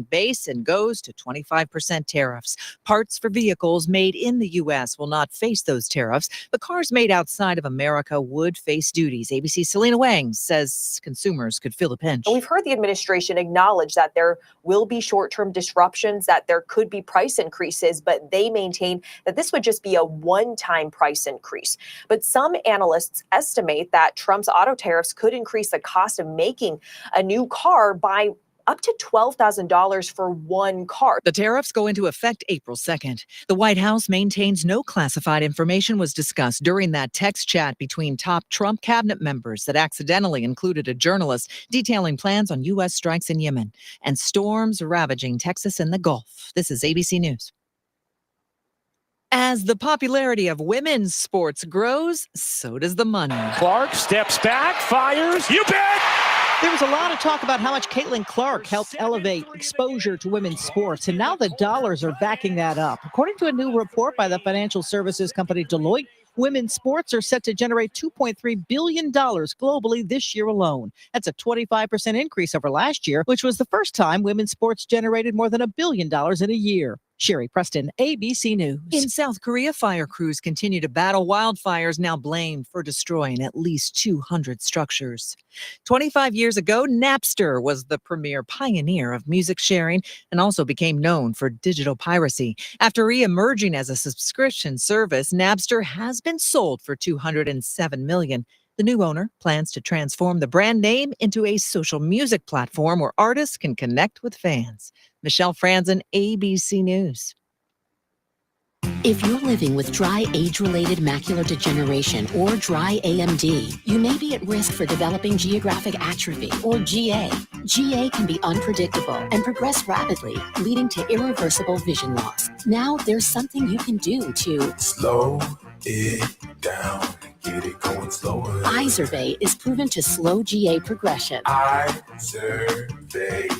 base and goes to 25% tariffs. Parts for vehicles made in the U.S. will not face those tariffs, but cars made outside of America would face duties. ABC's Selena Wang says consumers could feel the pinch. We've heard the administration acknowledge that there will be short-term disruptions, that there could be price increases, but they maintain that this would just be a one-time price increase. But some analysts estimate that Trump's auto tariffs could increase the cost of making a new car by up to $12,000 for one car. The tariffs go into effect April 2nd. The White House maintains no classified information was discussed during that text chat between top Trump cabinet members that accidentally included a journalist detailing plans on U.S. strikes in Yemen and storms ravaging Texas and the Gulf. This is ABC News. As the popularity of women's sports grows, so does the money. Clark steps back, fires, you bet! There was a lot of talk about how much Caitlin Clark helped elevate exposure to women's sports, and now the dollars are backing that up. According to a new report by the financial services company Deloitte, women's sports are set to generate $2.3 billion globally this year alone. That's a 25% increase over last year, which was the first time women's sports generated more than $1 billion in a year. Sherry Preston, ABC News. In South Korea, fire crews continue to battle wildfires now blamed for destroying at least 200 structures. 25 years ago, Napster was the premier pioneer of music sharing and also became known for digital piracy. After re-emerging as a subscription service, Napster has been sold for $207 million. The new owner plans to transform the brand name into a social music platform where artists can connect with fans. Michelle Franzen, ABC News. If you're living with dry age-related macular degeneration or dry AMD, you may be at risk for developing geographic atrophy or GA. GA can be unpredictable and progress rapidly, leading to irreversible vision loss. Now there's something you can do to slow it down. Get it going slower. Izervay is proven to slow GA progression. Izervay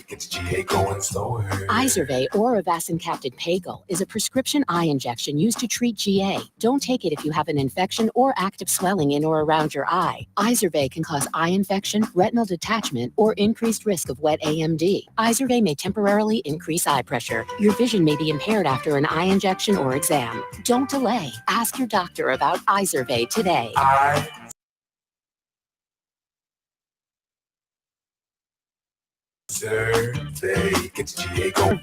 gets GA going slower. Izervay or avacincaptad pagel is a prescription eye injection used to treat GA. Don't take it if you have an infection or active swelling in or around your eye. Izervay can cause eye infection, retinal detachment, or increased risk of wet AMD. Izervay may temporarily increase eye pressure. Your vision may be impaired after an eye injection or exam. Don't delay. Ask your doctor about Izervay today.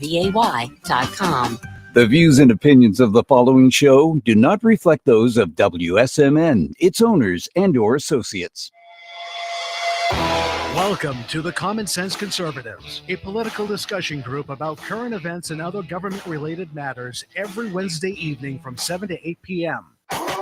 VAY.com. The views and opinions of the following show do not reflect those of WSMN, its owners, and/or associates. Welcome to the Common Sense Conservatives, a political discussion group about current events and other government-related matters every Wednesday evening from 7 to 8 p.m.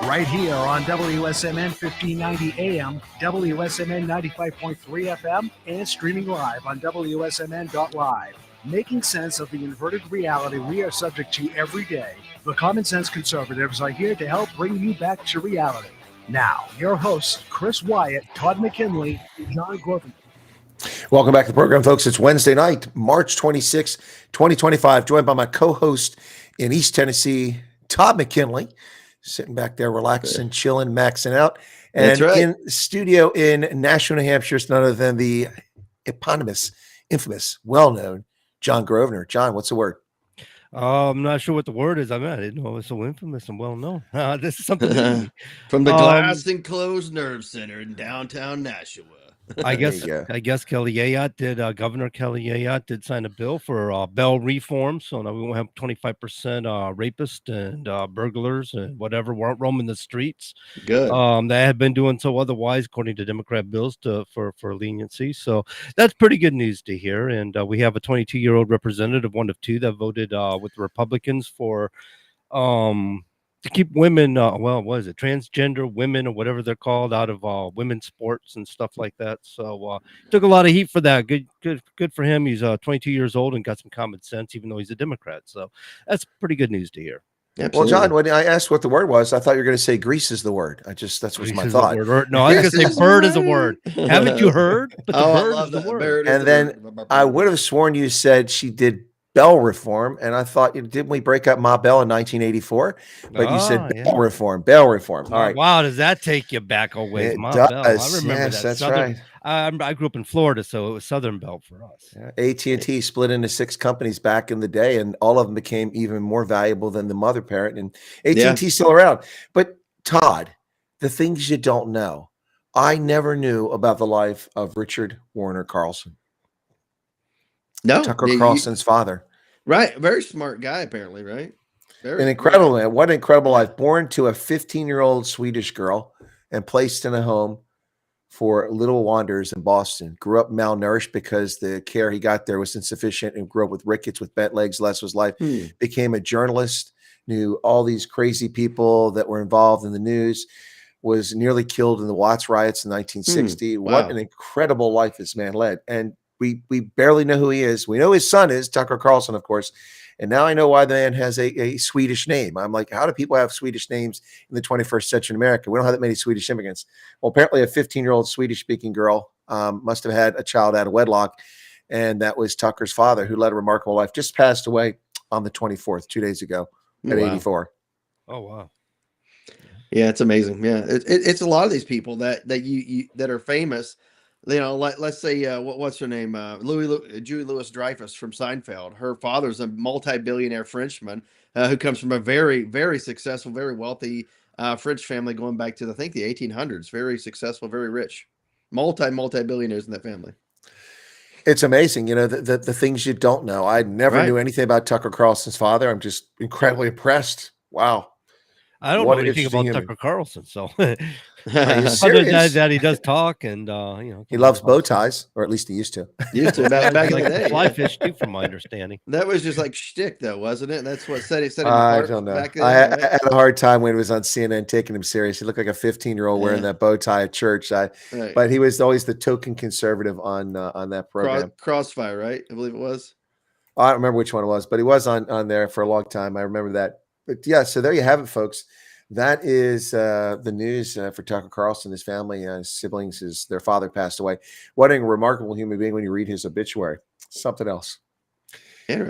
Right here on WSMN 1590 AM, WSMN 95.3 FM, and streaming live on wsmn.live. Making sense of the inverted reality we are subject to every day, the Common Sense Conservatives are here to help bring you back to reality. Now, your hosts, Chris Wyatt, Todd McKinley, and John Grosvenor. Welcome back to the program, folks. It's Wednesday night, March 26, 2025, joined by my co-host in East Tennessee, Todd McKinley, sitting back there, relaxing, chilling, maxing out. And in studio in Nashua, New Hampshire, it's none other than the eponymous, infamous, well-known John Grosvenor. John, what's the word? I'm not sure what the word is. I didn't know it was so infamous and well-known. This is something from the Glass Enclosed Nerve Center in downtown Nashua. I guess Kelly Ayotte did. Governor Kelly Ayotte did sign a bill for bail reform, so now we won't have 25% rapists and burglars and whatever roaming the streets. Good. That have been doing so otherwise, according to Democrat bills for leniency. So that's pretty good news to hear. And we have a 22-year-old representative, one of two, that voted with the Republicans for to keep women, what is it, transgender women or whatever they're called, out of women's sports and stuff like that. So took a lot of heat for that. Good for him. He's 22 years old and got some common sense, even though he's a Democrat. So that's pretty good news to hear. Absolutely. Well, John, when I asked what the word was, I thought you were going to say grease is the word. That was my thought. No, I was going to say bird is a word. Haven't you heard? But the bird is the word. And then I would have sworn you said she did Bell reform, and I thought, didn't we break up Ma Bell in 1984? But you said Bell reform, Bell reform. All right. Wow, does that take you back a ways? It Ma Bell. I does. remember Yes, that. that's Southern. right. I grew up in Florida, so it was Southern Bell for us. AT&T split into 6 companies back in the day, and all of them became even more valuable than the mother parent. And AT&T still around. But Todd, the things you don't know. I never knew about the life of Richard Warner Carlson. No, Tucker Carlson's father. Right. Very smart guy, apparently, right? An incredible man. What an incredible life. Born to a 15-year-old Swedish girl and placed in a home for little wanderers in Boston. Grew up malnourished because the care he got there was insufficient, and grew up with rickets, with bent legs. Less was life. Became a journalist, knew all these crazy people that were involved in the news, was nearly killed in the Watts riots in 1960. Wow. What an incredible life this man led. And we barely know who he is. We know his son is Tucker Carlson, of course. And now I know why the man has a Swedish name. I'm like, how do people have Swedish names in the 21st century in America? We don't have that many Swedish immigrants. Well, apparently a 15-year-old Swedish-speaking girl must have had a child out of wedlock, and that was Tucker's father, who led a remarkable life. Just passed away on the 24th, 2 days ago, at 84. Oh, wow. Yeah, it's amazing. Yeah, it's a lot of these people that you that are famous. You know, let's say what's her name, Julie Louis-Dreyfus from Seinfeld. Her father's a multi-billionaire Frenchman who comes from a very, very successful, very wealthy French family going back to I think the 1800s. Very successful, very rich, multi-billionaires in that family. It's amazing, the things you don't know. I never knew anything about Tucker Carlson's father. I'm just incredibly impressed. Wow. I don't know anything about Tucker Carlson, so other than that he does talk, and he loves bow ties, or at least he used to. Back in the day. Fly fish too, from my understanding. That was just like shtick, though, wasn't it? And that's what set him I apart. don't know. Back then, I had a hard time when he was on CNN taking him serious. He looked like a 15-year-old wearing that bow tie at church. But he was always the token conservative on that program. Crossfire, right? I believe it was. I don't remember which one it was, but he was on there for a long time. I remember that. But yeah, so there you have it, folks. That is the news for Tucker Carlson, his family, his siblings. Their father passed away. What a remarkable human being when you read his obituary. Something else.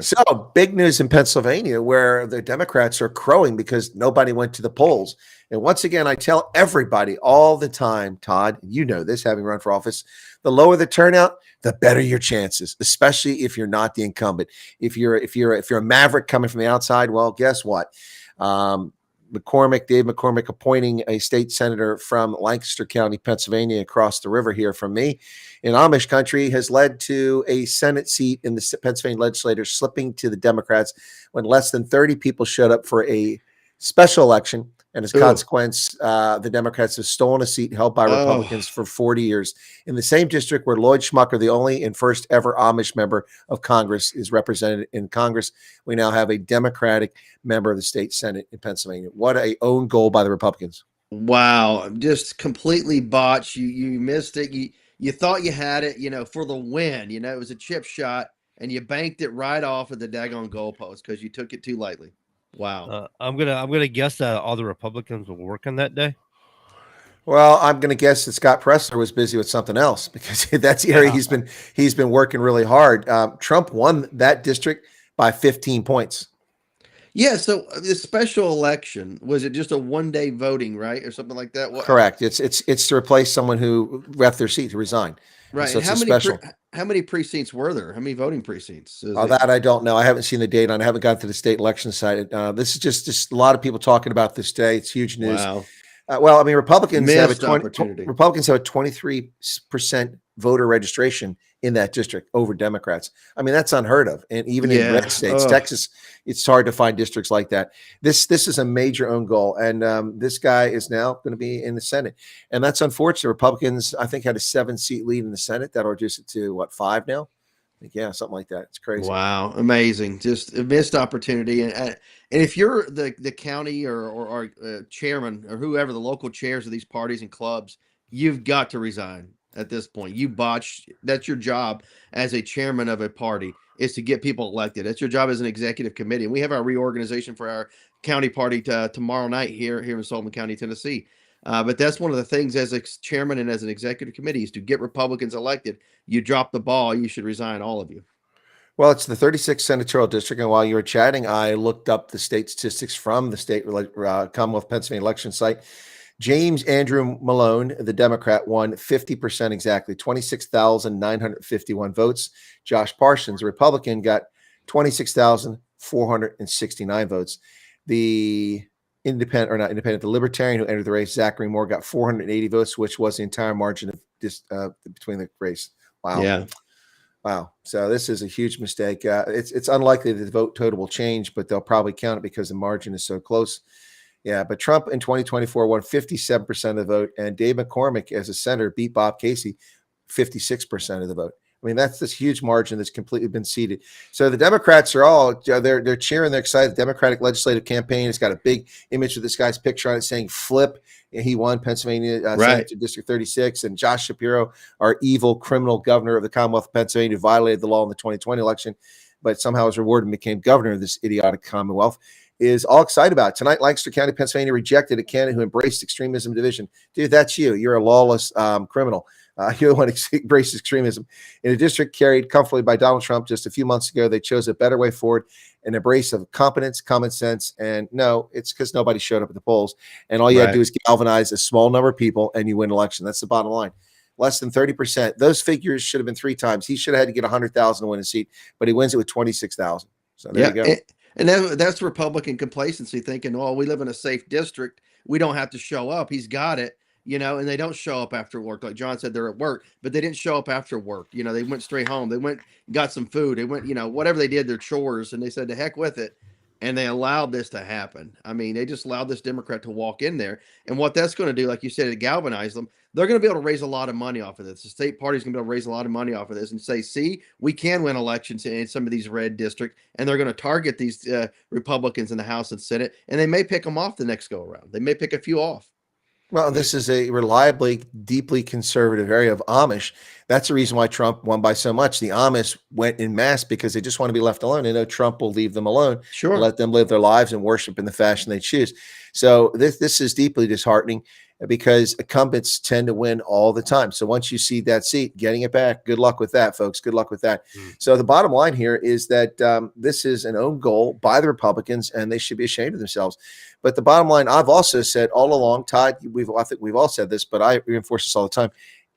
So big news in Pennsylvania, where the Democrats are crowing because nobody went to the polls. And once again, I tell everybody all the time, Todd, you know this, having run for office, the lower the turnout, the better your chances, especially if you're not the incumbent. If you're a maverick coming from the outside, well, guess what? Dave McCormick appointing a state senator from Lancaster County, Pennsylvania, across the river here from me in Amish country, has led to a Senate seat in the Pennsylvania legislature slipping to the Democrats when less than 30 people showed up for a special election. And as a consequence, the Democrats have stolen a seat held by Republicans for 40 years in the same district where Lloyd Schmucker, the only and first ever Amish member of Congress, is represented in Congress. We now have a Democratic member of the state Senate in Pennsylvania. What a own goal by the Republicans. Wow. Just completely botched. You missed it. You thought you had it, for the win. It was a chip shot, and you banked it right off of the daggone goalpost because you took it too lightly. Wow. I'm gonna guess that all the Republicans were working that day. Well, I'm going to guess that Scott Pressler was busy with something else because that's the area he's been working really hard. Trump won that district by 15 points. Yeah. So the special election, was it just a one-day voting, right, or something like that? Correct. It's to replace someone who left their seat, to resign. Right. So how many precincts were there? How many voting precincts? That I don't know. I haven't seen the date on. I haven't gotten to the state election site. This is just a lot of people talking about this day. It's huge news. Wow. Republicans have a 23% voter registration in that district over Democrats. I mean, that's unheard of. And even in red states, Texas, it's hard to find districts like that. This is a major own goal. And this guy is now going to be in the Senate. And that's unfortunate. Republicans, I think, had a 7-seat lead in the Senate. That'll reduce it to 5 now? Yeah, something like that. It's crazy. Wow, amazing! Just a missed opportunity. And if you're the county or chairman or whoever, the local chairs of these parties and clubs, you've got to resign at this point. You botched. That's your job as a chairman of a party, is to get people elected. That's your job as an executive committee. And we have our reorganization for our county party tomorrow night here in Sullivan County, Tennessee. But that's one of the things as a chairman and as an executive committee is to get Republicans elected. You drop the ball, you should resign, all of you. Well, it's the 36th senatorial district, and while you were chatting, I looked up the state statistics from the state Commonwealth Pennsylvania election site. James Andrew Malone, the Democrat, won 50% exactly, 26,951 votes. Josh Parsons, the Republican, got 26,469 votes. The the Libertarian who entered the race, Zachary Moore, got 480 votes, which was the entire margin of between the race. Wow. Yeah. Wow. So this is a huge mistake. It's unlikely that the vote total will change, but they'll probably count it because the margin is so close. Yeah, but Trump in 2024 won 57% of the vote, and Dave McCormick as a senator beat Bob Casey 56% of the vote. I mean, that's this huge margin that's completely been ceded. So the Democrats are all they're cheering, they're excited. The Democratic legislative campaign has got a big image of this guy's picture on it saying "Flip." And he won Pennsylvania Senate District 36, and Josh Shapiro, our evil criminal governor of the Commonwealth of Pennsylvania, who violated the law in the 2020 election, but somehow was rewarded and became governor of this idiotic Commonwealth, is all excited about it. Tonight, Lancaster County, Pennsylvania rejected a candidate who embraced extremism division. Dude, that's you. You're a lawless criminal. You're the one who embraced extremism. In a district carried comfortably by Donald Trump just a few months ago, they chose a better way forward, an embrace of competence, common sense, and no, it's because nobody showed up at the polls. And all you had to do is galvanize a small number of people, and you win an election. That's the bottom line. Less than 30%. Those figures should have been 3 times. He should have had to get 100,000 to win a seat, but he wins it with 26,000. So there you go. And that's Republican complacency, thinking, "Oh, we live in a safe district. We don't have to show up. He's got it." And they don't show up after work. Like John said, they're at work, but they didn't show up after work. They went straight home. They went, got some food. They went, whatever they did, their chores, and they said, "To heck with it." And they allowed this to happen. I mean, they just allowed this Democrat to walk in there. And what that's going to do, like you said, it galvanized them. They're going to be able to raise a lot of money off of this. The state party's going to be able to raise a lot of money off of this and say, "See, we can win elections in some of these red districts." And they're going to target these Republicans in the House and Senate, and they may pick them off the next go around. They may pick a few off. Well, this is a reliably, deeply conservative area of Amish. That's the reason why Trump won by so much. The Amish went in mass because they just want to be left alone. They know Trump will leave them alone, let them live their lives and worship in the fashion they choose. So this is deeply disheartening because incumbents tend to win all the time. So once you see that seat, getting it back, good luck with that, folks. Good luck with that. So the bottom line here is that this is an own goal by the Republicans, and they should be ashamed of themselves. But the bottom line, I've also said all along, Todd, I think we've all said this, but I reinforce this all the time.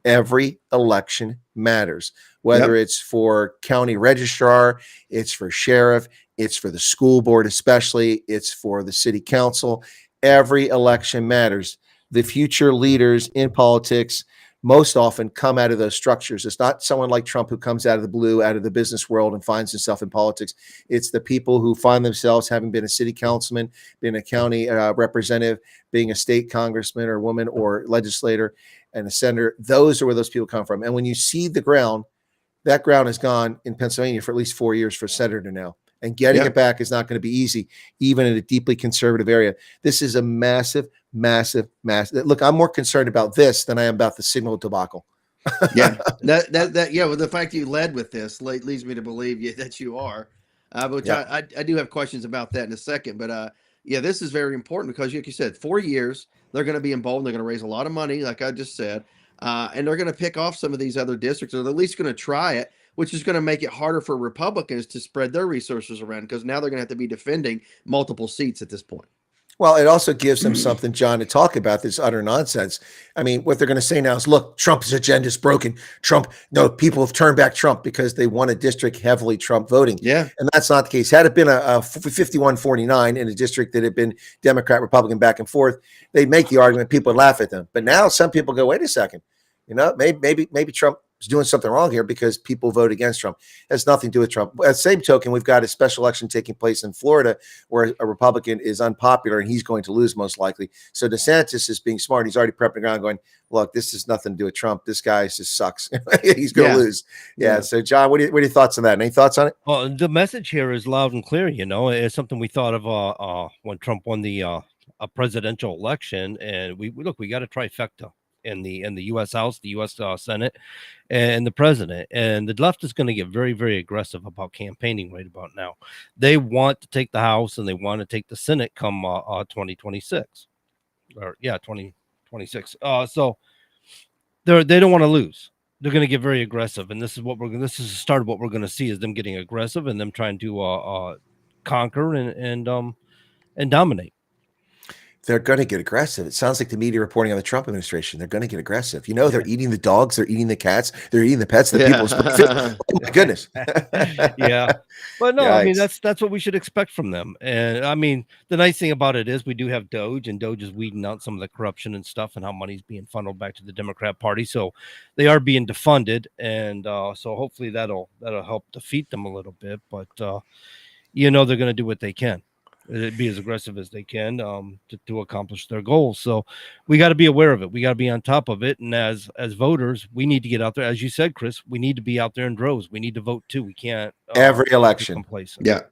Every election matters, whether it's for county registrar, it's for sheriff, it's for the school board, especially it's for the city council. Every election matters. The future leaders in politics most often come out of those structures. It's not someone like Trump who comes out of the blue, out of the business world and finds himself in politics. It's the people who find themselves having been a city councilman, being a county representative, being a state congressman or woman or legislator and a senator. Those are where those people come from. And when you see the ground, that ground has gone in Pennsylvania for at least 4 years for senator now. And getting it back is not going to be easy, even in a deeply conservative area. This is a massive. Look, I'm more concerned about this than I am about the signal debacle. Well, the fact you led with this leads me to believe that you are. But I do have questions about that in a second. But this is very important because, like you said, 4 years, they're going to be emboldened. They're going to raise a lot of money, like I just said. And they're going to pick off some of these other districts, or they're at least going to try it, which is going to make it harder for Republicans to spread their resources around because now they're going to have to be defending multiple seats at this point. Well, it also gives them something, John, to talk about this utter nonsense. I mean, what they're going to say now is, look, Trump's agenda is broken. People have turned back Trump because they won a district heavily Trump voting. Yeah. And that's not the case. Had it been a 51-49 in a district that had been Democrat, Republican back and forth, they'd make the argument, people would laugh at them. But now some people go, wait a second, maybe Trump is doing something wrong here because people vote against Trump. It has nothing to do with Trump. At the same token, we've got a special election taking place in Florida where a Republican is unpopular and he's going to lose most likely. So DeSantis is being smart. He's already prepping the ground going, look, this has nothing to do with Trump. This guy just sucks. He's going to lose. Yeah. So John, what are your thoughts on that? Any thoughts on it? Well, the message here is loud and clear. It's something we thought of when Trump won the a presidential election, and we got a trifecta in the U.S. House, the U.S. Senate, and the president. And the left is going to get very, very aggressive about campaigning right about now. They want to take the House and they want to take the Senate come 2026. Or 2026. So they don't want to lose. they're going to get very aggressive, and this is the start of what we're going to see is them getting aggressive and them trying to conquer and dominate. They're going to get aggressive. It sounds like the media reporting on the Trump administration. They're going to get aggressive. They're eating the dogs, they're eating the cats, they're eating the pets. The people. Oh my goodness. Yeah, but no, Yikes. I mean that's what we should expect from them. And I mean, the nice thing about it is we do have Doge, and Doge is weeding out some of the corruption and stuff, and how money's being funneled back to the Democrat Party. So they are being defunded, and so hopefully that'll help defeat them a little bit. But they're going to do what they can. Be as aggressive as they can to accomplish their goals. So we got to be aware of it. We got to be on top of it. And as voters, we need to get out there. As you said, Chris, we need to be out there in droves. We need to vote too. We can't every election. Complacent. Yeah.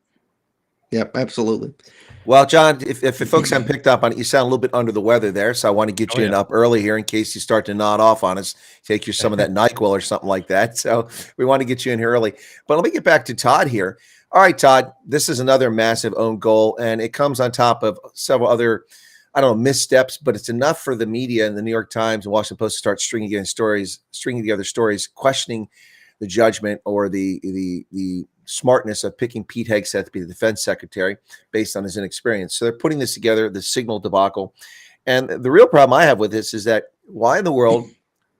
Yep, absolutely. Well, John, if folks haven't picked up on it, you sound a little bit under the weather there. So I want to get you in up early here in case you start to nod off on us. Take you some of that NyQuil or something like that. So we want to get you in here early. But let me get back to Todd here. All right, Todd, this is another massive own goal, and it comes on top of several other, missteps, but it's enough for the media and the New York Times and Washington Post to start stringing together stories, questioning the judgment or the smartness of picking Pete Hegseth to be the defense secretary based on his inexperience. So they're putting this together, the Signal debacle. And the real problem I have with this is that why in the world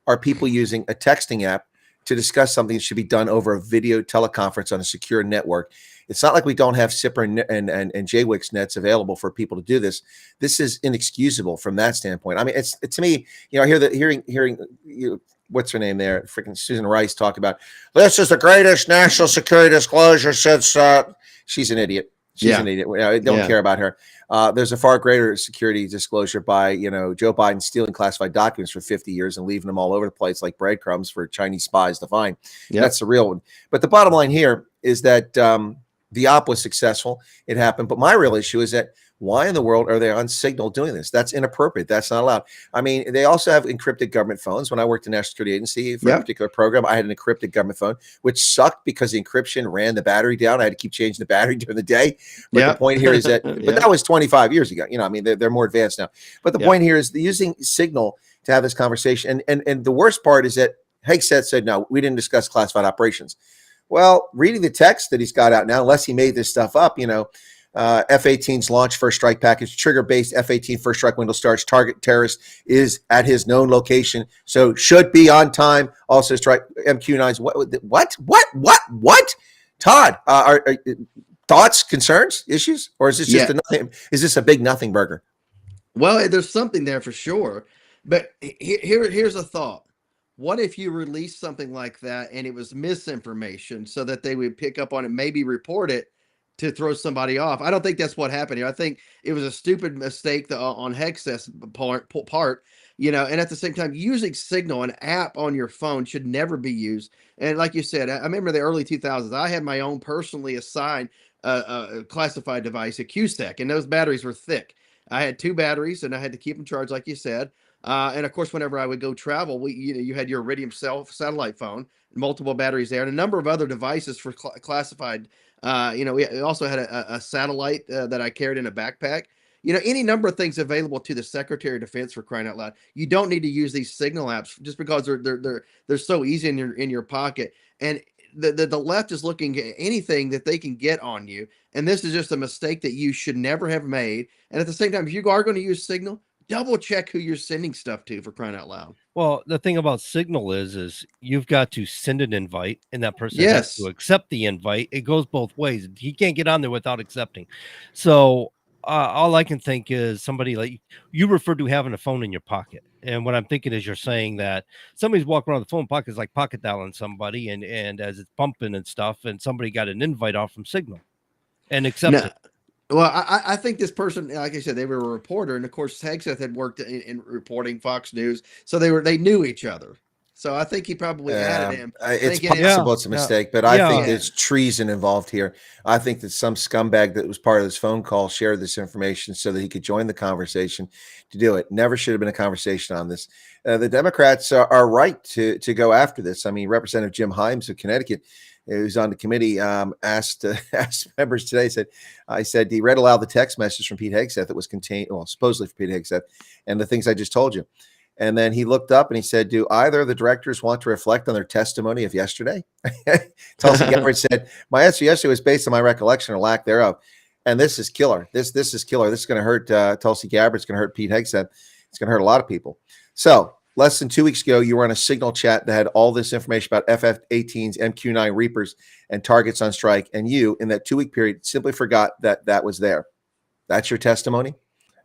are people using a texting app to discuss something that should be done over a video teleconference on a secure network? It's not like we don't have SIPR and JWIX nets available for people to do this. This is inexcusable from that standpoint. I mean, it's to me, I hearing what's her name there, freaking Susan Rice talk about this is the greatest national security disclosure since she's an idiot. She's an idiot. I don't care about her. There's a far greater security disclosure by, Joe Biden stealing classified documents for 50 years and leaving them all over the place like breadcrumbs for Chinese spies to find. Yep. That's the real one. But the bottom line here is that the op was successful. It happened. But my real issue is that why in the world are they on Signal doing this? That's inappropriate. That's not allowed. I mean, they also have encrypted government phones. When I worked in the National Security Agency for a particular program, I had an encrypted government phone, which sucked because the encryption ran the battery down. I had to keep changing the battery during the day. But the point here is that, but that was 25 years ago. They're more advanced now. But the point here is using Signal to have this conversation. And the worst part is that Hegseth said, no, we didn't discuss classified operations. Well, reading the text that he's got out now, unless he made this stuff up, F-18's launch first strike package, trigger-based F-18 first strike window starts, target terrorist is at his known location, so should be on time. Also strike MQ-9s. What? Todd, are thoughts, concerns, issues, or is this just is this a big nothing burger? Well, there's something there for sure, but here's a thought. What if you released something like that and it was misinformation so that they would pick up on it, maybe report it to throw somebody off? I don't think that's what happened here. I think it was a stupid mistake on Hegseth's part, and at the same time, using Signal, an app on your phone, should never be used. And like you said, I remember the early 2000s, I had my own personally assigned classified device, a QSEC, and those batteries were thick. I had 2 batteries and I had to keep them charged, like you said. And of course, whenever I would go travel, you had your Iridium satellite phone, multiple batteries there, and a number of other devices for classified. We also had a satellite that I carried in a backpack. Any number of things available to the Secretary of Defense, for crying out loud. You don't need to use these Signal apps just because they're so easy in your pocket. And the left is looking at anything that they can get on you, and this is just a mistake that you should never have made. And at the same time, if you are going to use Signal, double check who you're sending stuff to, for crying out loud. Well, the thing about Signal is you've got to send an invite, and that person has to accept the invite. It goes both ways. He can't get on there without accepting. So all I can think is somebody like you referred to having a phone in your pocket. And what I'm thinking is you're saying that somebody's walking around the phone pocket is like pocket dialing somebody, and as it's pumping and stuff, and somebody got an invite off from Signal and accepted. Well, I think this person, like I said, they were a reporter, and of course, Hegseth had worked in reporting Fox News, so they knew each other. So I think he probably added him. It's possible it's a mistake, but I think there's treason involved here. I think that some scumbag that was part of this phone call shared this information so that he could join the conversation to do it. Never should have been a conversation on this. The Democrats are right to go after this. I mean, Representative Jim Himes of Connecticut, who's on the committee, asked members today, said, he read aloud the text message from Pete Hegseth that was contained, supposedly for Pete Hegseth, and the things I just told you. And then he looked up and he said, do either of the directors want to reflect on their testimony of yesterday? Tulsi Gabbard said, my answer yesterday was based on my recollection or lack thereof. And this is killer. This is killer. This is going to hurt Tulsi Gabbard. It's going to hurt Pete Hegseth. It's going to hurt a lot of people. So less than 2 weeks ago, you were on a Signal chat that had all this information about FF-18s, MQ-9 Reapers, and targets on strike. And you, in that 2-week period, simply forgot that was there. That's your testimony?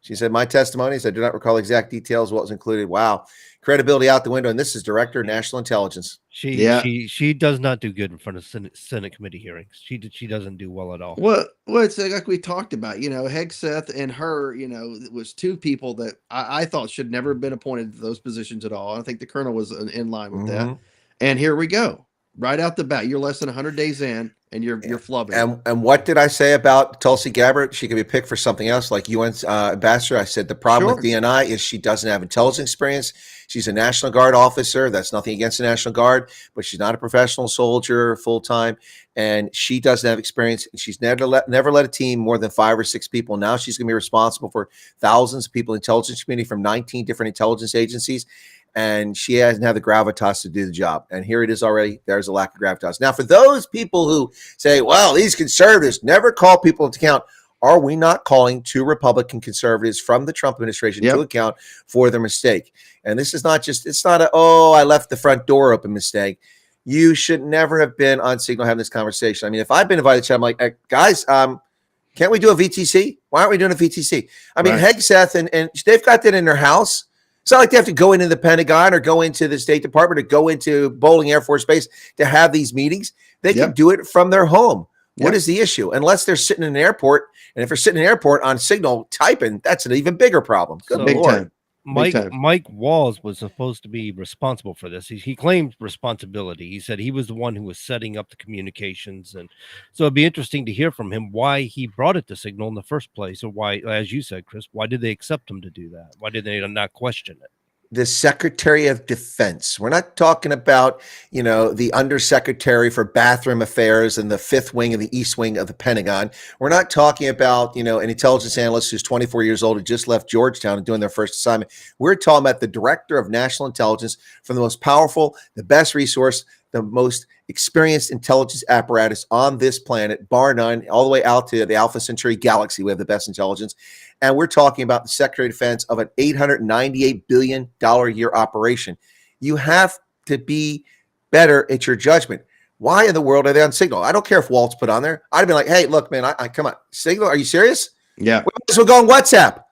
She said, my testimony is I do not recall exact details of what was included. Wow. Credibility out the window. And this is Director of National Intelligence. She does not do good in front of Senate committee hearings. She doesn't do well at all. Well, it's like we talked about, Hegseth and her, it was two people that I thought should never have been appointed to those positions at all. I think the colonel was in line with that. And here we go. Right out the bat. You're less than 100 days in and you're flubbing. And what did I say about Tulsi Gabbard? She could be picked for something else, like UN ambassador. I said the problem with DNI is she doesn't have intelligence experience. She's a National Guard officer. That's nothing against the National Guard, but she's not a professional soldier full time, and she doesn't have experience. She's never led a team more than 5 or 6 people. Now she's going to be responsible for thousands of people in the intelligence community from 19 different intelligence agencies. And she hasn't had the gravitas to do the job. And here it is already. There's a lack of gravitas. Now, for those people who say, well, these conservatives never call people into account, are we not calling 2 Republican conservatives from the Trump administration to account for their mistake? And this is not just, it's not I left the front door open mistake. You should never have been on Signal having this conversation. I mean, if I've been invited to, I'm like, guys, can't we do a VTC? Why aren't we doing a VTC? I mean, Hegseth and they've got that in their house. It's not like they have to go into the Pentagon or go into the State Department or go into Bowling Air Force Base to have these meetings. They can do it from their home. What is the issue? Unless they're sitting in an airport, and if they're sitting in an airport on Signal typing, that's an even bigger problem. Good Lord. Mike Walls was supposed to be responsible for this. He claimed responsibility. He said he was the one who was setting up the communications. And so it'd be interesting to hear from him why he brought it to Signal in the first place, or why, as you said, Chris, why did they accept him to do that? Why did they not question it? The Secretary of Defense. We're not talking about, the Undersecretary for Bathroom Affairs and the 5th wing and the East wing of the Pentagon. We're not talking about, an intelligence analyst who's 24 years old who just left Georgetown and doing their first assignment. We're talking about the Director of National Intelligence from the most powerful, the best resource, the most experienced intelligence apparatus on this planet, bar none, all the way out to the Alpha Centauri galaxy. We have the best intelligence. And we're talking about the Secretary of Defense of an $898 billion a year operation. You have to be better at your judgment. Why in the world are they on Signal? I don't care if Walt's put on there. I'd have been like, hey, look, man, I come on. Signal, are you serious? Yeah. So go on WhatsApp.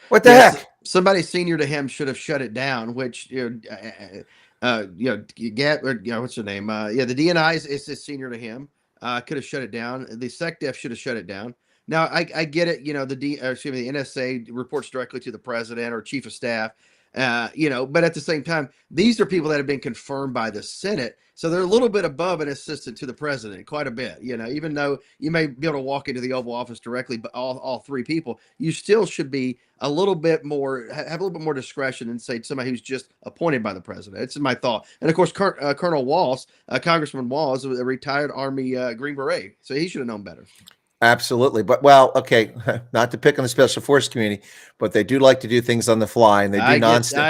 What the heck? Somebody senior to him should have shut it down, which, what's her name? The DNI is senior to him. Could have shut it down. The SecDef should have shut it down. Now I get it. The NSA reports directly to the president or chief of staff. But at the same time, these are people that have been confirmed by the Senate, so they're a little bit above an assistant to the president, quite a bit. Even though you may be able to walk into the Oval Office directly, but all 3 people, you still should be a little bit more, have a little bit more discretion and say somebody who's just appointed by the president. It's my thought. And of course, Colonel Walls, Congressman Walls, a retired Army Green Beret, so he should have known better. Absolutely. But, well, okay, not to pick on the special force community, but they do like to do things on the fly, and they do I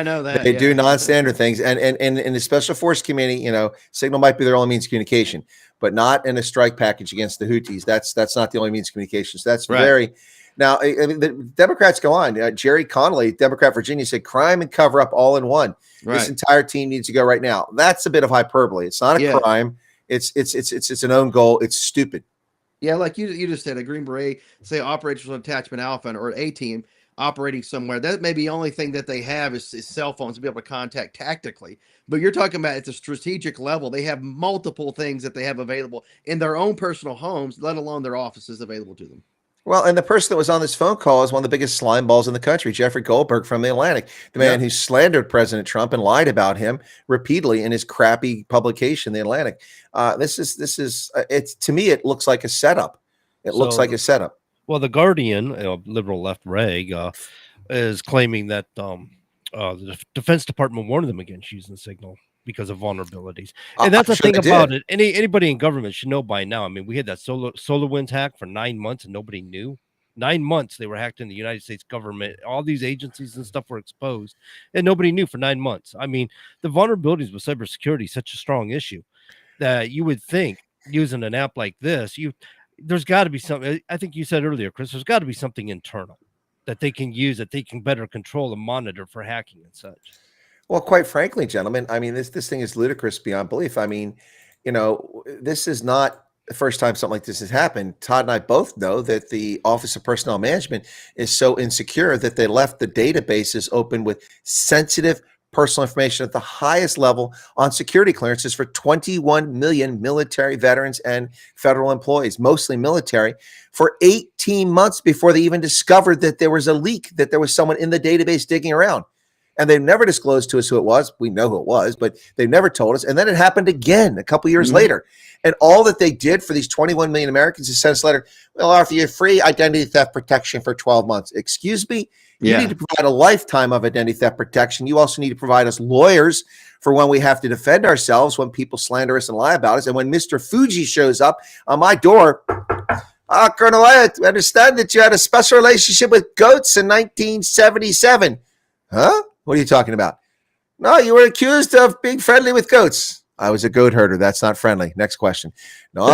know that. They do non-standard things. And in the special force community, Signal might be their only means of communication, but not in a strike package against the Houthis. That's not the only means of communication. So that's very now. I mean, the Democrats go on. Jerry Connolly, Democrat Virginia, said crime and cover up all in one. This entire team needs to go right now. That's a bit of hyperbole. It's not a crime. It's an own goal. It's stupid. Yeah, like you just said, a Green Beret, say operates from Attachment Alpha or A team operating somewhere. That may be the only thing that they have is cell phones to be able to contact tactically. But you're talking about at the strategic level, they have multiple things that they have available in their own personal homes, let alone their offices available to them. Well, and the person that was on this phone call is one of the biggest slime balls in the country, Jeffrey Goldberg from the Atlantic, the man who slandered President Trump and lied about him repeatedly in his crappy publication, The Atlantic. This is to me, it looks like a setup. It looks like a setup. Well, the Guardian, liberal left rag, is claiming that the Defense Department warned them against using Signal because of vulnerabilities. And that's the thing about it. Anybody in government should know by now. I mean, we had that SolarWinds hack for 9 months and nobody knew. 9 months they were hacked in the United States government. All these agencies and stuff were exposed, and nobody knew for 9 months. I mean, the vulnerabilities with cybersecurity is such a strong issue that you would think using an app like this, there's got to be something. I think you said earlier, Chris, there's got to be something internal that they can use, that they can better control and monitor for hacking and such. Well, quite frankly, gentlemen, I mean, this thing is ludicrous beyond belief. I mean, this is not the first time something like this has happened. Todd and I both know that the Office of Personnel Management is so insecure that they left the databases open with sensitive personal information at the highest level on security clearances for 21 million military veterans and federal employees, mostly military, for 18 months before they even discovered that there was a leak, that there was someone in the database digging around. And they've never disclosed to us who it was. We know who it was, but they've never told us. And then it happened again a couple years later. And all that they did for these 21 million Americans is send us a letter, we'll offer you free identity theft protection for 12 months. Excuse me? You need to provide a lifetime of identity theft protection. You also need to provide us lawyers for when we have to defend ourselves, when people slander us and lie about us. And when Mr. Fuji shows up on my door, Colonel, I understand that you had a special relationship with goats in 1977. Huh? What are you talking about? No, you were accused of being friendly with goats. I was a goat herder. That's not friendly. Next question. No,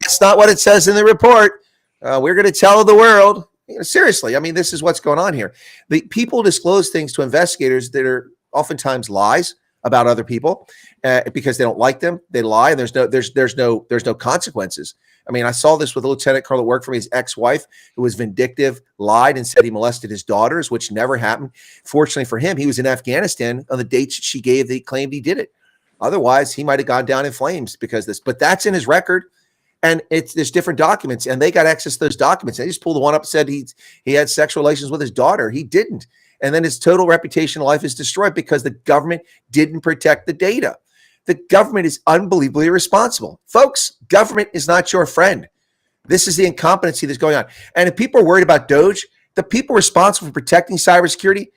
that's not what it says in the report. We're going to tell the world. Seriously, I mean, this is what's going on here. The people disclose things to investigators that are oftentimes lies about other people because they don't like them. They lie, and there's no consequences. I mean, I saw this with a lieutenant colonel that worked for me, his ex-wife, who was vindictive, lied and said he molested his daughters, which never happened. Fortunately for him, he was in Afghanistan on the dates she gave. They claimed he did it. Otherwise, he might have gone down in flames because of this. But that's in his record. And there's different documents, and they got access to those documents. They just pulled the one up and said he had sexual relations with his daughter. He didn't. And then his total reputation in life is destroyed because the government didn't protect the data. The government is unbelievably irresponsible. Folks, government is not your friend. This is the incompetency that's going on. And if people are worried about Doge, the people responsible for protecting cybersecurity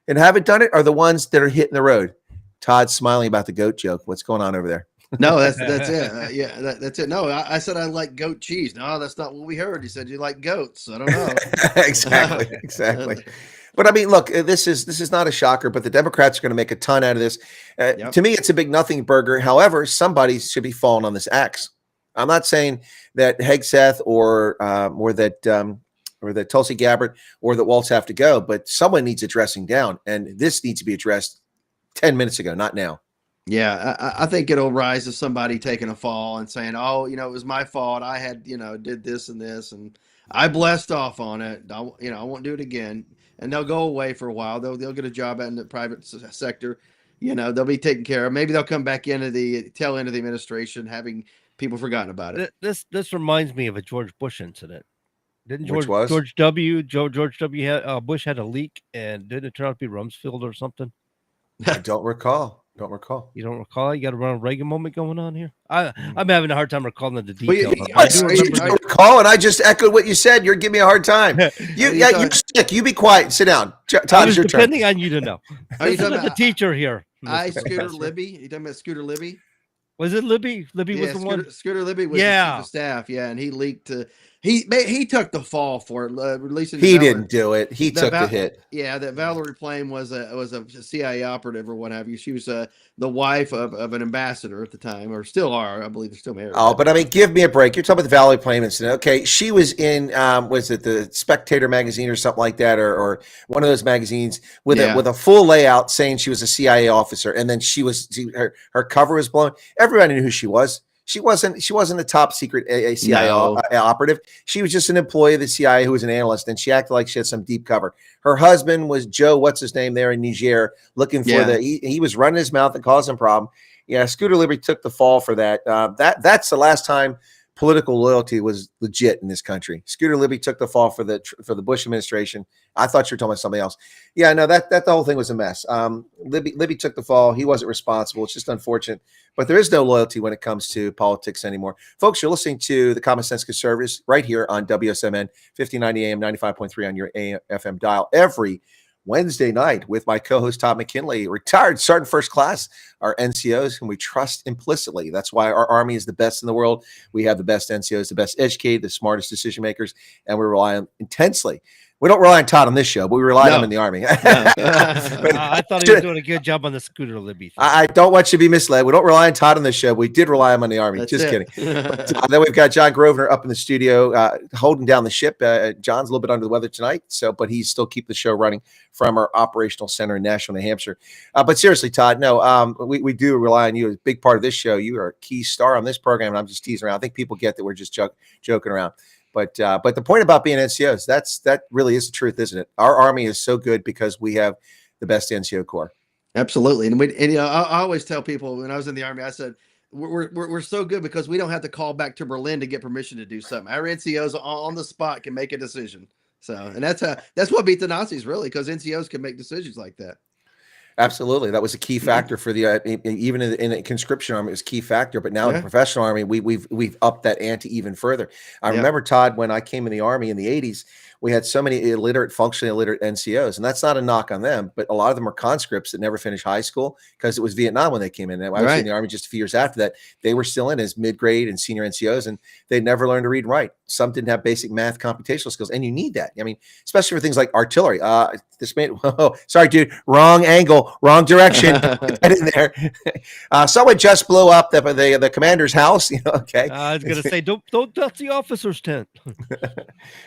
and haven't done it are the ones that are hitting the road. Todd's smiling about the goat joke. What's going on over there? No, that's it. That's it. No, I said I like goat cheese. No, that's not what we heard. You said you like goats. I don't know. Exactly. But I mean, look, this is not a shocker, but the Democrats are going to make a ton out of this. To me, it's a big nothing burger. However, somebody should be falling on this axe. I'm not saying that Hegseth or that Tulsi Gabbard or that Waltz have to go, but someone needs addressing down, and this needs to be addressed 10 minutes ago, not now. Yeah, I think it'll rise to somebody taking a fall and saying, "Oh, it was my fault. I had, did this and this, and I blessed off on it. I won't do it again." And they'll go away for a while. They'll get a job in the private sector. They'll be taken care of. Maybe they'll come back into the tail end of the administration, having people forgotten about it. This reminds me of a George Bush incident. Didn't George W. Bush had a leak, and didn't it turn out to be Rumsfeld or something? I don't recall. You don't recall? You got a Ronald Reagan moment going on here. I'm having a hard time recalling the details. You don't recall, and I just echoed what you said. You're giving me a hard time. You're sick. You be quiet. Sit down. Todd, it's your turn. Depending on you to know. Are you talking about the teacher here? Scooter Libby. You talking about Scooter Libby? Was it Libby? Libby was the one. Scooter Libby was the staff. Yeah, and he leaked. He took the fall for it. Releasing. He didn't do it. He took the hit. Yeah, that Valerie Plame was a CIA operative or what have you. She was the wife of an ambassador at the time, or still are. I believe they're still married. Oh, but I mean, give me a break. You're talking about the Valerie Plame incident. Okay, she was in was it the Spectator magazine or something like that, or one of those magazines with a full layout saying she was a CIA officer, and then her cover was blown. Everybody knew who she was. She wasn't a top secret CIA operative. She was just an employee of the CIA who was an analyst, and she acted like she had some deep cover. Her husband was Joe, what's his name there in Niger, looking for he was running his mouth and causing a problem. Yeah, Scooter Libby took the fall for that. That's the last time political loyalty was legit in this country. Scooter Libby took the fall for the Bush administration. I thought you were talking about something else. Yeah, no, that the whole thing was a mess. Libby took the fall. He wasn't responsible. It's just unfortunate. But there is no loyalty when it comes to politics anymore. Folks, you're listening to the Common Sense Conservatives right here on WSMN 1590 AM, 95.3 on your AM FM dial every Wednesday night with my co-host Todd McKinley, retired Sergeant First Class, our NCOs, whom we trust implicitly. That's why our Army is the best in the world. We have the best NCOs, the best educated, the smartest decision makers, and we rely on intensely. We don't rely on Todd on this show, but we rely on him in the Army. I thought he was doing a good job on the Scooter Libby thing. I don't want you to be misled. We don't rely on Todd on this show. We did rely on him on the Army. That's Just it. kidding. But, then we've got John Grosvenor up in the studio, holding down the ship. John's a little bit under the weather tonight, but he's still keeping the show running from our operational center in Nashua, New Hampshire. But seriously, Todd, no, we do rely on you as a big part of this show. You are a key star on this program, and I'm just teasing around. I think people get that we're just joking around. But the point about being NCOs, that really is the truth, isn't it? Our Army is so good because we have the best NCO Corps. Absolutely. And I always tell people when I was in the Army, I said, we're so good because we don't have to call back to Berlin to get permission to do something. Our NCOs on the spot can make a decision. So, and that's what beat the Nazis, really, because NCOs can make decisions like that. Absolutely. That was a key factor for the even in the conscription army, it was a key factor. But now in the professional army, we've upped that ante even further. I remember, Todd, when I came in the Army in the 80s, we had so many functionally illiterate NCOs, and that's not a knock on them, but a lot of them are conscripts that never finished high school because it was Vietnam when they came in. And I was in the Army just a few years after that. They were still in as mid-grade and senior NCOs, and they never learned to read and write. Some didn't have basic math computational skills, and you need that. I mean, especially for things like artillery. Sorry, dude, wrong angle, wrong direction. Put that in there. Someone just blew up the commander's house. Okay. I was going to say, don't touch the officer's tent.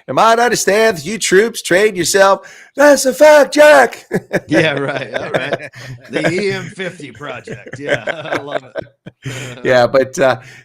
Am I to understand that you troops train yourself? That's a fact, Jack. Yeah, right. All right. The EM50 project. Yeah, I love it. Yeah, but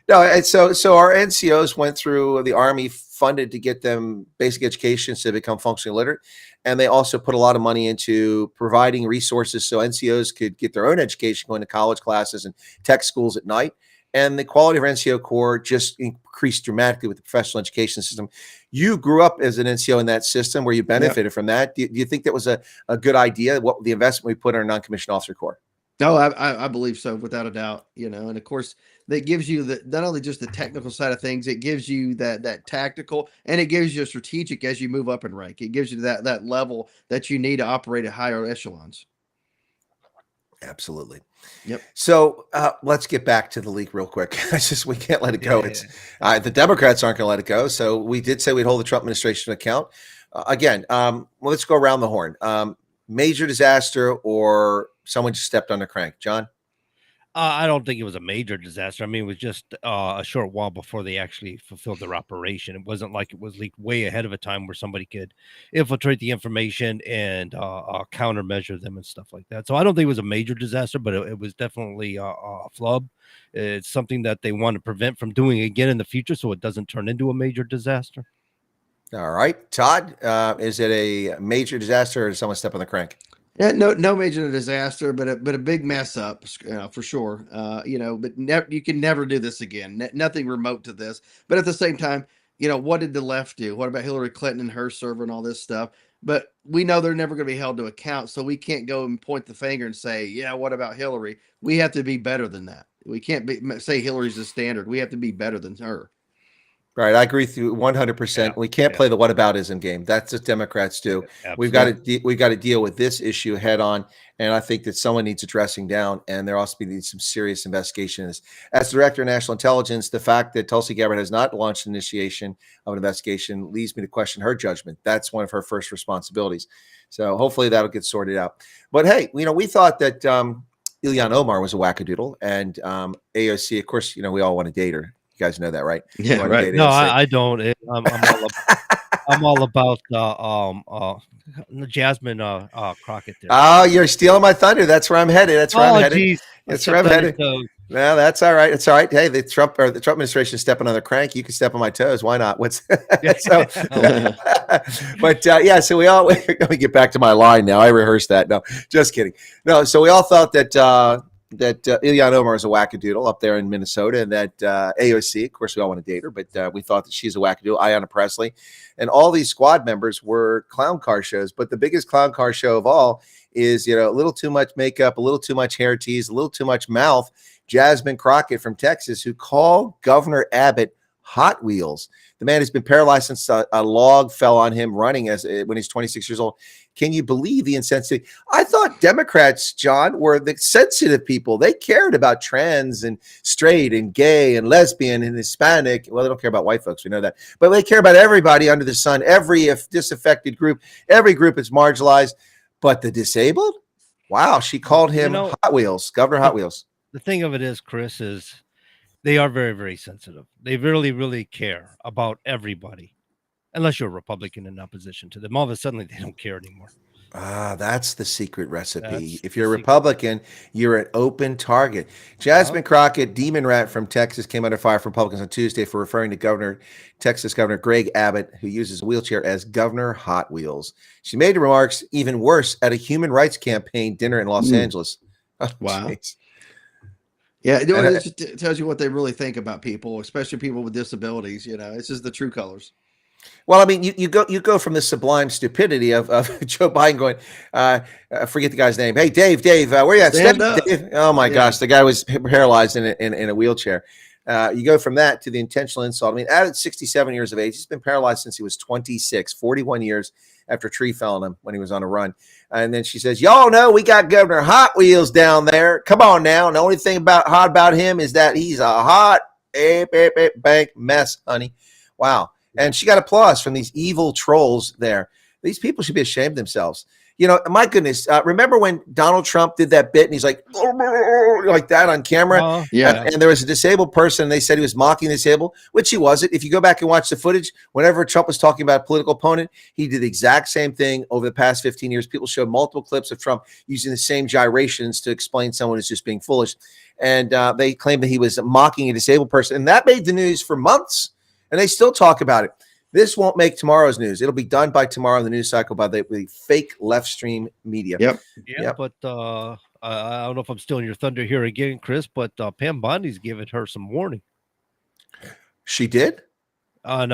no, and so our NCOs went through the Army, funded to get them basic education so they become functionally literate. And they also put a lot of money into providing resources so NCOs could get their own education, going to college classes and tech schools at night. And the quality of our NCO Corps just increased dramatically with the professional education system. You grew up as an NCO in that system where you benefited from that. Do you think that was a good idea, what the investment we put in our non-commissioned officer Corps? No, I believe so, without a doubt. And of course, that gives you not only just the technical side of things, it gives you that tactical, and it gives you a strategic as you move up in rank. It gives you that level that you need to operate at higher echelons. Absolutely. Yep. So let's get back to the leak real quick. We can't let it go. It's the Democrats aren't going to let it go. So we did say we'd hold the Trump administration account. Let's go around the horn. Major disaster or someone just stepped on the crank. John? I don't think it was a major disaster. I mean, it was just a short while before they actually fulfilled their operation. It wasn't like it was leaked way ahead of a time where somebody could infiltrate the information and countermeasure them and stuff like that. So I don't think it was a major disaster, but it was definitely a flub. It's something that they want to prevent from doing again in the future so it doesn't turn into a major disaster. All right. Todd, is it a major disaster or did someone step on the crank? Yeah, no major disaster, but a big mess up for sure. But you can never do this again. Nothing remote to this. But at the same time, what did the left do? What about Hillary Clinton and her server and all this stuff? But we know they're never going to be held to account, so we can't go and point the finger and say, yeah, what about Hillary? We have to be better than that. We can't say Hillary's the standard. We have to be better than her. Right. I agree with you 100%. Yeah, we can't play the whataboutism game. That's what Democrats do. We've got to deal with this issue head on. And I think that someone needs addressing down, and there also needs some serious investigation. As Director of National Intelligence, the fact that Tulsi Gabbard has not launched initiation of an investigation leads me to question her judgment. That's one of her first responsibilities. So hopefully that'll get sorted out. But hey, we thought that Ilhan Omar was a wackadoodle, and AOC, of course, we all want to date her. You guys know that, right? Yeah, right. No, I don't. I'm all about Jasmine Crockett there. Oh, you're stealing my thunder. That's where I'm headed. That's where I'm headed. Geez. That's where I'm headed. No, that's all right. It's all right. Hey, the Trump administration is stepping on their crank. You can step on my toes. Why not? So we all let me get back to my line now. I rehearsed that. No, just kidding. No, so we all thought that Ilhan Omar is a wackadoodle up there in Minnesota, and that AOC, of course, we all want to date her, but we thought that she's a wackadoodle. Ayanna Pressley, and all these squad members were clown car shows. But the biggest clown car show of all is, a little too much makeup, a little too much hair tease, a little too much mouth. Jasmine Crockett from Texas, who called Governor Abbott Hot Wheels. The man has been paralyzed since a log fell on him running when he's 26 years old. Can you believe the insensitivity? I thought Democrats, John, were the sensitive people. They cared about trans and straight and gay and lesbian and Hispanic. Well, they don't care about white folks. We know that. But they care about everybody under the sun, every disaffected group, every group is marginalized. But the disabled? Wow, she called him Hot Wheels, Governor Hot Wheels. The thing of it is, Chris, is they are very, very sensitive. They really, really care about everybody. Unless you're a Republican in opposition to them. All of a sudden, they don't care anymore. That's the secret recipe. If you're a Republican, you're an open target. Jasmine Crockett, Demon Rat from Texas, came under fire from Republicans on Tuesday for referring to Texas Governor Greg Abbott, who uses a wheelchair, as Governor Hot Wheels. She made the remarks even worse at a human rights campaign dinner in Los Angeles. Oh, wow. Geez. Yeah, it just tells you what they really think about people, especially people with disabilities. It's just the true colors. Well, I mean, you go from the sublime stupidity of Joe Biden going, forget the guy's name. Hey, Dave, where you at? Stand up. Dave. Oh my gosh, the guy was paralyzed in a wheelchair. You go from that to the intentional insult. I mean, Abbott's 67 years of age. He's been paralyzed since he was 26, 41 years after a tree fell on him when he was on a run. And then she says, y'all know we got Governor Hot Wheels down there. Come on now. And the only thing hot about him is that he's a hot bank mess, honey. Wow. And she got applause from these evil trolls there. These people should be ashamed of themselves. My goodness. Remember when Donald Trump did that bit and he's like that on camera? And there was a disabled person and they said he was mocking the disabled, which he wasn't. If you go back and watch the footage, whenever Trump was talking about a political opponent, he did the exact same thing over the past 15 years. People showed multiple clips of Trump using the same gyrations to explain someone who's just being foolish. And they claimed that he was mocking a disabled person. And that made the news for months. And they still talk about it. This won't make tomorrow's news. It'll be done by tomorrow in the news cycle by the fake left stream media. Yep. But I don't know if I'm stealing your thunder here again, Chris, but Pam Bondi's giving her some warning. She did? On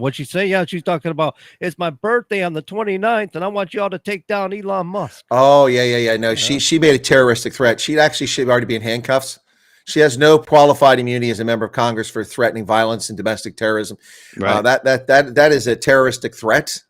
what she say? Yeah, she's talking about it's my birthday on the 29th, and I want y'all to take down Elon Musk. Oh, yeah. No, she made a terroristic threat. She should already be in handcuffs. She has no qualified immunity as a member of Congress for threatening violence and domestic terrorism. Right. That is a terroristic threat.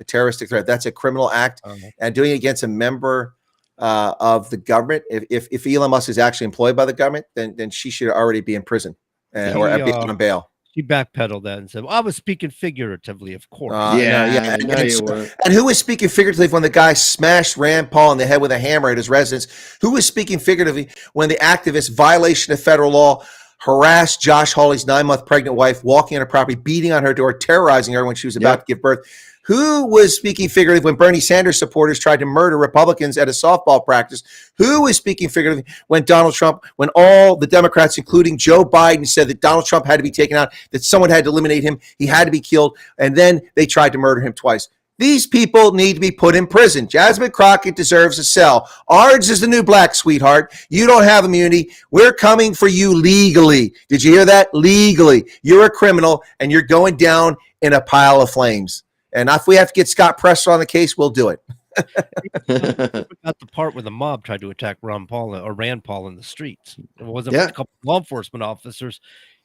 A terroristic threat. That's a criminal act, and doing it against a member of the government. If Elon Musk is actually employed by the government, then she should already be in prison or be on bail. She backpedaled that and said, well, I was speaking figuratively, of course. And who was speaking figuratively when the guy smashed Rand Paul in the head with a hammer at his residence? Who was speaking figuratively when the activist, violation of federal law, harassed Josh Hawley's 9-month pregnant wife, walking on her property, beating on her door, terrorizing her when she was about to give birth? Who was speaking figuratively when Bernie Sanders supporters tried to murder Republicans at a softball practice? Who was speaking figuratively when when all the Democrats, including Joe Biden, said that Donald Trump had to be taken out, that someone had to eliminate him, he had to be killed, and then they tried to murder him twice? These people need to be put in prison. Jasmine Crockett deserves a cell. Ours is the new black, sweetheart. You don't have immunity. We're coming for you legally. Did you hear that? Legally. You're a criminal, and you're going down in a pile of flames. And if we have to get Scott Presser on the case, we'll do it. Got the part where the mob tried to attack Rand Paul in the streets. It wasn't a couple of law enforcement officers.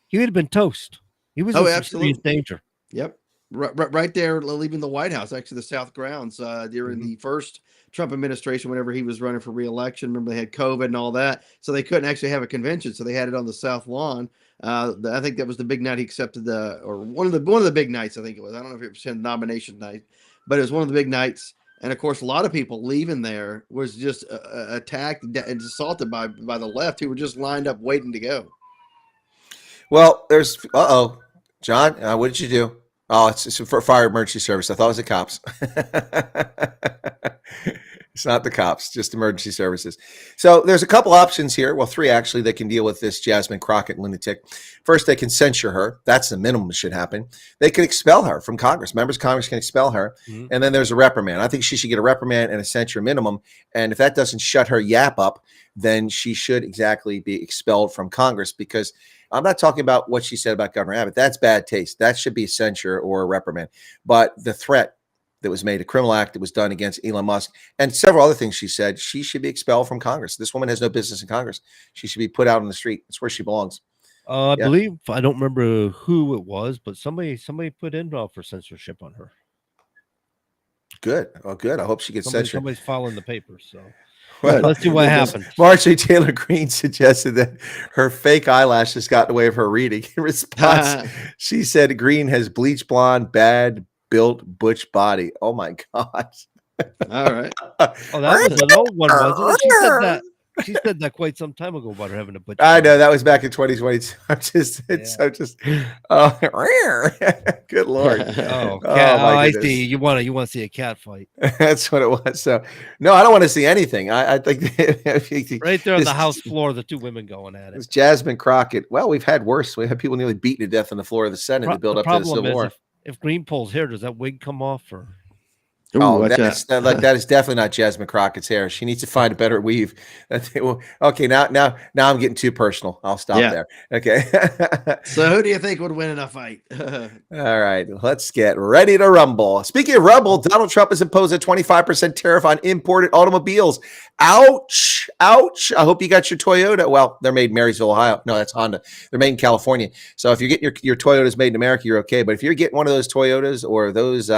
He would have been toast. He was in serious danger. Yep. Right there, leaving the White House, actually the South grounds during the first Trump administration, whenever he was running for re-election. Remember, they had COVID and all that, so they couldn't actually have a convention, so they had it on the South Lawn. I think that was the big night he accepted one of the big nights. I think it was. I don't know if it was his nomination night, but it was one of the big nights. And of course, a lot of people leaving there was just attacked and assaulted by the left, who were just lined up waiting to go. Well, there's John, what did you do? Oh, it's for fire emergency service. I thought it was the cops. It's not the cops, just emergency services. So there's a couple options here. Well, 3 actually that can deal with this Jasmine Crockett lunatic. First, they can censure her. That's the minimum that should happen. They can expel her from Congress. Members of Congress can expel her. Mm-hmm. And then there's a reprimand. I think she should get a reprimand and a censure minimum. And if that doesn't shut her yap up, then she should exactly be expelled from Congress, because I'm not talking about what she said about Governor Abbott. That's bad taste. That should be a censure or a reprimand. But the threat that was made, a criminal act that was done against Elon Musk, and several other things she said, she should be expelled from Congress. This woman has no business in Congress. She should be put out on the street. That's where she belongs. I Yeah. believe I don't remember who it was, but somebody put in for censorship on her. Good. Oh, good. I hope she gets censored. Somebody's filing the papers. So Well, let's see what happens. Marjorie Taylor Greene suggested that her fake eyelashes got in the way of her reading. In response, she said Greene has bleach blonde, bad built butch body. Oh my God. All right. Oh, that was an old one, wasn't it? She said that. She said that quite some time ago about her having a butch. I know that was back in 2022. Good Lord. Oh, cat. Oh, I see. You want to see a cat fight. That's what it was. So no, I don't want to see anything. I think right there on the house floor, the two women going at it. It's Jasmine Crockett. Well, we've had worse. We had people nearly beaten to death on the floor of the Senate to build up to the Civil War. If Greene pulls hair, does that wig come off or? Ooh, that is definitely not Jasmine Crockett's hair. She needs to find a better weave. Okay, now I'm getting too personal. I'll stop there. Okay. So who do you think would win in a fight? All right, let's get ready to rumble. Speaking of rumble, Donald Trump has imposed a 25% tariff on imported automobiles. Ouch. Ouch. I hope you got your Toyota. Well, they're made in Marysville, Ohio. No, that's Honda. They're made in California. So if you're getting your Toyotas made in America, you're okay. But if you're getting one of those Toyotas or those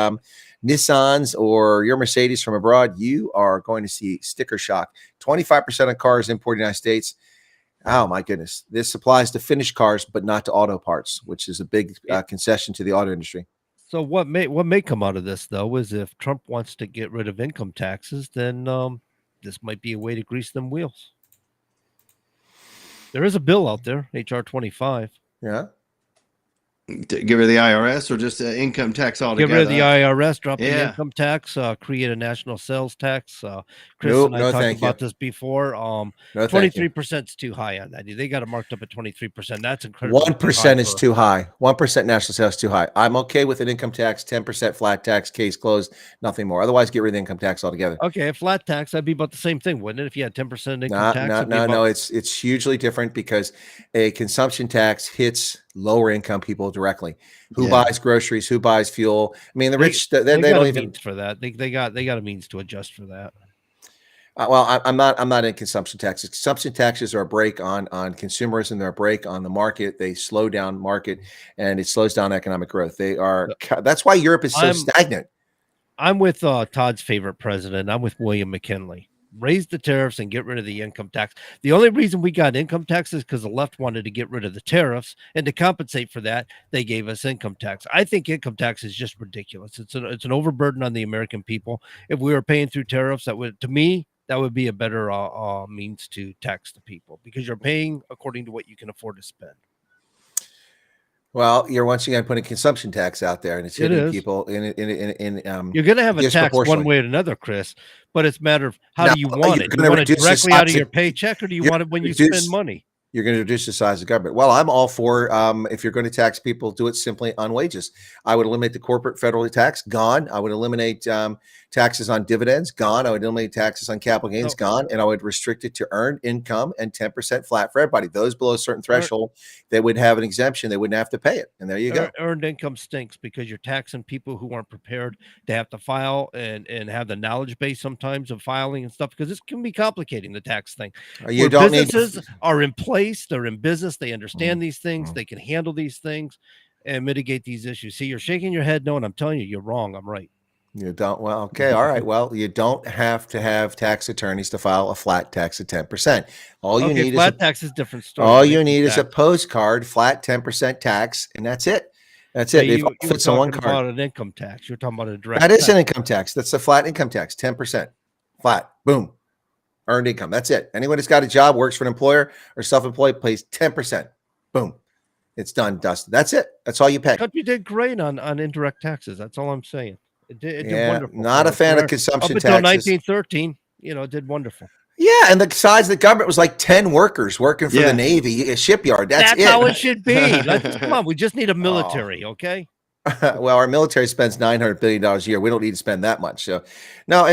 Nissans or your Mercedes from abroad, you are going to see sticker shock. 25% of cars imported in the United States. Oh my goodness. This applies to finished cars, but not to auto parts, which is a big concession to the auto industry. So what may come out of this though is if Trump wants to get rid of income taxes, then this might be a way to grease them wheels. There is a bill out there, HR 25. Yeah. To get rid of the IRS or just income tax altogether? Get rid of the IRS, drop the income tax, create a national sales tax. Chris and I talked about this before. 23% is too high on that. They got it marked up at 23%. That's incredible. 1% is too high. 1% national sales is too high. I'm okay with an income tax, 10% flat tax, case closed, nothing more. Otherwise, get rid of the income tax altogether. Okay, a flat tax, that'd be about the same thing, wouldn't it? If you had 10% income tax? No. It's hugely different because a consumption tax hits lower income people directly. Who buys groceries? Who buys fuel? I mean, the rich they don't even means for that. They got a means to adjust for that. Well, I'm not in consumption taxes. Consumption taxes are a brake on consumerism. They're a brake on the market. They slow down market, and it slows down economic growth. That's why Europe is so stagnant. I'm with Todd's favorite president. I'm with William McKinley. Raise the tariffs and get rid of the income tax. The only reason we got income tax is because the left wanted to get rid of the tariffs, and to compensate for that, they gave us income tax. I think income tax is just ridiculous. It's an overburden on the American people. If we were paying through tariffs, that would be a better means to tax the people, because you're paying according to what you can afford to spend. Well, you're once again putting consumption tax out there, and it's hitting people in you're going to have a tax one way or another, Chris, but it's a matter of how do you want it? Do you want it directly out of your paycheck, or do you want it when you spend money? You're going to reduce the size of government. Well, I'm all for if you're going to tax people, do it simply on wages. I would eliminate the corporate federal tax, gone. I would eliminate taxes on dividends, gone. I would eliminate taxes on capital gains, gone. And I would restrict it to earned income and 10% flat for everybody. Those below a certain threshold, they would have an exemption. They wouldn't have to pay it. And there you go. Earned income stinks because you're taxing people who aren't prepared to have to file and have the knowledge base sometimes of filing and stuff, because this can be complicating, the tax thing. You don't businesses are in place, they're in business, they understand these things, they can handle these things and mitigate these issues. See, you're shaking your head no, and I'm telling you, you're wrong. I'm right. You don't. Well, okay. All right. Well, you don't have to have tax attorneys to file a flat tax of 10%. All you need flat tax is different story. All you need is a postcard, flat 10% tax, and that's it. That's it. You it fits on one card. About an income tax. You're talking about a direct. That is an income tax. That's a flat income tax, 10%, flat. Boom, earned income. That's it. Anyone who's got a job, works for an employer or self-employed, pays 10%. Boom, it's done, dusted. That's it. That's all you pay. The country did great on indirect taxes. That's all I'm saying. It did wonderful. Not a fan of consumption taxes. Up until 1913, it did wonderful. Yeah, and the size of the government was like 10 workers working for the Navy, a shipyard. That's it. How it should be. Come on, we just need a military, okay? Well, our military spends $900 billion a year. We don't need to spend that much. So, no,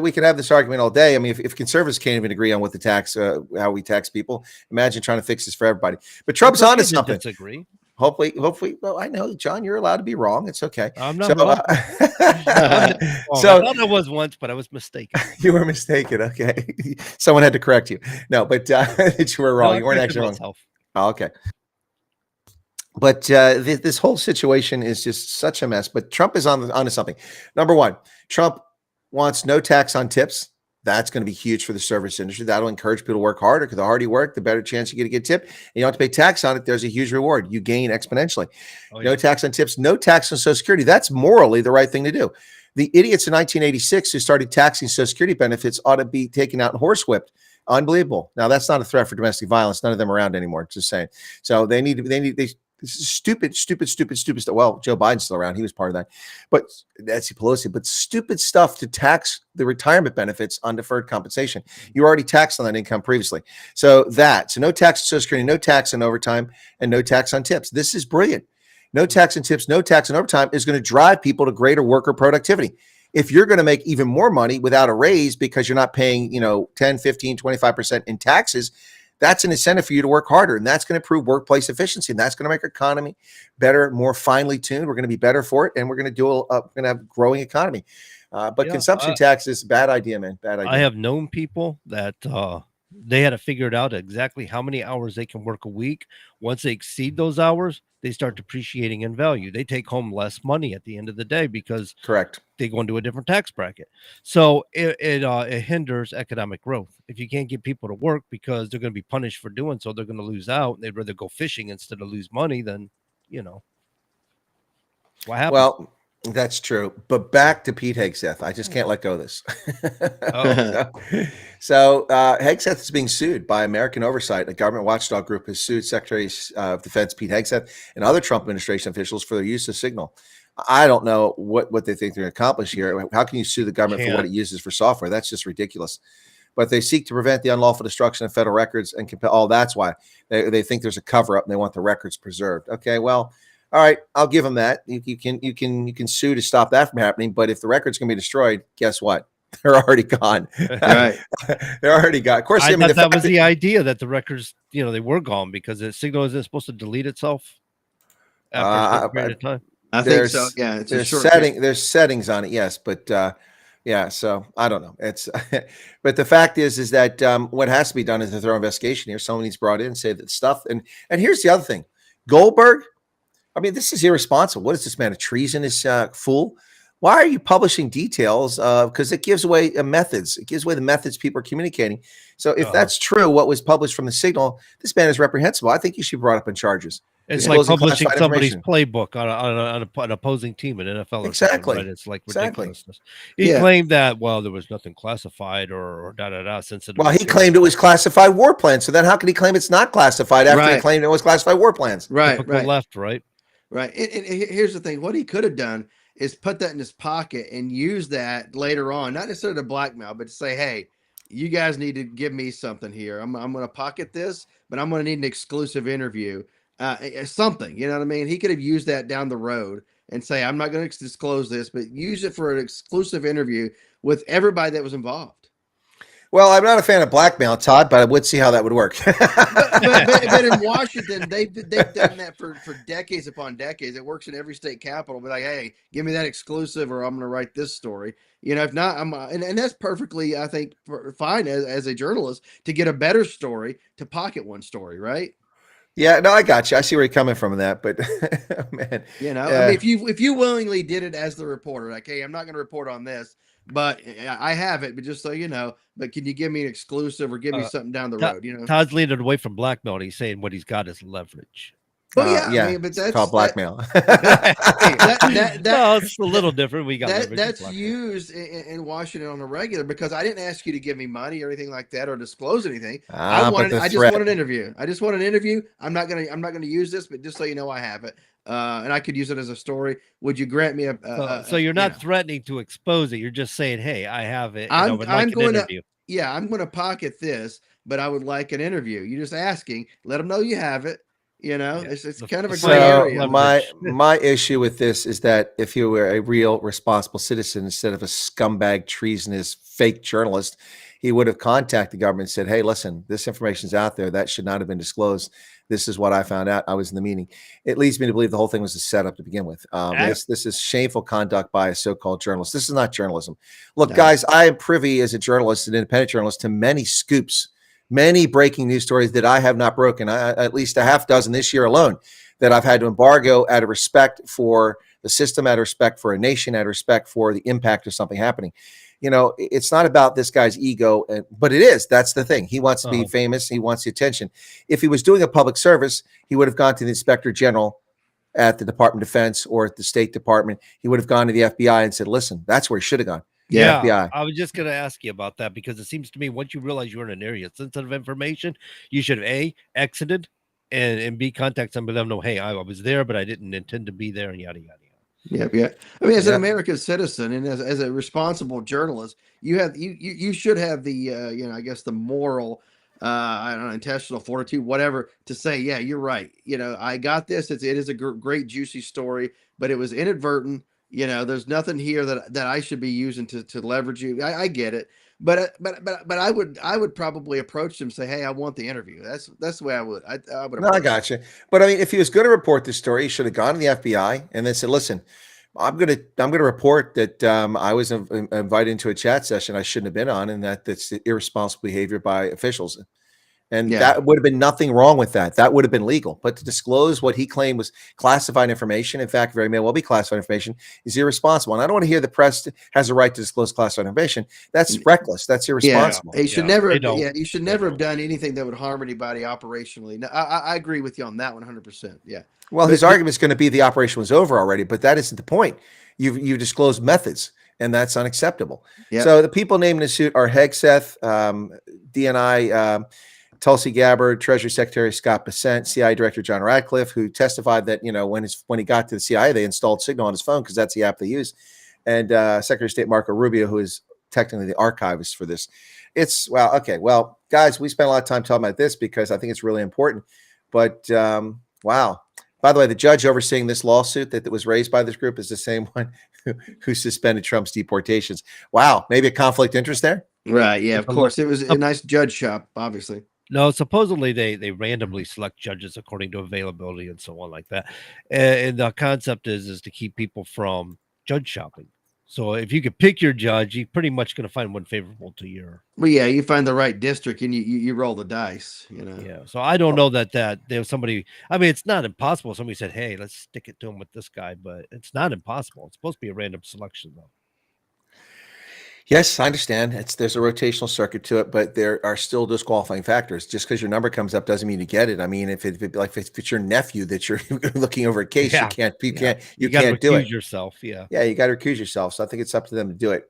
we can have this argument all day. I mean, if conservatives can't even agree on what the tax, how we tax people, imagine trying to fix this for everybody. But Trump's onto something. Disagree. Hopefully. Well, I know, John, you're allowed to be wrong. It's okay. I'm not wrong. I thought I was once, but I was mistaken. You were mistaken. Okay. Someone had to correct you. No, but you were wrong. You weren't actually wrong. Oh, okay. But this whole situation is just such a mess. But Trump is onto something. Number one, Trump wants no tax on tips. That's going to be huge for the service industry. That'll encourage people to work harder, because the harder you work, the better chance you get to get a tip. And you don't have to pay tax on it. There's a huge reward. You gain exponentially. No tax on tips, no tax on Social Security. That's morally the right thing to do. The idiots in 1986 who started taxing Social Security benefits ought to be taken out and horsewhipped. Unbelievable. Now, that's not a threat for domestic violence. None of them are around anymore. Just saying. So they stupid stuff. Well, Joe Biden's still around. He was part of that. But Nancy Pelosi, but stupid stuff to tax the retirement benefits on deferred compensation. You already taxed on that income previously. So no tax on Social Security, no tax on overtime, and no tax on tips. This is brilliant. No tax on tips, no tax on overtime is going to drive people to greater worker productivity. If you're going to make even more money without a raise because you're not paying, 10, 15, 25% in taxes, that's an incentive for you to work harder. And that's going to improve workplace efficiency. And that's going to make our economy better, more finely tuned. We're going to be better for it. And we're going to we're going to have a growing economy. But consumption tax is a bad idea, man. Bad idea. I have known people that they had to figure it out exactly how many hours they can work a week. Once they exceed those hours, they start depreciating in value. They take home less money at the end of the day because they go into a different tax bracket. So it hinders economic growth. If you can't get people to work because they're going to be punished for doing so, they're going to lose out. They'd rather go fishing instead of lose money. Then what happens? Well, that's true. But back to Pete Hegseth. I just can't let go of this. So Hegseth is being sued by American Oversight. A government watchdog group has sued Secretary of Defense Pete Hegseth and other Trump administration officials for their use of Signal. I don't know what they think they're going to accomplish here. How can you sue the government for what it uses for software? That's just ridiculous. But they seek to prevent the unlawful destruction of federal records and compel. Oh, that's why they think there's a cover up and they want the records preserved. Okay, well. All right, I'll give them that. You can sue to stop that from happening. But if the record's going to be destroyed, guess what? They're already gone. Right. They're already gone. Of course, I thought that was the idea, that the records, they were gone because the Signal isn't supposed to delete itself after a period of time. I think so. Yeah, it's there's settings on it. Yes, but yeah. So I don't know. It's but the fact is that what has to be done is a thorough investigation here. Someone needs brought in and say that stuff. And here's the other thing, Goldberg. I mean, this is irresponsible. What is this man, a treasonous fool? Why are you publishing details? Because it gives away methods. It gives away the methods people are communicating. So if that's true, what was published from the Signal, this man is reprehensible. I think you should be brought up in charges. It's like publishing somebody's playbook on an opposing team in NFL. Exactly. Right? It's like ridiculousness. He claimed that, there was nothing classified or sensitive. Well, he claimed it was classified war plans. So then how can he claim it's not classified after he claimed it was classified war plans? Right. Left, right. Right. And here's the thing. What he could have done is put that in his pocket and use that later on, not necessarily to blackmail, but to say, hey, you guys need to give me something here. I'm going to pocket this, but I'm going to need an exclusive interview, something, you know what I mean? He could have used that down the road and say, I'm not going to disclose this, but use it for an exclusive interview with everybody that was involved. Well, I'm not a fan of blackmail, Todd, but I would see how that would work. but in Washington, they've done that for decades upon decades. It works in every state capital. But like, hey, give me that exclusive, or I'm going to write this story. If not, and that's perfectly, I think, fine as a journalist to get a better story, to pocket one story, right? Yeah, no, I got you. I see where you're coming from in that, but man, I mean, if you willingly did it as the reporter, like, hey, I'm not going to report on this, but I have it, but just so you know, but can you give me an exclusive or give me something down the road? Todd's leaning away from blackmail. He's saying what he's got is leverage. Well, I mean, but that's called blackmail. It's a little different. We got that's used in Washington on a regular, because I didn't ask you to give me money or anything like that or disclose anything. I just want an interview. I just want an interview. I'm not gonna use this, but just so you know, I have it. And I could use it as a story. Would you grant me so you're not threatening to expose it. You're just saying, hey, I have it. I'm going to pocket this, but I would like an interview. You're just asking, let them know you have it. It's kind of a gray area. My issue with this is that if you were a real responsible citizen instead of a scumbag, treasonous, fake journalist, he would have contacted the government and said, hey, listen, this information's out there. That should not have been disclosed. This is what I found out. I was in the meeting. It leads me to believe the whole thing was a setup to begin with. This is shameful conduct by a so-called journalist. This is not journalism. Look, guys, I am privy as a journalist, an independent journalist, to many scoops many breaking news stories that I have not broken, at least a half dozen this year alone, that I've had to embargo out of respect for the system, out of respect for a nation, out of respect for the impact of something happening. It's not about this guy's ego, but it is. That's the thing. He wants to be famous. He wants the attention. If he was doing a public service, he would have gone to the Inspector General at the Department of Defense or at the State Department. He would have gone to the FBI and said, listen, that's where he should have gone. Yeah, FBI. I was just going to ask you about that, because it seems to me once you realize you're in an area of sensitive information, you should have A, exited, and B, contact somebody, let them know, hey, I was there, but I didn't intend to be there, and yada, yada, yada. Yeah. I mean, as an American citizen and as a responsible journalist, you should have the I guess the moral, I don't know, intestinal fortitude, whatever, to say, yeah, you're right. I got this. It is a great juicy story, but it was inadvertent. There's nothing here that I should be using to leverage you. I get it, but I would probably approach them and say, hey, I want the interview. That's the way I would. I would. No, I got you. But I mean, if he was going to report this story, he should have gone to the FBI and then said, listen, I'm gonna report that I was invited into a chat session I shouldn't have been on, and that's irresponsible behavior by officials. And that would have been nothing wrong with that. That would have been legal. But to disclose what he claimed was classified information, in fact, very may well be classified information, is irresponsible. And I don't want to hear the press has a right to disclose classified information. That's reckless. That's irresponsible. He should never. You should never have done anything that would harm anybody operationally. No, I agree with you on that 100%. Yeah. Well, his argument is going to be the operation was over already, but that isn't the point. You disclosed methods, and that's unacceptable. Yep. So the people named in the suit are Hegseth, DNI, Tulsi Gabbard, Treasury Secretary Scott Bessent, CIA Director John Radcliffe, who testified that when he got to the CIA, they installed Signal on his phone because that's the app they use, and Secretary of State Marco Rubio, who is technically the archivist for this. It's okay. Well, guys, we spent a lot of time talking about this because I think it's really important. But wow. By the way, the judge overseeing this lawsuit that was raised by this group is the same one who suspended Trump's deportations. Wow, maybe a conflict of interest there? Right, yeah, of course. It was a nice judge shop, obviously. No, supposedly they randomly select judges according to availability and so on like that. And the concept is to keep people from judge shopping. So if you could pick your judge, you're pretty much going to find one favorable to your. Well, yeah, you find the right district and you roll the dice, Yeah. So I don't know that there's somebody. I mean, it's not impossible. Somebody said, "Hey, let's stick it to him with this guy," but it's not impossible. It's supposed to be a random selection, though. Yes, I understand. There's a rotational circuit to it, but there are still disqualifying factors. Just because your number comes up doesn't mean you get it. I mean, if it's your nephew that you're looking over a case, you can't do it yourself. Yeah, you got to recuse yourself. So I think it's up to them to do it.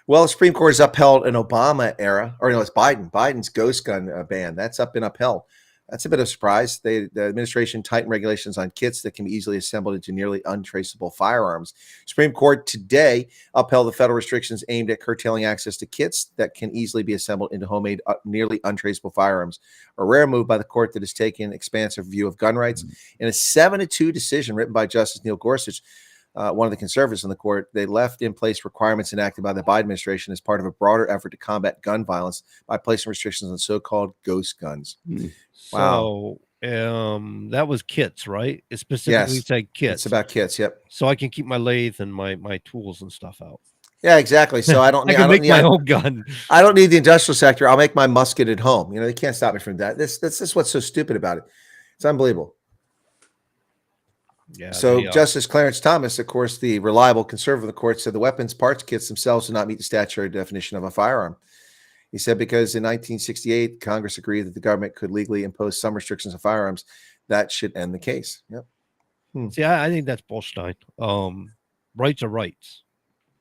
Well, the Supreme Court has upheld an Obama era, or no, it's Biden's ghost gun ban. That's been upheld. That's a bit of a surprise. The administration tightened regulations on kits that can be easily assembled into nearly untraceable firearms. Supreme Court today upheld the federal restrictions aimed at curtailing access to kits that can easily be assembled into homemade, nearly untraceable firearms. A rare move by the court that has taken an expansive view of gun rights. In a 7-2 decision written by Justice Neil Gorsuch, one of the conservatives in the court, they left in place requirements enacted by the Biden administration as part of a broader effort to combat gun violence by placing restrictions on so-called ghost guns. Wow. So that was kits, right? It specifically said kits. It's about kits. Yep. So I can keep my lathe and my tools and stuff out. Yeah, exactly. So I don't. I can make my own gun. I don't need the industrial sector. I'll make my musket at home. They can't stop me from that. That's what's so stupid about it. It's unbelievable. Yeah. So Justice Clarence Thomas, of course, the reliable conservative of the court, said the weapons parts kits themselves do not meet the statutory definition of a firearm. He said because in 1968, Congress agreed that the government could legally impose some restrictions on firearms, that should end the case. Yep. See, I think that's bullshit. Rights are rights.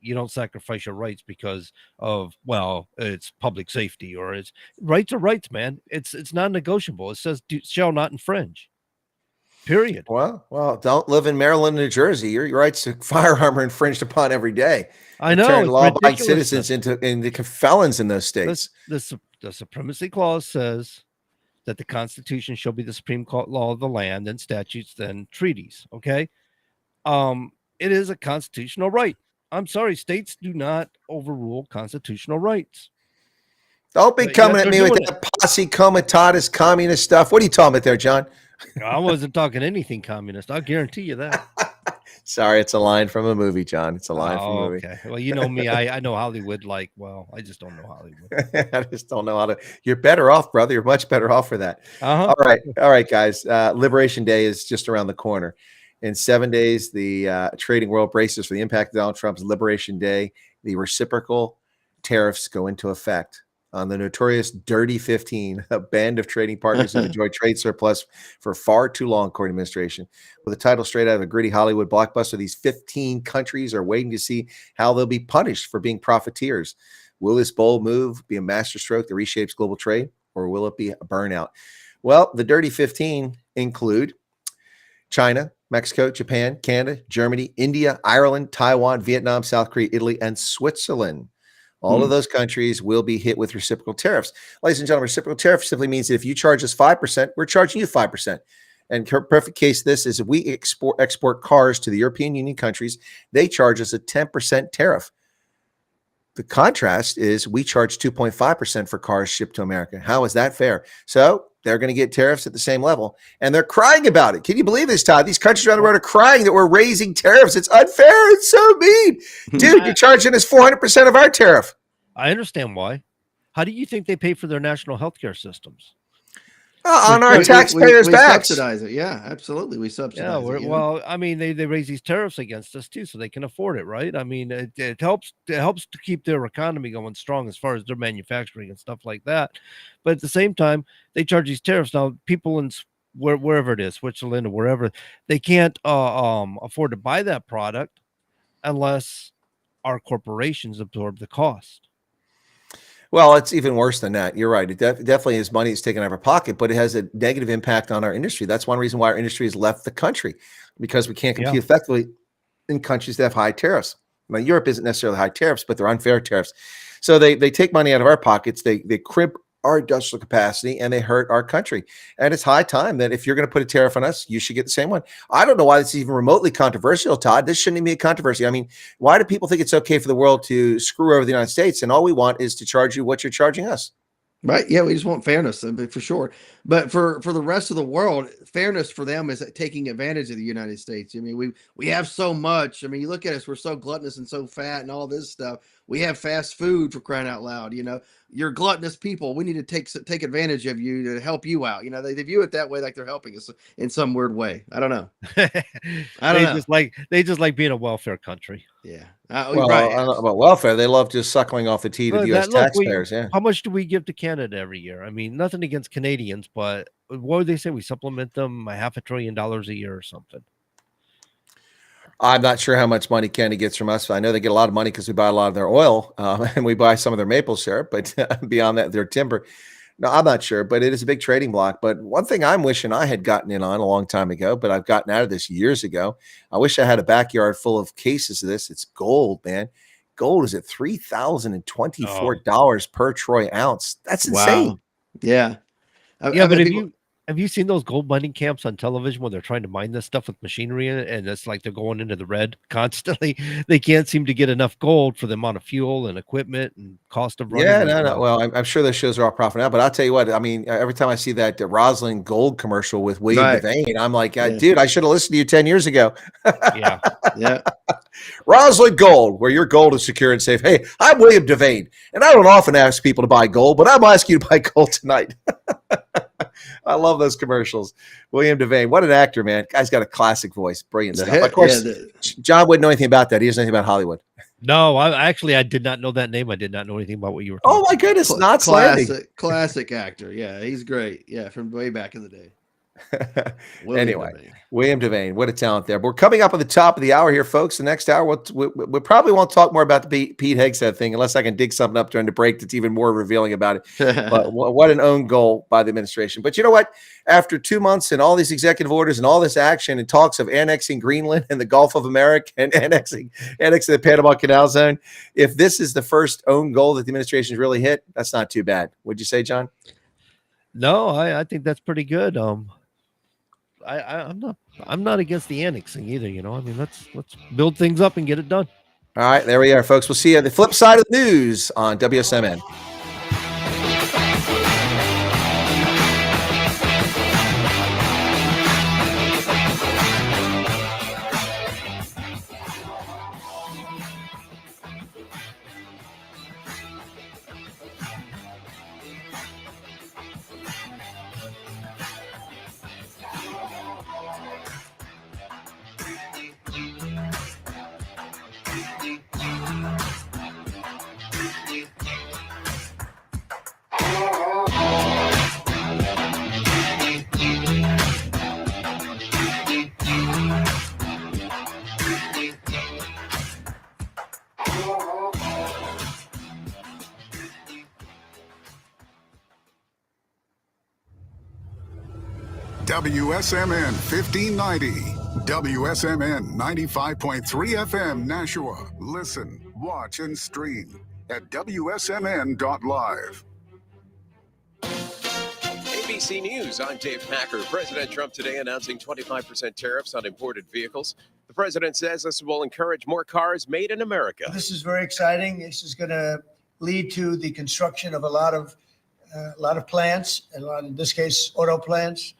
You don't sacrifice your rights because of, it's public safety, or it's rights are rights, man. It's non-negotiable. It says shall not infringe. Period. Well, don't live in Maryland, New Jersey. Your rights to firearm are infringed upon every day. I know. Turn law-abiding citizens into felons in those states. The Supremacy Clause says that the Constitution shall be the supreme law of the land, and statutes, then treaties. Okay. It is a constitutional right. I'm sorry, states do not overrule constitutional rights. Don't be coming at me with that posse comitatus communist stuff. What are you talking about there, John? I wasn't talking anything communist. I'll guarantee you that. Sorry, it's a line from a movie, John. It's a line from a movie. Okay. Well, you know me. I know Hollywood like, well, I just don't know Hollywood. I just don't know how to. You're better off, brother. You're much better off for that. Uh-huh. All right, guys. Liberation Day is just around the corner. In 7 days, the trading world braces for the impact of Donald Trump's Liberation Day. The reciprocal tariffs go into effect on the notorious Dirty 15, a band of trading partners who enjoyed trade surplus for far too long, according to administration. With a title straight out of a gritty Hollywood blockbuster, these 15 countries are waiting to see how they'll be punished for being profiteers. Will this bold move be a masterstroke that reshapes global trade, or will it be a burnout? Well, the Dirty 15 include China, Mexico, Japan, Canada, Germany, India, Ireland, Taiwan, Vietnam, South Korea, Italy, and Switzerland. All of those countries will be hit with reciprocal tariffs. Ladies and gentlemen, reciprocal tariff simply means that if you charge us 5%, we're charging you 5%. And perfect case, this is if we export cars to the European Union countries, they charge us a 10% tariff. The contrast is we charge 2.5% for cars shipped to America. How is that fair? So they're going to get tariffs at the same level, and they're crying about it. Can you believe this, Todd? These countries around the world are crying that we're raising tariffs. It's unfair. It's so mean. Dude, you're charging us 400% of our tariff. I understand why. How do you think they pay for their national healthcare systems? On our taxpayers' we backs. Subsidize it. Yeah, absolutely. We subsidize it. Well, I mean, they raise these tariffs against us too, so they can afford it, right? I mean, it helps to keep their economy going strong as far as their manufacturing and stuff like that. But at the same time, they charge these tariffs. Now, people in wherever it is, Switzerland or wherever, they can't afford to buy that product unless our corporations absorb the cost. Well, it's even worse than that. You're right. It definitely is money that's taken out of our pocket, but it has a negative impact on our industry. That's one reason why our industry has left the country, because we can't compete effectively in countries that have high tariffs. Now, Europe isn't necessarily high tariffs, but they're unfair tariffs. So they take money out of our pockets. They crimp our industrial capacity, and they hurt our country. And it's high time that if you're going to put a tariff on us, you should get the same one. I don't know why this is even remotely controversial, Todd. This shouldn't even be a controversy. I mean, why do people think it's okay for the world to screw over the United States, and all we want is to charge you what you're charging us? Right. Yeah, we just want fairness, for sure. But for the rest of the world, fairness for them is taking advantage of the United States. I mean, we have so much. I mean, you look at us, we're so gluttonous and so fat and all this stuff. We have fast food, for crying out loud. You know, you're gluttonous people. We need to take advantage of you to help you out. You know, they view it that way, like they're helping us in some weird way. I don't know. I don't know. They just like being a welfare country. Yeah. Well, right. I don't know about welfare. They love just suckling off the teat of U.S. taxpayers. How much do we give to Canada every year? I mean, nothing against Canadians, but what would they say? We supplement them $500 billion a year or something. I'm not sure how much money Canada gets from us. I know they get a lot of money because we buy a lot of their oil and we buy some of their maple syrup, but beyond that, their timber. No, I'm not sure, but it is a big trading block. But one thing I'm wishing I had gotten in on a long time ago, but I've gotten out of this years ago. I wish I had a backyard full of cases of this. It's gold, man. Gold is at $3,024 per troy ounce. That's insane. Wow. Yeah. But have you seen those gold mining camps on television when they're trying to mine this stuff with machinery in it, and it's like they're going into the red constantly? They can't seem to get enough gold for the amount of fuel and equipment and cost of running. Yeah, no. Well, I'm sure those shows are all profit out, but I'll tell you what. I mean, every time I see that Rosalind Gold commercial with William Devane, I'm like, dude, I should have listened to you 10 years ago. Yeah. Rosalind Gold, where your gold is secure and safe. Hey, I'm William Devane, and I don't often ask people to buy gold, but I'm asking you to buy gold tonight. I love those commercials. William Devane, what an actor, man. Guy's got a classic voice. Brilliant stuff. Of course, John wouldn't know anything about that. He doesn't know anything about Hollywood. No, I did not know that name. I did not know anything about what you were talking about. Oh, my goodness. Not classic actor. Yeah, he's great. Yeah, from way back in the day. Anyway, William Devane, what a talent there. But we're coming up at the top of the hour here, folks. The next hour, we probably won't talk more about the Pete Hegseth thing unless I can dig something up during the break that's even more revealing about it. But what an own goal by the administration. But you know what? After 2 months and all these executive orders and all this action and talks of annexing Greenland and the Gulf of America and annexing the Panama Canal Zone, if this is the first own goal that the administration has really hit, that's not too bad. Would you say, John? No, I think that's pretty good. I'm not against the annexing either. You know, I mean, let's build things up and get it done. All right, there we are, folks. We'll see you on the flip side of the news on WSMN. WSMN 1590, WSMN 95.3 FM Nashua. Listen, watch, and stream at wsmn.live. ABC News, I'm Dave Packer. President Trump today announcing 25% tariffs on imported vehicles. The president says this will encourage more cars made in America. This is very exciting. This is going to lead to the construction of a lot of plants, in this case, auto plants.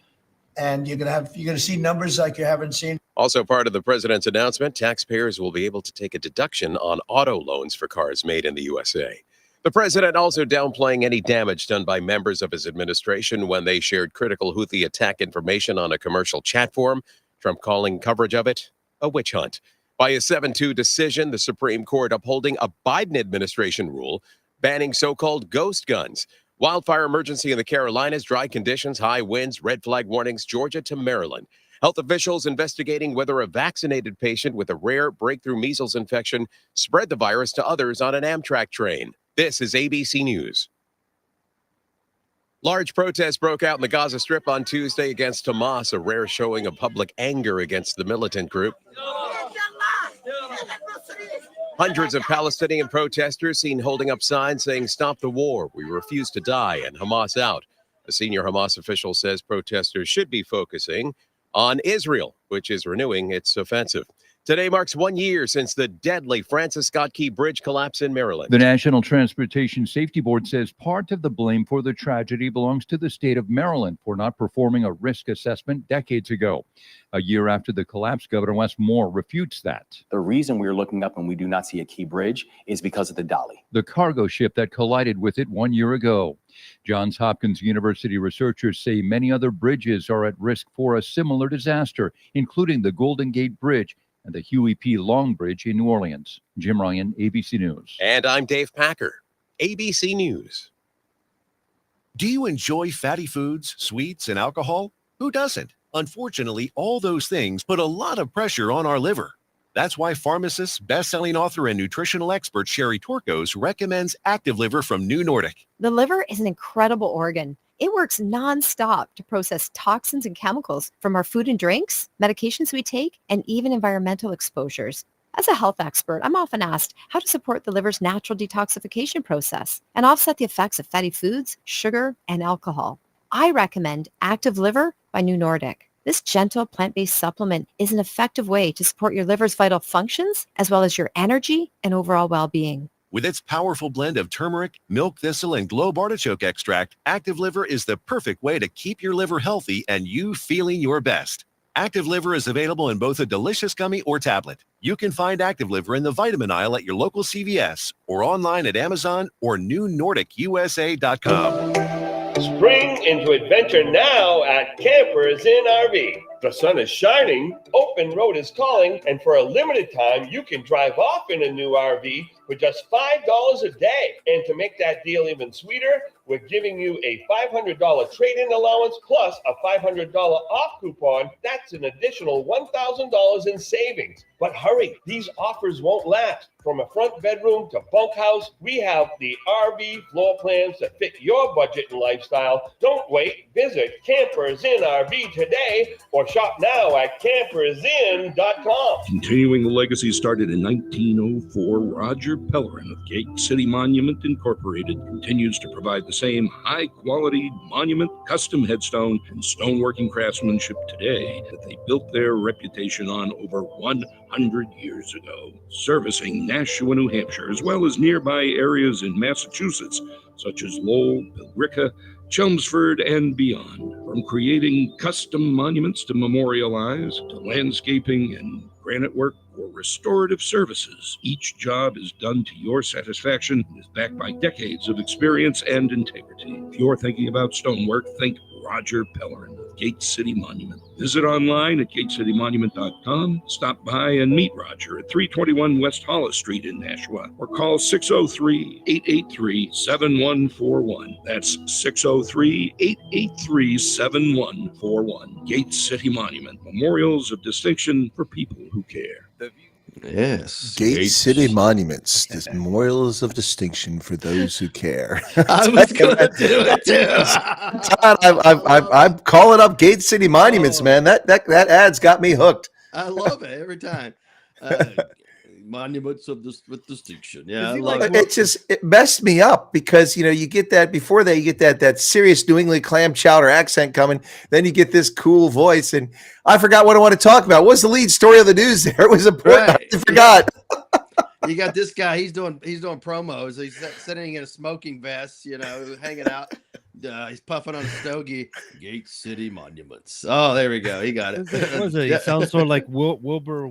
And you're going to see numbers like you haven't seen. Also part of the president's announcement, taxpayers will be able to take a deduction on auto loans for cars made in the USA. The president also downplaying any damage done by members of his administration when they shared critical Houthi attack information on a commercial chat forum, Trump calling coverage of it a witch hunt. By a 7-2 decision, the Supreme Court upholding a Biden administration rule banning so-called ghost guns. Wildfire emergency in the Carolinas, dry conditions, high winds, red flag warnings, Georgia to Maryland. Health officials investigating whether a vaccinated patient with a rare breakthrough measles infection spread the virus to others on an Amtrak train. This is ABC News. Large protests broke out in the Gaza Strip on Tuesday against Hamas, a rare showing of public anger against the militant group. Hundreds of Palestinian protesters seen holding up signs saying, "Stop the war, we refuse to die," and Hamas out. A senior Hamas official says protesters should be focusing on Israel, which is renewing its offensive. Today marks 1 year since the deadly Francis Scott Key Bridge collapse in Maryland. The National Transportation Safety Board says part of the blame for the tragedy belongs to the state of Maryland for not performing a risk assessment decades ago. A year after the collapse, Governor Wes Moore refutes that. The reason we're looking up and we do not see a Key Bridge is because of the dolly, the cargo ship that collided with it 1 year ago. Johns Hopkins University researchers say many other bridges are at risk for a similar disaster, including the Golden Gate Bridge and the Huey P. Long Bridge in New Orleans. Jim Ryan, ABC News. And I'm Dave Packer, ABC News. Do you enjoy fatty foods, sweets, and alcohol? Who doesn't? Unfortunately, all those things put a lot of pressure on our liver. That's why pharmacist, best-selling author, and nutritional expert Sherry Torkos recommends Active Liver from New Nordic. The liver is an incredible organ. It works nonstop to process toxins and chemicals from our food and drinks, medications we take, and even environmental exposures. As a health expert, I'm often asked how to support the liver's natural detoxification process and offset the effects of fatty foods, sugar, and alcohol. I recommend Active Liver by New Nordic. This gentle plant-based supplement is an effective way to support your liver's vital functions as well as your energy and overall well-being. With its powerful blend of turmeric, milk thistle, and globe artichoke extract, Active Liver is the perfect way to keep your liver healthy and you feeling your best. Active Liver is available in both a delicious gummy or tablet. You can find Active Liver in the vitamin aisle at your local CVS or online at Amazon or newnordicusa.com. Spring into adventure now at Campers in RV. The sun is shining, open road is calling, and for a limited time, you can drive off in a new RV for just $5 a day. And to make that deal even sweeter, we're giving you a $500 trade-in allowance plus a $500 off coupon. That's an additional $1,000 in savings. But hurry, these offers won't last. From a front bedroom to bunkhouse, we have the RV floor plans that fit your budget and lifestyle. Don't wait. Visit Campers in RV today or shop now at campersin.com. Continuing the legacy started in 1904, Roger Pellerin of Gate City Monument Incorporated continues to provide the same high-quality monument, custom headstone, and stoneworking craftsmanship today that they built their reputation on over 100 years ago, servicing Nashua, New Hampshire, as well as nearby areas in Massachusetts, such as Lowell, Billerica, Chelmsford, and beyond. From creating custom monuments to memorialize, to landscaping and granite work or restorative services, each job is done to your satisfaction and is backed by decades of experience and integrity. If you're thinking about stonework, think Roger Pellerin of Gate City Monument. Visit online at gatecitymonument.com. Stop by and meet Roger at 321 West Hollis Street in Nashua, or call 603-883-7141. That's 603-883-7141. Gate City Monument, memorials of distinction for people who care. Yes. Gate City Monuments, the memorials of distinction for those who care. I was going to do it too. Todd, I'm calling up Gate City Monuments, man. That ad's got me hooked. I love it every time. Monuments of this with distinction. Yeah, I love it. It messed me up because you get that before that, you get that serious New England clam chowder accent coming. Then you get this cool voice, and I forgot what I want to talk about. What's the lead story of the news there? It was important. Right. I forgot. You got this guy. He's doing promos. He's sitting in a smoking vest, hanging out. He's puffing on a stogie. Gate City Monuments. Oh, there we go. He got it. What was it? He sounds sort of like Wilbur.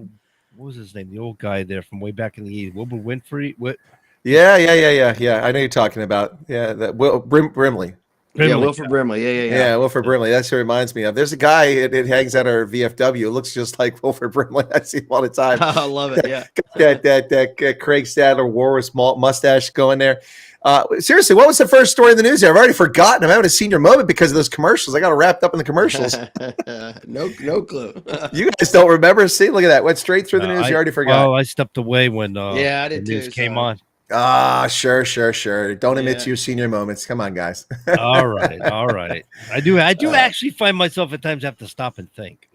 What was his name? The old guy there from way back in the 80s. Wilbur Winfrey. What? Yeah. I know you're talking about. Yeah, that Brimley. Yeah, Wilford Brimley. Yeah. Wilford Brimley. That's what it reminds me of. There's a guy it hangs at our VFW. It looks just like Wilford Brimley. I see him all the time. I love it. Yeah. that Craig Stadler Walrus mustache going there. Seriously, what was the first story in the news there? I've already forgotten. I'm having a senior moment because of those commercials. I got wrapped up in the commercials. No clue. You guys don't remember? See, look at that. Went straight through the news. You already forgot. Oh, I stepped away when I did the news too, came so. on. Sure. Don't admit to your senior moments. Come on, guys. All right. I do actually find myself at times have to stop and think.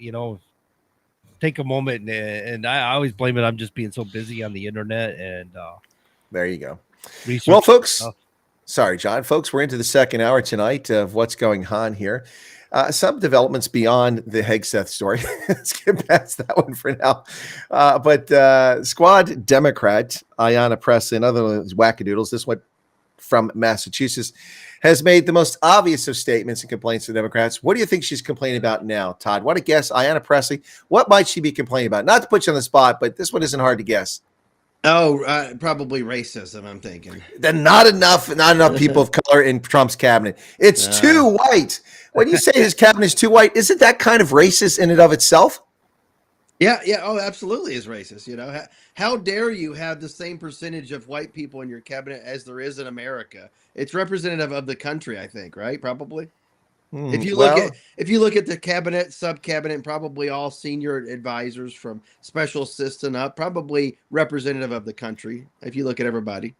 Take a moment, and I always blame it. I'm just being so busy on the internet, and there you go. Research. Well, folks, sorry, John. Folks, we're into the second hour tonight of what's going on here. Some developments beyond the Hegseth story. Let's get past that one for now. But Squad Democrat Ayanna Pressley, and other wackadoodles, this one from Massachusetts, has made the most obvious of statements and complaints to Democrats. What do you think she's complaining about now, Todd? What a guess, Ayanna Pressley. What might she be complaining about? Not to put you on the spot, but this one isn't hard to guess. Oh, probably racism, I'm thinking. Then not enough people of color in Trump's cabinet. It's too white. When you say his cabinet is too white, isn't that kind of racist in and of itself? Yeah. Oh, absolutely is racist. How dare you have the same percentage of white people in your cabinet as there is in America? It's representative of the country, I think, right? Probably. If you look at the cabinet, sub-cabinet, and probably all senior advisors from special assistant up, probably representative of the country. If you look at everybody.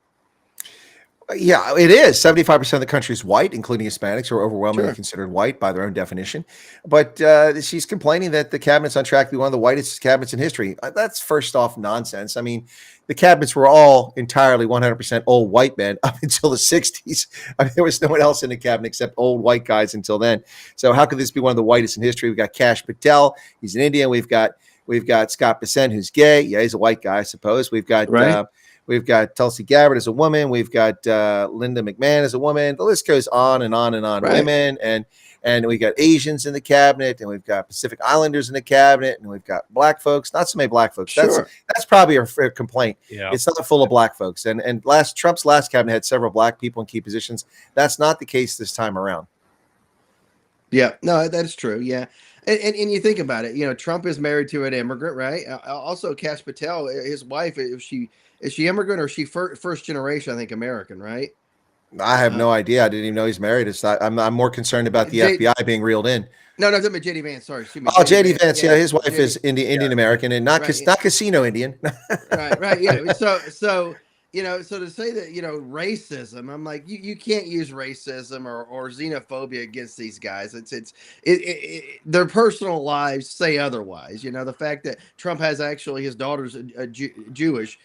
Yeah, it is. 75% of the country is white, including Hispanics, who are overwhelmingly considered white by their own definition. But she's complaining that the cabinet's on track to be one of the whitest cabinets in history. That's first off nonsense. I mean, the cabinets were all entirely 100% old white men up until the 60s. I mean, there was no one else in the cabinet except old white guys until then. So how could this be one of the whitest in history? We've got Kash Patel. He's an Indian. We've got Scott Bessent, who's gay. Yeah, he's a white guy, I suppose. We've got we've got Tulsi Gabbard as a woman. We've got Linda McMahon as a woman. The list goes on and on and on. Right. Women and we got Asians in the cabinet, and we've got Pacific Islanders in the cabinet, and we've got black folks. Not so many black folks. Sure. That's probably a fair complaint. Yeah. It's not full of black folks. And Trump's last cabinet had several black people in key positions. That's not the case this time around. Yeah, no, that's true. Yeah. And you think about it, Trump is married to an immigrant, right? Also, Kash Patel, his wife, is she immigrant or is she first generation, I think, American, right? I have no idea. I didn't even know he's married. It's not. I'm more concerned about the FBI being reeled in. No, I'm talking about JD Vance. Sorry, excuse me. JD Vance. Yeah, his wife is Indian American and not casino Indian. Right. Yeah. So to say that racism, I'm like, you can't use racism or xenophobia against these guys. It's their personal lives say otherwise. The fact that Trump has actually his daughter's Jewish.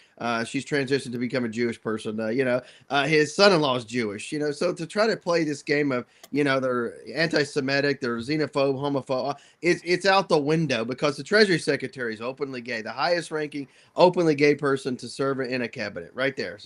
She's transitioned to become a Jewish person. His son-in-law is Jewish. So to try to play this game of they're anti-Semitic, they're xenophobe, homophobe, it's out the window because the Treasury Secretary is openly gay, the highest-ranking openly gay person to serve in a cabinet, right there,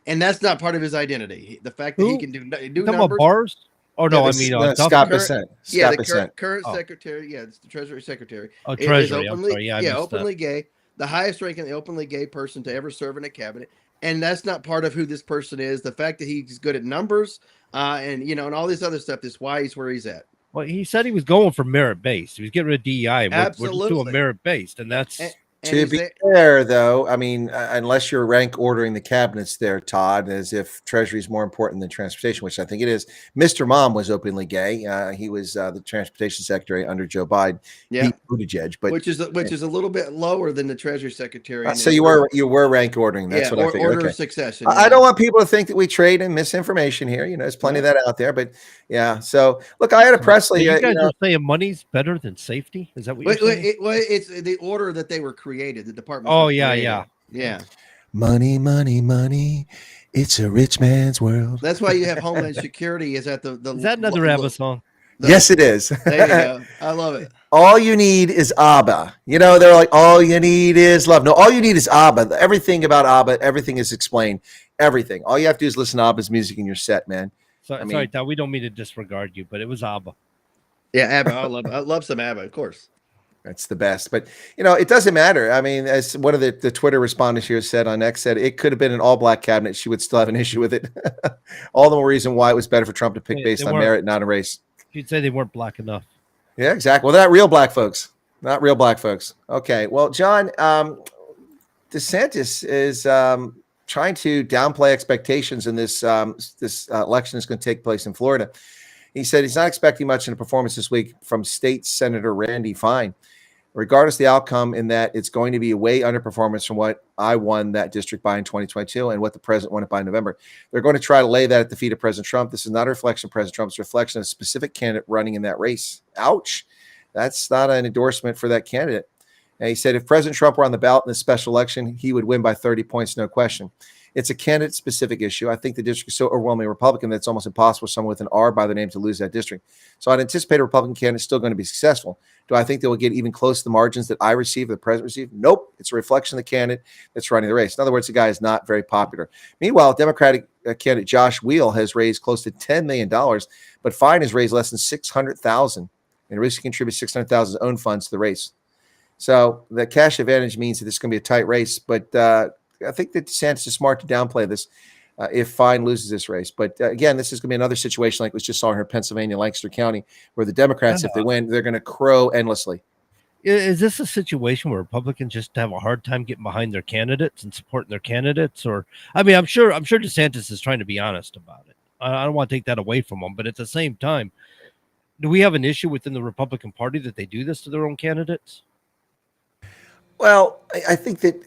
and that's not part of his identity. The fact that he can do numbers. Bars? Oh no, Scott Bessent. Yeah, the current secretary. Yeah, it's the Treasury Secretary. Oh, Treasury. Openly gay. The highest ranking, the openly gay person to ever serve in a cabinet. And that's not part of who this person is. The fact that he's good at numbers and all this other stuff is why he's where he's at. Well, he said he was going for merit based. He was getting rid of DEI. We're just doing Absolutely. merit based, and that's And To is be there, fair, though, I mean, unless you're rank ordering the cabinets there, Todd, as if Treasury is more important than transportation, which I think it is. Mr. Mom was openly gay. He was the transportation secretary under Joe Biden, yeah, Pete Buttigieg, but which is a little bit lower than the Treasury Secretary. so you were rank ordering. That's yeah, what I or figured. order Okay. of succession. I don't want people to think that we trade in misinformation here. You know, there's plenty of that out there, but yeah. So look, I had a Presley. So you guys are saying money's better than safety? Is that what you're saying? It's the order that they were created. The department. Oh, yeah. Money, money, money. It's a rich man's world. That's why you have Homeland Security is at the. Is that another ABBA song? Yes, it is. There you go. I love it. All you need is ABBA. You know, they're like, all you need is love. No, all you need is ABBA. Everything about ABBA, everything is explained. Everything. All you have to do is listen to ABBA's music in your set, man. Sorry, Todd, we don't mean to disregard you, but it was ABBA. Yeah, ABBA. I love some ABBA, of course. That's the best. But, you know, it doesn't matter. I mean, as one of the Twitter respondents here said on X, said it could have been an all-black cabinet. She would still have an issue with it. All the more reason why it was better for Trump to pick based on merit, not a race. You'd say they weren't black enough. Yeah, exactly. Well, they're not real black folks. Not real black folks. Okay. Well, John, DeSantis is trying to downplay expectations in this election is going to take place in Florida. He said he's not expecting much in a performance this week from State Senator Randy Fine, regardless of the outcome, in that it's going to be a way underperformance from what I won that district by in 2022 and what the president won it by in November. They're going to try to lay that at the feet of President Trump. This is not a reflection of President Trump. It's a reflection of a specific candidate running in that race. Ouch. That's not an endorsement for that candidate. And he said if President Trump were on the ballot in this special election, he would win by 30 points, no question. It's a candidate-specific issue. I think the district is so overwhelmingly Republican that it's almost impossible for someone with an R by the name to lose that district. So I'd anticipate a Republican candidate is still going to be successful. Do I think they will get even close to the margins that I received, the president received? Nope. It's a reflection of the candidate that's running the race. In other words, the guy is not very popular. Meanwhile, Democratic candidate Josh Wheel has raised close to $10 million, but Fine has raised less than $600,000 and recently contributed $600,000 of his own funds to the race. So the cash advantage means that this is going to be a tight race, but I think that DeSantis is smart to downplay this if Fine loses this race. But again, this is going to be another situation like we just saw here in Pennsylvania, Lancaster County, where the Democrats, if they win, they're going to crow endlessly. Is this a situation where Republicans just have a hard time getting behind their candidates and supporting their candidates? Or, I mean, I'm sure DeSantis is trying to be honest about it. I don't want to take that away from him, but at the same time, do we have an issue within the Republican Party that they do this to their own candidates? Well, I think that,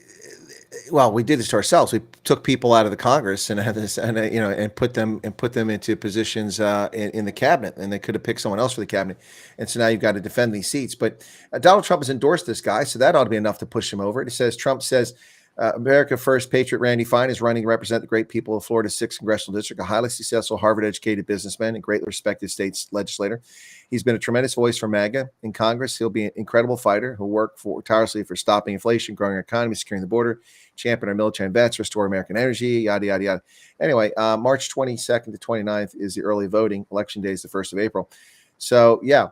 well, we did this to ourselves. We took people out of the Congress and had this, and put them into positions in the cabinet, and they could have picked someone else for the cabinet. And so now you've got to defend these seats. But Donald Trump has endorsed this guy, so that ought to be enough to push him over. It says Trump says America First patriot Randy Fine is running to represent the great people of Florida's 6th congressional district, a highly successful Harvard-educated businessman and greatly respected state legislator. He's been a tremendous voice for MAGA in Congress. He'll be an incredible fighter who'll work tirelessly for stopping inflation, growing our economy, securing the border, champion our military and vets, restore American energy, yada, yada, yada. Anyway, March 22nd to 29th is the early voting. Election day is the 1st of April. So, yeah.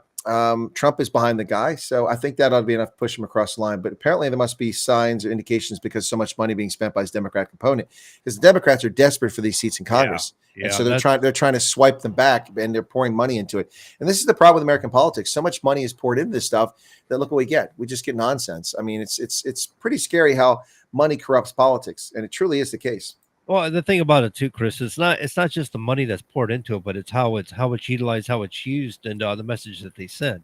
Trump is behind the guy, so I think that ought to be enough to push him across the line. But apparently there must be signs or indications because so much money being spent by his Democratic opponent, because the Democrats are desperate for these seats in Congress. And so they're trying to swipe them back, and they're pouring money into it. And this is the problem with American politics. So much money is poured into this stuff that look what we get. We just get nonsense. I mean, it's pretty scary how money corrupts politics, and it truly is the case. Well, the thing about it too, Chris, it's not just the money that's poured into it, but it's how it's utilized, how it's used, and the message that they send.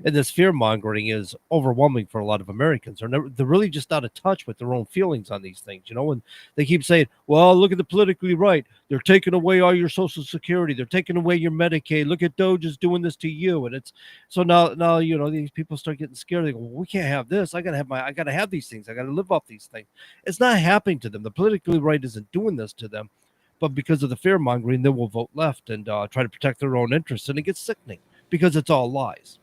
And this fear mongering is overwhelming for a lot of Americans. They're really just out of touch with their own feelings on these things. You know, and they keep saying, "Well, look at the politically right. They're taking away all your Social Security. They're taking away your Medicaid. Look at Doge is doing this to you." And it's so now you know these people start getting scared. They go, "Well, we can't have this. I gotta have these things. I gotta live off these things." It's not happening to them. The politically right isn't doing this to them, but because of the fear mongering, they will vote left and try to protect their own interests, and it gets sickening because it's all lies.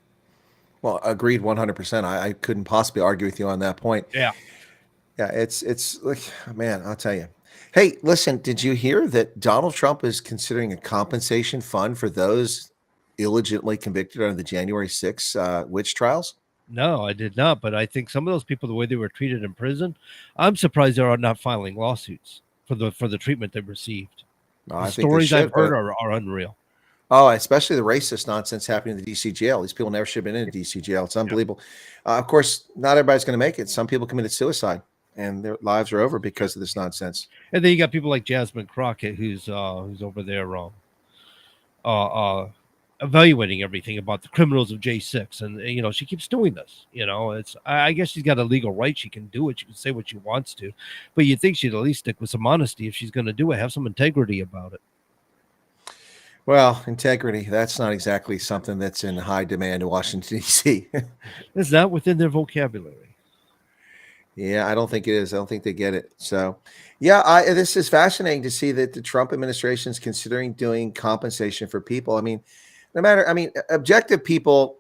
Well, agreed 100%. I couldn't possibly argue with you on that point. Yeah. Yeah, it's like, man, I'll tell you. Hey, listen, did you hear that Donald Trump is considering a compensation fund for those illegitimately convicted under the January 6th witch trials? No, I did not. But I think some of those people, the way they were treated in prison, I'm surprised they are not filing lawsuits for the treatment they received. No, I the think stories they should, I've heard are unreal. Oh, especially the racist nonsense happening in the DC jail. These people never should have been in a DC jail. It's unbelievable. Of course, not everybody's going to make it. Some people committed suicide, and their lives are over because of this nonsense. And then you got people like Jasmine Crockett, who's over there evaluating everything about the criminals of J6, and she keeps doing this. I guess she's got a legal right; she can do it. She can say what she wants to, but you'd think she'd at least stick with some honesty if she's going to do it. Have some integrity about it. Well, integrity, that's not exactly something that's in high demand in Washington, D.C. It's not within their vocabulary. Yeah, I don't think it is. I don't think they get it. So, yeah, this is fascinating to see that the Trump administration is considering doing compensation for people. I mean, objective people,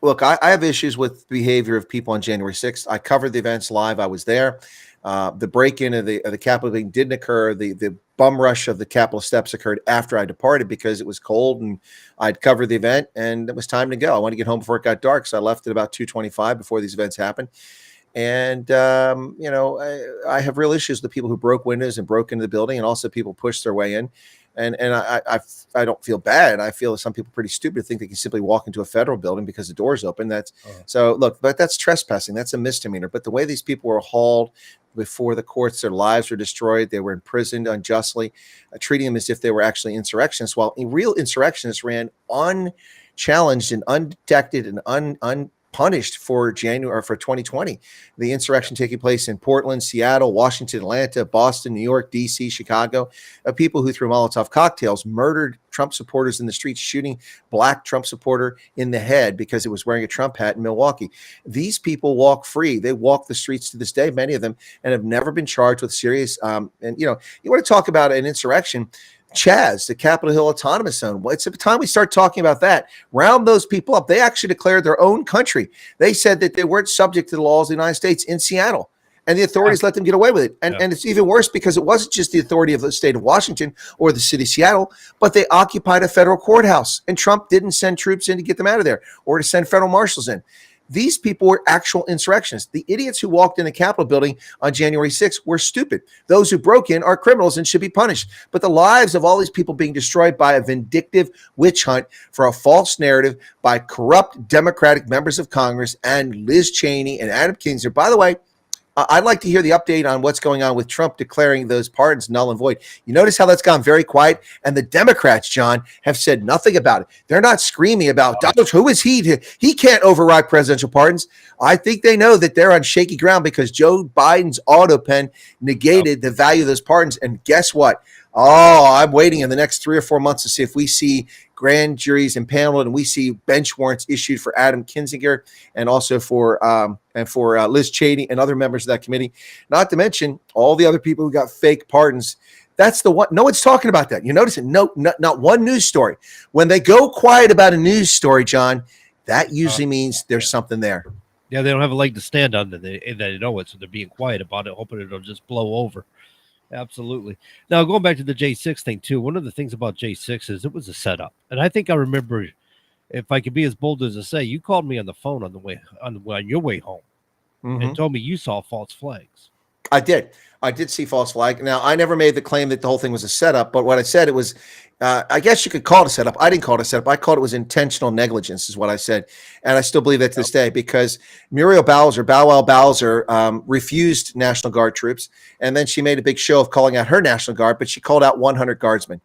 look, I have issues with behavior of people on January 6th. I covered the events live. I was there. The break-in of the Capitol building didn't occur. The bum rush of the Capitol steps occurred after I departed because it was cold and I'd covered the event and it was time to go. I wanted to get home before it got dark, so I left at about 2:25 before these events happened. And I have real issues with people who broke windows and broke into the building, and also people pushed their way in. And I don't feel bad. I feel that some people are pretty stupid to think they can simply walk into a federal building because the door's open. So look, but that's trespassing. That's a misdemeanor. But the way these people were hauled before the courts, their lives were destroyed. They were imprisoned unjustly, treating them as if they were actually insurrectionists, while real insurrectionists ran unchallenged and undetected and unpunished for January or for 2020. The insurrection taking place in Portland, Seattle, Washington, Atlanta, Boston, New York, DC, Chicago, of people who threw Molotov cocktails, murdered Trump supporters in the streets, shooting black Trump supporter in the head because it was wearing a Trump hat in Milwaukee. These people walk free. They walk the streets to this day, many of them, and have never been charged with serious. You want to talk about an insurrection. Chaz, the Capitol Hill Autonomous Zone. Well, it's the time we start talking about that. Round those people up. They actually declared their own country. They said that they weren't subject to the laws of the United States in Seattle, and the authorities let them get away with it. And it's even worse because it wasn't just the authority of the state of Washington or the city of Seattle, but they occupied a federal courthouse, and Trump didn't send troops in to get them out of there or to send federal marshals in. These people were actual insurrectionists. The idiots who walked in the Capitol building on January 6th were stupid. Those who broke in are criminals and should be punished. But the lives of all these people being destroyed by a vindictive witch hunt for a false narrative by corrupt Democratic members of Congress and Liz Cheney and Adam Kinzinger. By the way, I'd like to hear the update on what's going on with Trump declaring those pardons null and void. You notice how that's gone very quiet, and the Democrats, John, have said nothing about it. They're not screaming about Donald. Who is he? He can't override presidential pardons. I think they know that they're on shaky ground because Joe Biden's auto pen negated the value of those pardons. And guess what? Oh, I'm waiting in the next 3 or 4 months to see if we see grand juries impaneled and we see bench warrants issued for Adam Kinzinger and also for Liz Cheney and other members of that committee. Not to mention all the other people who got fake pardons. That's the one. No one's talking about that. You notice it? No, not one news story. When they go quiet about a news story, John, that usually means there's something there. Yeah, they don't have a leg to stand on. They know it, so they're being quiet about it, hoping it'll just blow over. Absolutely. Now, going back to the J6 thing, too, one of the things about J6 is it was a setup. And I think I remember, if I could be as bold as to say, you called me on the phone on your way home and told me you saw false flags. I did see false flag. Now, I never made the claim that the whole thing was a setup, but what I said, it was, I guess you could call it a setup. I didn't call it a setup. I called it was intentional negligence is what I said. And I still believe that to this day because Bow Wow Bowser, refused National Guard troops. And then she made a big show of calling out her National Guard, but she called out 100 guardsmen.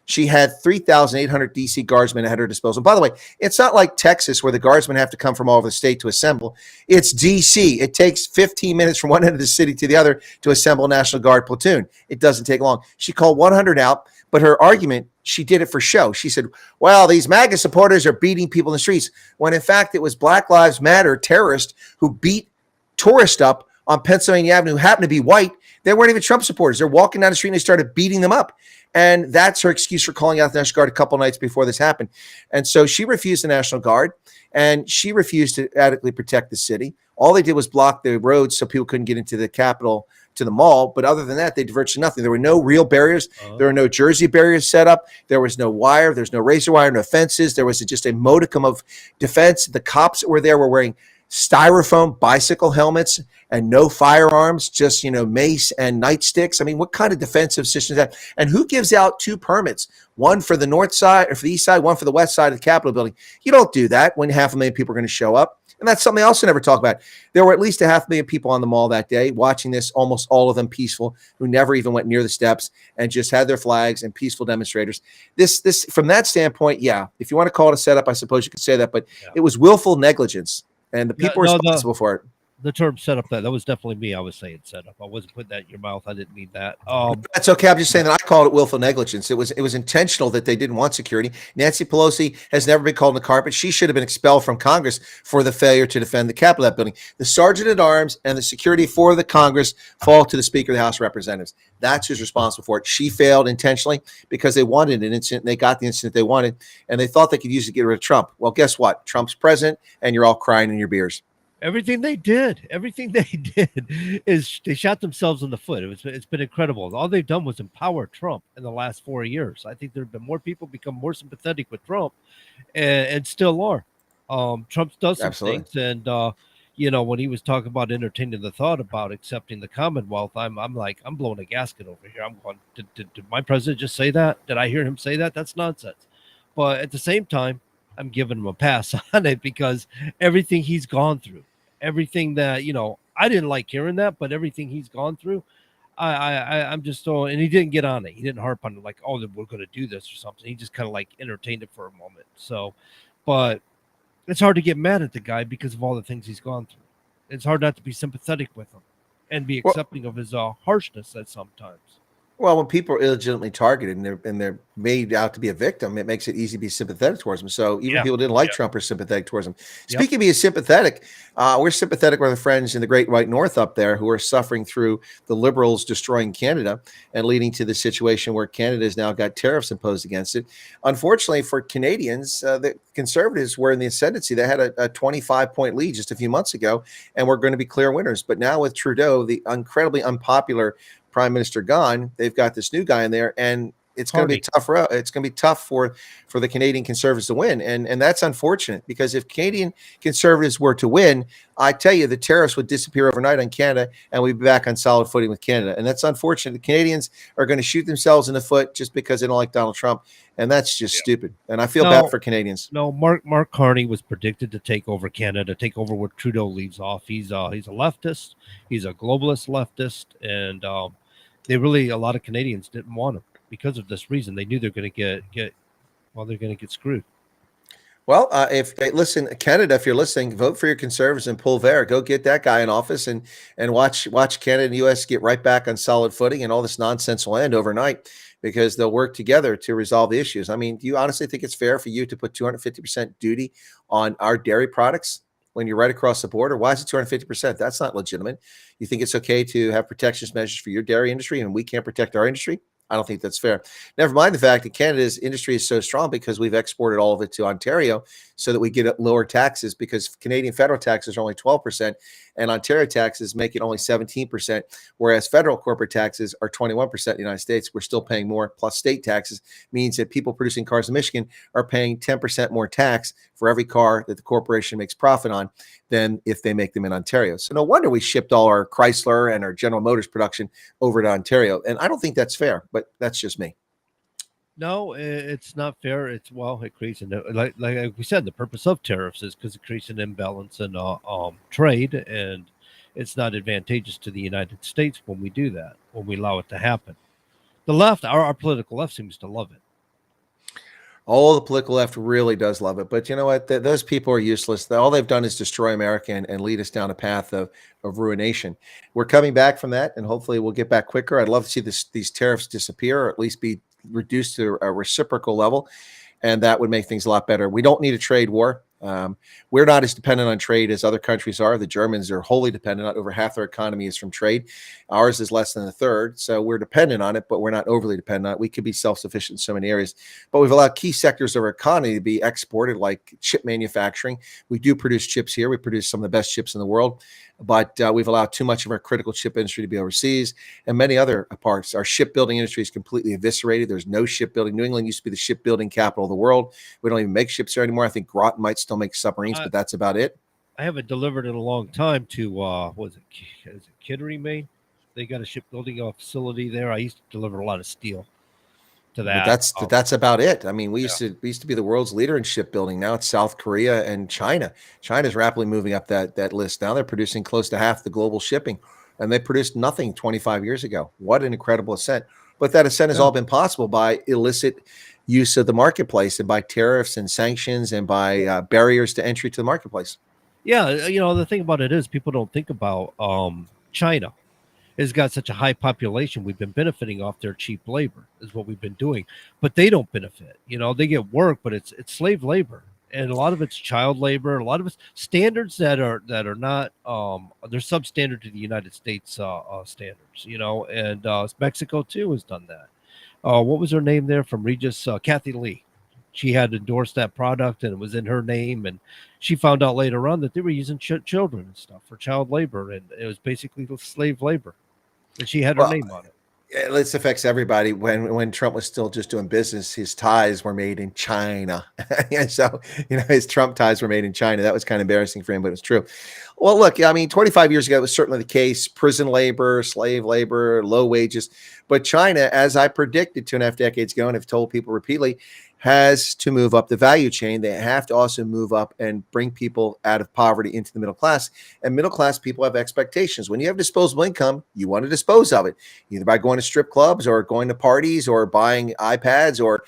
She had 3,800 DC guardsmen at her disposal. By the way, it's not like Texas where the guardsmen have to come from all over the state to assemble. It's DC. It takes 15 minutes from one end of the city to the other to assemble a National Guard platoon. It doesn't take long. She called 100 out, but her argument, she did it for show. She said, well, these MAGA supporters are beating people in the streets, when in fact it was Black Lives Matter terrorists who beat tourists up on Pennsylvania Avenue who happened to be white. They weren't even Trump supporters. They're walking down the street and they started beating them up. And that's her excuse for calling out the National Guard a couple nights before this happened. And so she refused the National Guard and she refused to adequately protect the city. All they did was block the roads so people couldn't get into the Capitol to the mall. But other than that, they did virtually nothing. There were no real barriers. There were no Jersey barriers set up. There was no wire. There's no razor wire, no fences. There was just a modicum of defense. The cops that were there were wearing styrofoam bicycle helmets and no firearms, just, mace and nightsticks. I mean, what kind of defensive system is that? And who gives out 2 permits? One for the north side or for the east side, one for the west side of the Capitol building. You don't do that when 500,000 people are going to show up. And that's something I also never talk about. There were at least 500,000 people on the mall that day watching this, almost all of them peaceful, who never even went near the steps and just had their flags and peaceful demonstrators. This from that standpoint, yeah, if you want to call it a setup, I suppose you could say that, but it was willful negligence, and the people responsible for it. The term setup, that was definitely me. I was saying setup. I wasn't putting that in your mouth. I didn't mean that. That's okay. I'm just saying that I called it willful negligence. It was intentional that they didn't want security. Nancy Pelosi has never been called on the carpet. She should have been expelled from Congress for the failure to defend the Capitol that building. The sergeant at arms and the security for the Congress fall to the Speaker of the House of Representatives. That's who's responsible for it. She failed intentionally because they wanted an incident. And they got the incident they wanted, and they thought they could use it to get rid of Trump. Well, guess what? Trump's president, and you're all crying in your beers. Everything they did is they shot themselves in the foot. It's been incredible. All they've done was empower Trump in the last 4 years. I think there have been more people become more sympathetic with Trump, and still are. Trump does some things, and when he was talking about entertaining the thought about accepting the Commonwealth, I'm like, I'm blowing a gasket over here. I'm going, did my president just say that? Did I hear him say that? That's nonsense. But at the same time, I'm giving him a pass on it because everything he's gone through. Everything that, I didn't like hearing that, but everything he's gone through, I'm just so, and he didn't get on it. He didn't harp on it like, oh, we're going to do this or something. He just kind of like entertained it for a moment. So, but it's hard to get mad at the guy because of all the things he's gone through. It's hard not to be sympathetic with him and be accepting of his harshness at sometimes. Well, when people are illegitimately targeted and they're made out to be a victim, it makes it easy to be sympathetic towards them. So even people who didn't like Trump are sympathetic towards him. Speaking of being sympathetic, we're sympathetic with our friends in the Great White North up there who are suffering through the liberals destroying Canada and leading to the situation where Canada has now got tariffs imposed against it. Unfortunately for Canadians, the Conservatives were in the ascendancy. They had a 25-point lead just a few months ago, and we're going to be clear winners. But now with Trudeau, the incredibly unpopular Prime Minister gone, they've got this new guy in there, and it's going to be tough. It's going to be tough for the Canadian Conservatives to win, and that's unfortunate because if Canadian Conservatives were to win, I tell you the tariffs would disappear overnight on Canada, and we'd be back on solid footing with Canada. And that's unfortunate. The Canadians are going to shoot themselves in the foot just because they don't like Donald Trump, and that's just stupid. And I feel bad for Canadians. No, Mark Carney was predicted to take over Canada, take over where Trudeau leaves off. He's a leftist. He's a globalist leftist, and a lot of Canadians didn't want him because of this reason. They knew they're going to get screwed. Well, listen, Canada, if you're listening, vote for your Conservatives and pull there. Go get that guy in office and watch Canada and the U.S. get right back on solid footing, and all this nonsense will end overnight because they'll work together to resolve the issues. I mean, do you honestly think it's fair for you to put 250% duty on our dairy products when you're right across the border? Why is it 250%? That's not legitimate. You think it's okay to have protectionist measures for your dairy industry and we can't protect our industry? I don't think that's fair. Never mind the fact that Canada's industry is so strong because we've exported all of it to Ontario so that we get lower taxes, because Canadian federal taxes are only 12% and Ontario taxes make it only 17%, whereas federal corporate taxes are 21% in the United States. We're still paying more, plus state taxes means that people producing cars in Michigan are paying 10% more tax for every car that the corporation makes profit on than if they make them in Ontario. So no wonder we shipped all our Chrysler and our General Motors production over to Ontario. And I don't think that's fair, but that's just me. No, it's not fair. It creates like we said, the purpose of tariffs is because it creates an imbalance in trade, and it's not advantageous to the United States when we do that, when we allow it to happen. The left, our political left, seems to love it. All the political left really does love it. But you know what? Those people are useless. All they've done is destroy America and lead us down a path of ruination. We're coming back from that, and hopefully we'll get back quicker. I'd love to see these tariffs disappear, or at least be reduced to a reciprocal level, and that would make things a lot better. We don't need a trade war. We're not as dependent on trade as other countries are. The Germans are wholly dependent on over half their economy is from trade. Ours is less than a third. So we're dependent on it, but we're not overly dependent on it. We could be self-sufficient in so many areas, but we've allowed key sectors of our economy to be exported, like chip manufacturing. We do produce chips here. We produce some of the best chips in the world, but we've allowed too much of our critical chip industry to be overseas and many other parts. Our shipbuilding industry is completely eviscerated. There's no shipbuilding. New England used to be the shipbuilding capital of the world. We don't even make ships here anymore. I think Groton might still make submarines, but that's about it. I haven't delivered in a long time to was it Kittery, Maine? They got a shipbuilding facility there. I used to deliver a lot of steel to But that. that's about it. I mean, we used to be the world's leader in shipbuilding. Now it's South Korea and China. China's rapidly moving up that list. Now they're producing close to half the global shipping, and they produced nothing 25 years ago. What an incredible ascent! But that ascent has all been possible by illicit use of the marketplace and by tariffs and sanctions and by barriers to entry to the marketplace. Yeah, the thing about it is people don't think about China has got such a high population. We've been benefiting off their cheap labor is what we've been doing, but they don't benefit. They get work, but it's slave labor, and a lot of it's child labor. A lot of it's standards that are not they're substandard to the United States standards. And Mexico too has done that. What was her name there from Regis? Kathy Lee. She had endorsed that product, and it was in her name. And she found out later on that they were using children and stuff for child labor, and it was basically slave labor. And she had her name on it. This affects everybody. When Trump was still just doing business, his ties were made in China. And so, his Trump ties were made in China. That was kind of embarrassing for him, but it's true. Well, look, I mean, 25 years ago, it was certainly the case. Prison labor, slave labor, low wages. But China, as I predicted 2.5 decades ago, and have told people repeatedly, has to move up the value chain. They have to also move up and bring people out of poverty into the middle class. And middle class people have expectations. When you have disposable income, you want to dispose of it, either by going to strip clubs or going to parties or buying iPads or,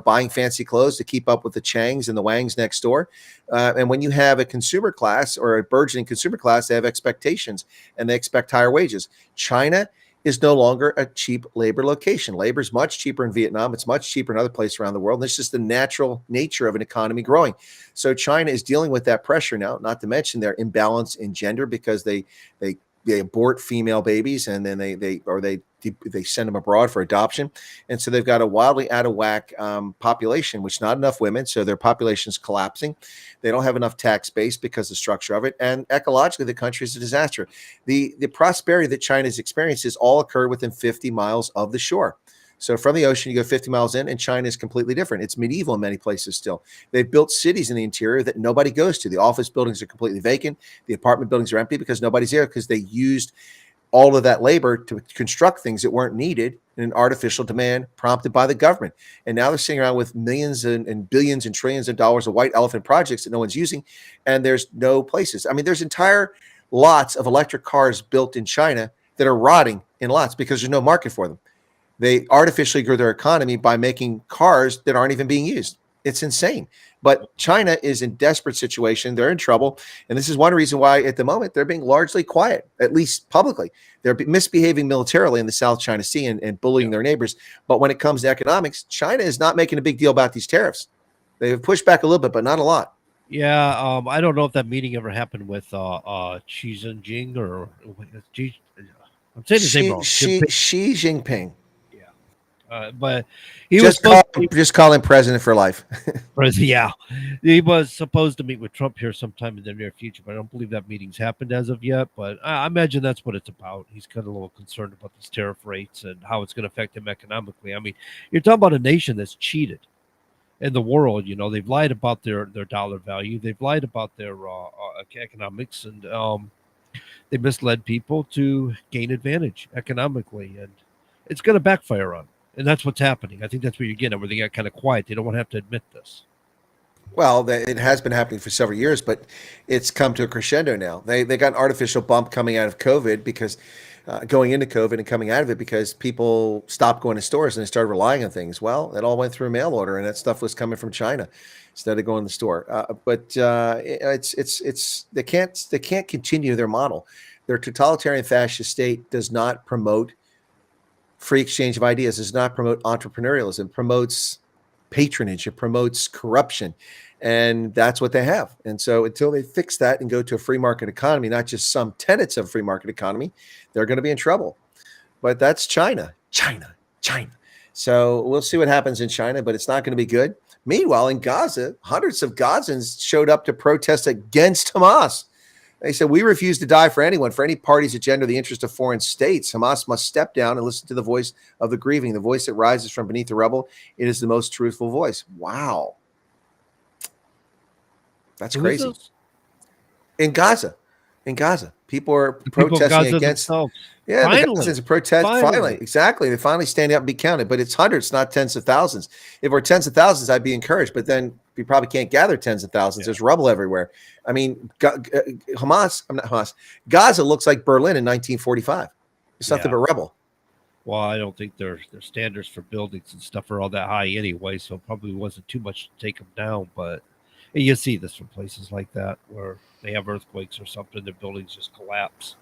buying fancy clothes to keep up with the Changs and the Wangs next door. And when you have a consumer class or a burgeoning consumer class, they have expectations and they expect higher wages. China is no longer a cheap labor location. Labor is much cheaper in Vietnam. It's much cheaper in other places around the world. And this is the natural nature of an economy growing. So China is dealing with that pressure now, not to mention their imbalance in gender because they abort female babies and then they send them abroad for adoption. And so they've got a wildly out of whack population, which not enough women. So their population is collapsing. They don't have enough tax base because of the structure of it. And ecologically, the country is a disaster. The prosperity that China's experienced has all occurred within 50 miles of the shore. So from the ocean, you go 50 miles in, and China is completely different. It's medieval in many places still. They've built cities in the interior that nobody goes to. The office buildings are completely vacant. The apartment buildings are empty because nobody's there because they used all of that labor to construct things that weren't needed in an artificial demand prompted by the government. And now they're sitting around with millions and billions and trillions of dollars of white elephant projects that no one's using, and there's no places. I mean, there's entire lots of electric cars built in China that are rotting in lots because there's no market for them. They artificially grew their economy by making cars that aren't even being used. It's insane. But China is in desperate situation. They're in trouble. And this is one reason why at the moment they're being largely quiet, at least publicly. They're misbehaving militarily in the South China Sea and bullying their neighbors. But when it comes to economics, China is not making a big deal about these tariffs. They have pushed back a little bit, but not a lot. Yeah, I don't know if that meeting ever happened with Xi Jinping or I'm saying his name wrong. Xi Jinping. But he was just call him president for life. Yeah, he was supposed to meet with Trump here sometime in the near future, but I don't believe that meeting's happened as of yet. But I imagine that's what it's about. He's kind of a little concerned about these tariff rates and how it's going to affect him economically. I mean, you're talking about a nation that's cheated in the world. They've lied about their dollar value. They've lied about their economics, and they misled people to gain advantage economically, and it's going to backfire on them. And that's what's happening. I think that's what you're getting at, where they got kind of quiet. They don't want to have to admit this. Well, it has been happening for several years, but it's come to a crescendo now. They got an artificial bump coming out of COVID because going into COVID and coming out of it because people stopped going to stores and they started relying on things. Well, it all went through a mail order, and that stuff was coming from China instead of going to the store. But they can't continue their model. Their totalitarian fascist state does not promote free exchange of ideas, does not promote entrepreneurialism, it promotes patronage, it promotes corruption. And that's what they have. And so until they fix that and go to a free market economy, not just some tenets of a free market economy, they're going to be in trouble. But that's China. So we'll see what happens in China, but it's not going to be good. Meanwhile, in Gaza, hundreds of Gazans showed up to protest against Hamas. They said, we refuse to die for anyone, for any party's agenda, the interest of foreign states. Hamas must step down and listen to the voice of the grieving, the voice that rises from beneath the rubble. It is the most truthful voice. Wow. That's crazy. in Gaza. In Gaza, people are The people of protesting Gaza against. themselves. Yeah, the Finally. Gazans protest. Finally, exactly. They finally standing up and be counted. But it's hundreds, not tens of thousands. If it were tens of thousands, I'd be encouraged. But then we probably can't gather tens of thousands. There's rubble everywhere. I mean, Gaza looks like Berlin in 1945. It's nothing but rubble. Well, I don't think their standards for buildings and stuff are all that high anyway, so it probably wasn't too much to take them down. But you see this from places like that where they have earthquakes or something, their buildings just collapse.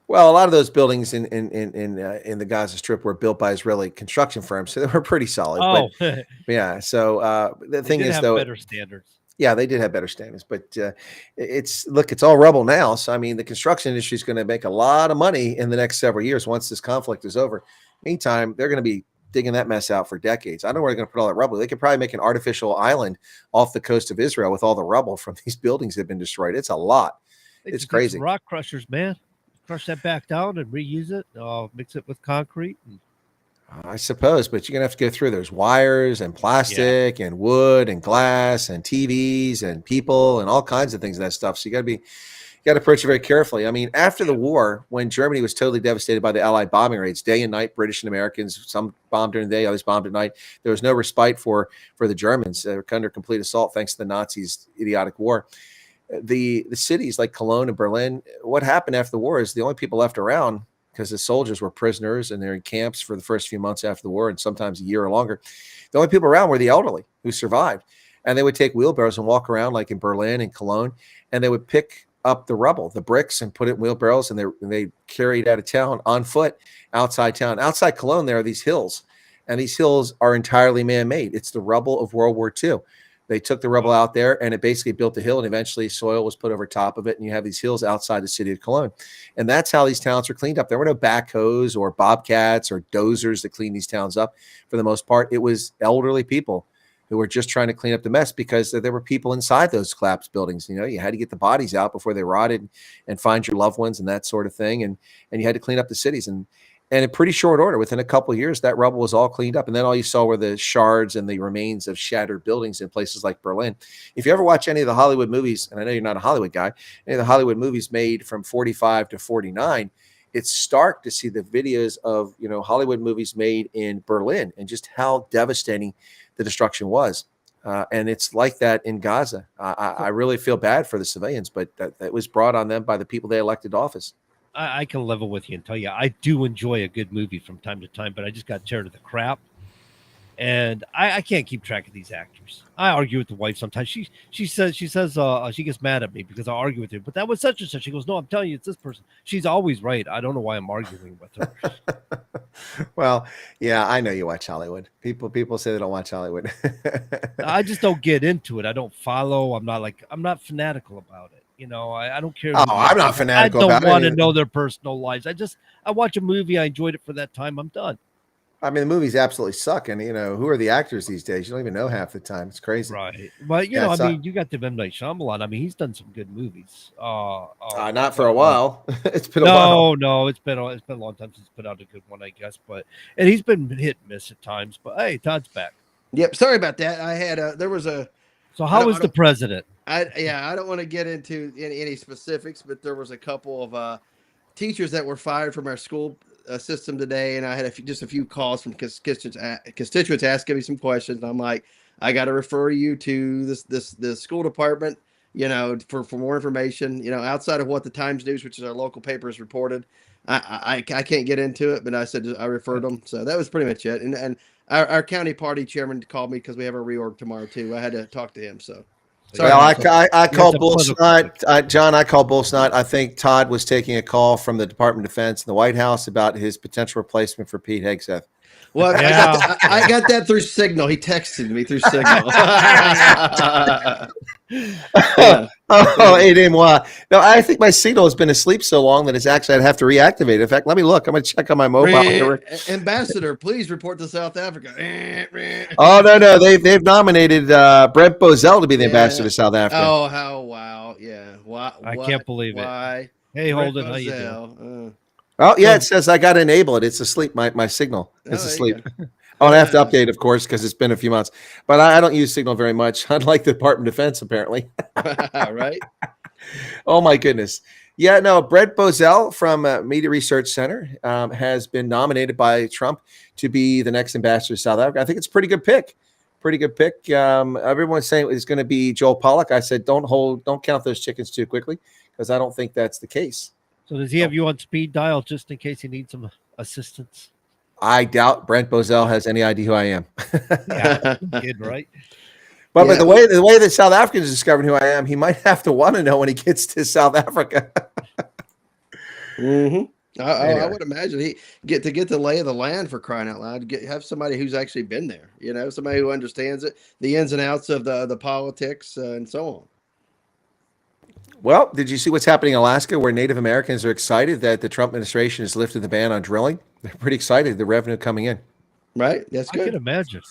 Well, a lot of those buildings in the Gaza Strip were built by Israeli construction firms, so they were pretty solid. Oh, but yeah. So the thing is, have though, better standards. Yeah, they did have better standards, but it's all rubble now. So I mean, the construction industry is going to make a lot of money in the next several years once this conflict is over. Meantime, they're going to be digging that mess out for decades. I don't know where they're going to put all that rubble. They could probably make an artificial island off the coast of Israel with all the rubble from these buildings that have been destroyed. It's a lot. It's crazy. Rock crushers, man. Crush that back down and reuse it. Mix it with concrete. I suppose, but you're going to have to go through. There's wires and plastic and wood and glass and TVs and people and all kinds of things and that stuff. So you got to approach it very carefully. I mean, after the war, when Germany was totally devastated by the Allied bombing raids, day and night, British and Americans, some bombed during the day, others bombed at night. There was no respite for the Germans. They were under complete assault thanks to the Nazis' idiotic war. The cities like Cologne and Berlin, what happened after the war is the only people left around, because the soldiers were prisoners and they're in camps for the first few months after the war and sometimes a year or longer. The only people around were the elderly who survived. And they would take wheelbarrows and walk around like in Berlin and Cologne, and they would pick up the rubble, the bricks, and put it in wheelbarrows, and they carried out of town on foot outside town. Outside Cologne, there are these hills, and these hills are entirely man-made. It's the rubble of World War II. They took the rubble out there and it basically built the hill, and eventually soil was put over top of it. And you have these hills outside the city of Cologne. And that's how these towns were cleaned up. There were no backhoes or bobcats or dozers that clean these towns up. For the most part, it was elderly people who were just trying to clean up the mess, because there were people inside those collapsed buildings. You know, you had to get the bodies out before they rotted and find your loved ones and that sort of thing. And you had to clean up the cities. And in pretty short order, within a couple of years, that rubble was all cleaned up. And then all you saw were the shards and the remains of shattered buildings in places like Berlin. If you ever watch any of the Hollywood movies, and I know you're not a Hollywood guy, any of the Hollywood movies made from 45 to 49, it's stark to see the videos of, Hollywood movies made in Berlin and just how devastating the destruction was. And it's like that in Gaza. I really feel bad for the civilians, but that was brought on them by the people they elected to office. I can level with you and tell you I do enjoy a good movie from time to time, but I just got tired of the crap. And I can't keep track of these actors. I argue with the wife sometimes. She says she gets mad at me because I argue with her. But that was such and such. She goes, "No, I'm telling you, it's this person." She's always right. I don't know why I'm arguing with her. Well, yeah, I know you watch Hollywood. People say they don't watch Hollywood. I just don't get into it. I don't follow. I'm not fanatical about it. I don't care. Oh, I'm not fanatical about it. I don't want to know their personal lives. I watch a movie. I enjoyed it for that time. I'm done. I mean, the movies absolutely suck. And, who are the actors these days? You don't even know half the time. It's crazy. Right. But, you got the M. Night Shyamalan. I mean, he's done some good movies. Not for a while. It's been a while. No, it's been a long time since he's put out a good one, I guess. And he's been hit and miss at times. But, hey, Todd's back. Yep. Sorry about that. I had So how was the president? I don't want to get into any specifics, but there was a couple of teachers that were fired from our school system today, and I had just a few calls from constituents asking me some questions. I'm like, I got to refer you to the school department, for more information, outside of what the Times News, which is our local paper, has reported. I can't get into it, but I said I referred them, so that was pretty much it. And our county party chairman called me because we have a reorg tomorrow too. I had to talk to him, so. Sorry, well, I call bullsnot, John. I call bullsnot. I think Todd was taking a call from the Department of Defense and the White House about his potential replacement for Pete Hegseth. Well, yeah. I got that through Signal. He texted me through Signal. No, I think my Signal has been asleep so long that I'd have to reactivate it. In fact, let me look. I'm going to check on my mobile. Ambassador, please report to South Africa. Oh, no. They've nominated Brent Bozell to be the ambassador to South Africa. Oh, wow. Yeah. I can't believe it. Why? Hey, Holden, how you doing? Oh, yeah, it says I got to enable it. It's asleep. My Signal is asleep. I have to update, of course, because it's been a few months. But I don't use Signal very much, unlike the Department of Defense, apparently. Right. Oh my goodness. Yeah, no, Brett Bozell from Media Research Center has been nominated by Trump to be the next ambassador to South Africa. I think it's a pretty good pick. Pretty good pick. Everyone's saying it's going to be Joel Pollak. I said, don't count those chickens too quickly, because I don't think that's the case. So does he have you on speed dial just in case he needs some assistance? I doubt Brent Bozell has any idea who I am. Yeah, kid, right? But the way that South Africans discovered who I am, he might have to want to know when he gets to South Africa. I would imagine he get the lay of the land, for crying out loud. Have somebody who's actually been there, somebody who understands it, the ins and outs of the politics and so on. Well, did you see what's happening in Alaska, where Native Americans are excited that the Trump administration has lifted the ban on drilling? They're pretty excited, the revenue coming in. Right, that's good. I can imagine.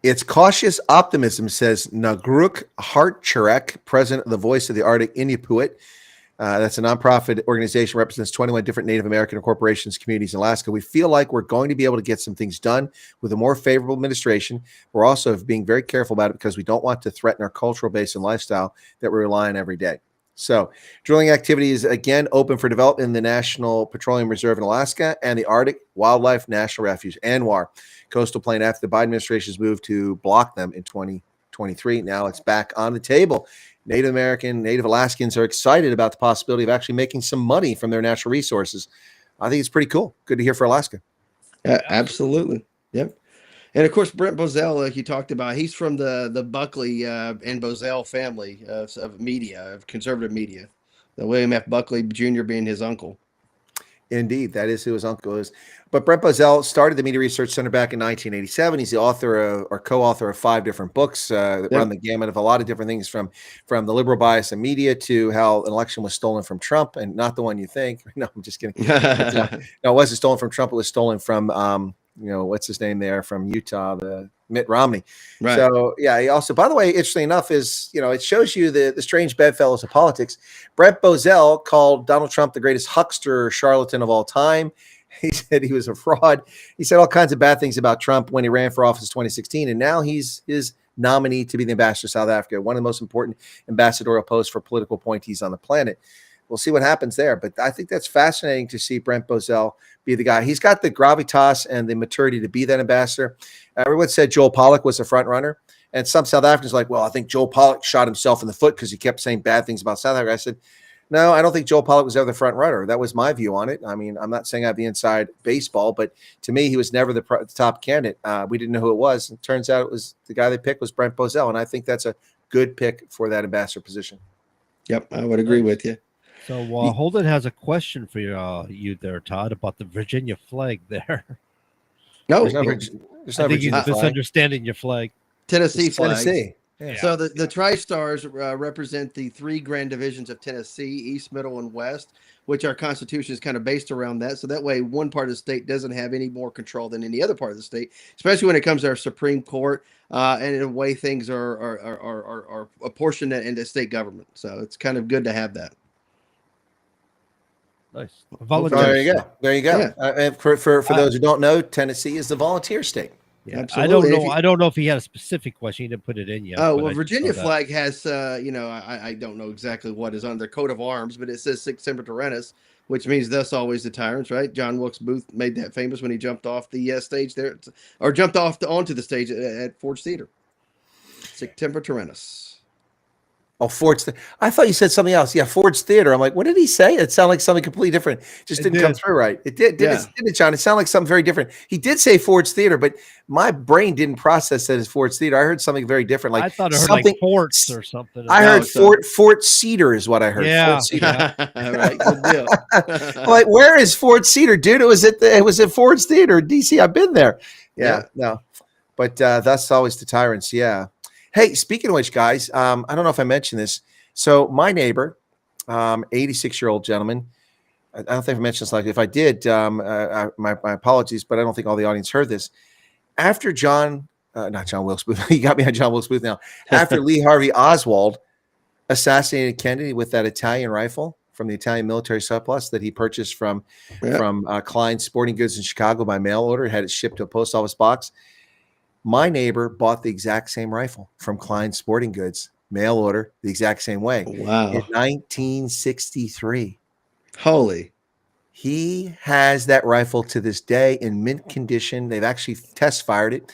It's cautious optimism, says Nagruk Hartcharek, president of the Voice of the Arctic Inupiat. That's a nonprofit organization, represents 21 different Native American corporations, communities in Alaska. We feel like we're going to be able to get some things done with a more favorable administration. We're also being very careful about it because we don't want to threaten our cultural base and lifestyle that we rely on every day. So drilling activity is again open for development in the National Petroleum Reserve in Alaska and the Arctic Wildlife National Refuge, ANWR, coastal plain, after the Biden administration's move to block them in 2023. Now it's back on the table. Native Alaskans are excited about the possibility of actually making some money from their natural resources. I think it's pretty cool. Good to hear for Alaska. Absolutely. Yep. And of course, Brent Bozell, like you talked about, he's from the Buckley and Bozell family of media, of conservative media. The William F. Buckley Jr. being his uncle. Indeed, that is who his uncle is. But Brent Bozell started the Media Research Center back in 1987. He's the author or co-author of 5 different books that run the gamut of a lot of different things, from the liberal bias in media to how an election was stolen from Trump, and not the one you think. No, I'm just kidding. No, it wasn't stolen from Trump. It was stolen from what's his name there from Utah, the Mitt Romney. Right. So yeah, he also, by the way, interesting enough, is it shows you the strange bedfellows of politics. Brent Bozell called Donald Trump the greatest huckster charlatan of all time. He said he was a fraud. He said all kinds of bad things about Trump when he ran for office in 2016, and now he's his nominee to be the ambassador to South Africa, one of the most important ambassadorial posts for political appointees on the planet. We'll see what happens there, but I think that's fascinating to see Brent Bozell be the guy. He's got the gravitas and the maturity to be that ambassador. Everyone said Joel Pollak was the front runner, and some South Africans were like, well, I think Joel Pollak shot himself in the foot because he kept saying bad things about South Africa. I said, no, I don't think Joel Pollak was ever the front runner. That was my view on it. I mean, I'm not saying I have the inside baseball, but to me, he was never the top candidate. We didn't know who it was. It turns out it was the guy they picked was Brent Bozell, and I think that's a good pick for that ambassador position. Yep, I would agree with you. So Holden has a question for you there, Todd, about the Virginia flag there. No, there's no I think he's misunderstanding your flag. Tennessee flag. Tennessee. Yeah. So the Tri-Stars represent the 3 grand divisions of Tennessee, East, Middle, and West, which our Constitution is kind of based around that. So that way, one part of the state doesn't have any more control than any other part of the state, especially when it comes to our Supreme Court and in the way things are apportioned into state government. So it's kind of good to have that. Nice. There you go. There you go. Yeah. And for those who don't know, Tennessee is the volunteer state. Yeah, Absolutely. I don't know if he had a specific question. He didn't put it in yet. Oh, but well, I Virginia saw that. flag has, I don't know exactly what is on their coat of arms, but it says Sic Semper Tyrannis, which means thus always the tyrants, right? John Wilkes Booth made that famous when he jumped off the stage there, or jumped onto the stage at Ford's Theater. Sic Semper Tyrannis. Oh, Ford's. I thought you said something else. Yeah, Ford's Theater. I'm like, what did he say? It sounded like something completely different. Just didn't come through right. It did, didn't it, John? It sounded like something very different. He did say Ford's Theater, but my brain didn't process that as Ford's Theater. I heard something very different. Like I thought I heard something, like Forts or something. I heard Fort Cedar is what I heard. Yeah. Fort Cedar. Right, good deal. Like, where is Fort Cedar, dude? It was at Ford's Theater in DC. I've been there. Yeah. No, but that's always the tyrants. Yeah. Hey, speaking of which, guys, I don't know if I mentioned this. So my neighbor, 86-year-old gentleman, I don't think I mentioned this. Like, if I did, my apologies, but I don't think all the audience heard this. After not John Wilkes Booth, you got me on John Wilkes Booth now. After Lee Harvey Oswald assassinated Kennedy with that Italian rifle from the Italian military surplus that he purchased from Klein Sporting Goods in Chicago by mail order, had it shipped to a post office box. My neighbor bought the exact same rifle from Klein Sporting Goods mail order, the exact same way. Wow. In 1963. Holy. He has that rifle to this day in mint condition. They've actually test fired it.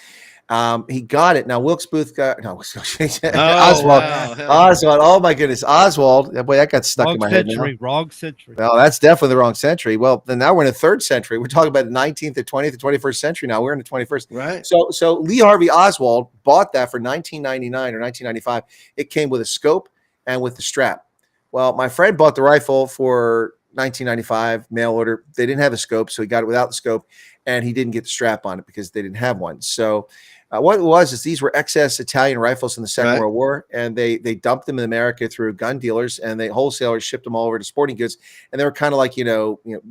He got it. Now, Wilkes Booth got Oswald. Wow. Oswald. Oh my goodness, Oswald. Boy, that got stuck in my head now. Wrong century. Well, that's definitely the wrong century. Well, then now we're in the third century. We're talking about the 19th, the 20th, the 21st century. Now we're in the 21st. Right. So Lee Harvey Oswald bought that for 1999 or 1995. It came with a scope and with the strap. Well, my friend bought the rifle for 1995 mail order. They didn't have a scope, so he got it without the scope, and he didn't get the strap on it because they didn't have one. So what it was is these were excess Italian rifles in the Second World War, and they dumped them in America through gun dealers, and they wholesalers shipped them all over to sporting goods, and they were kind of like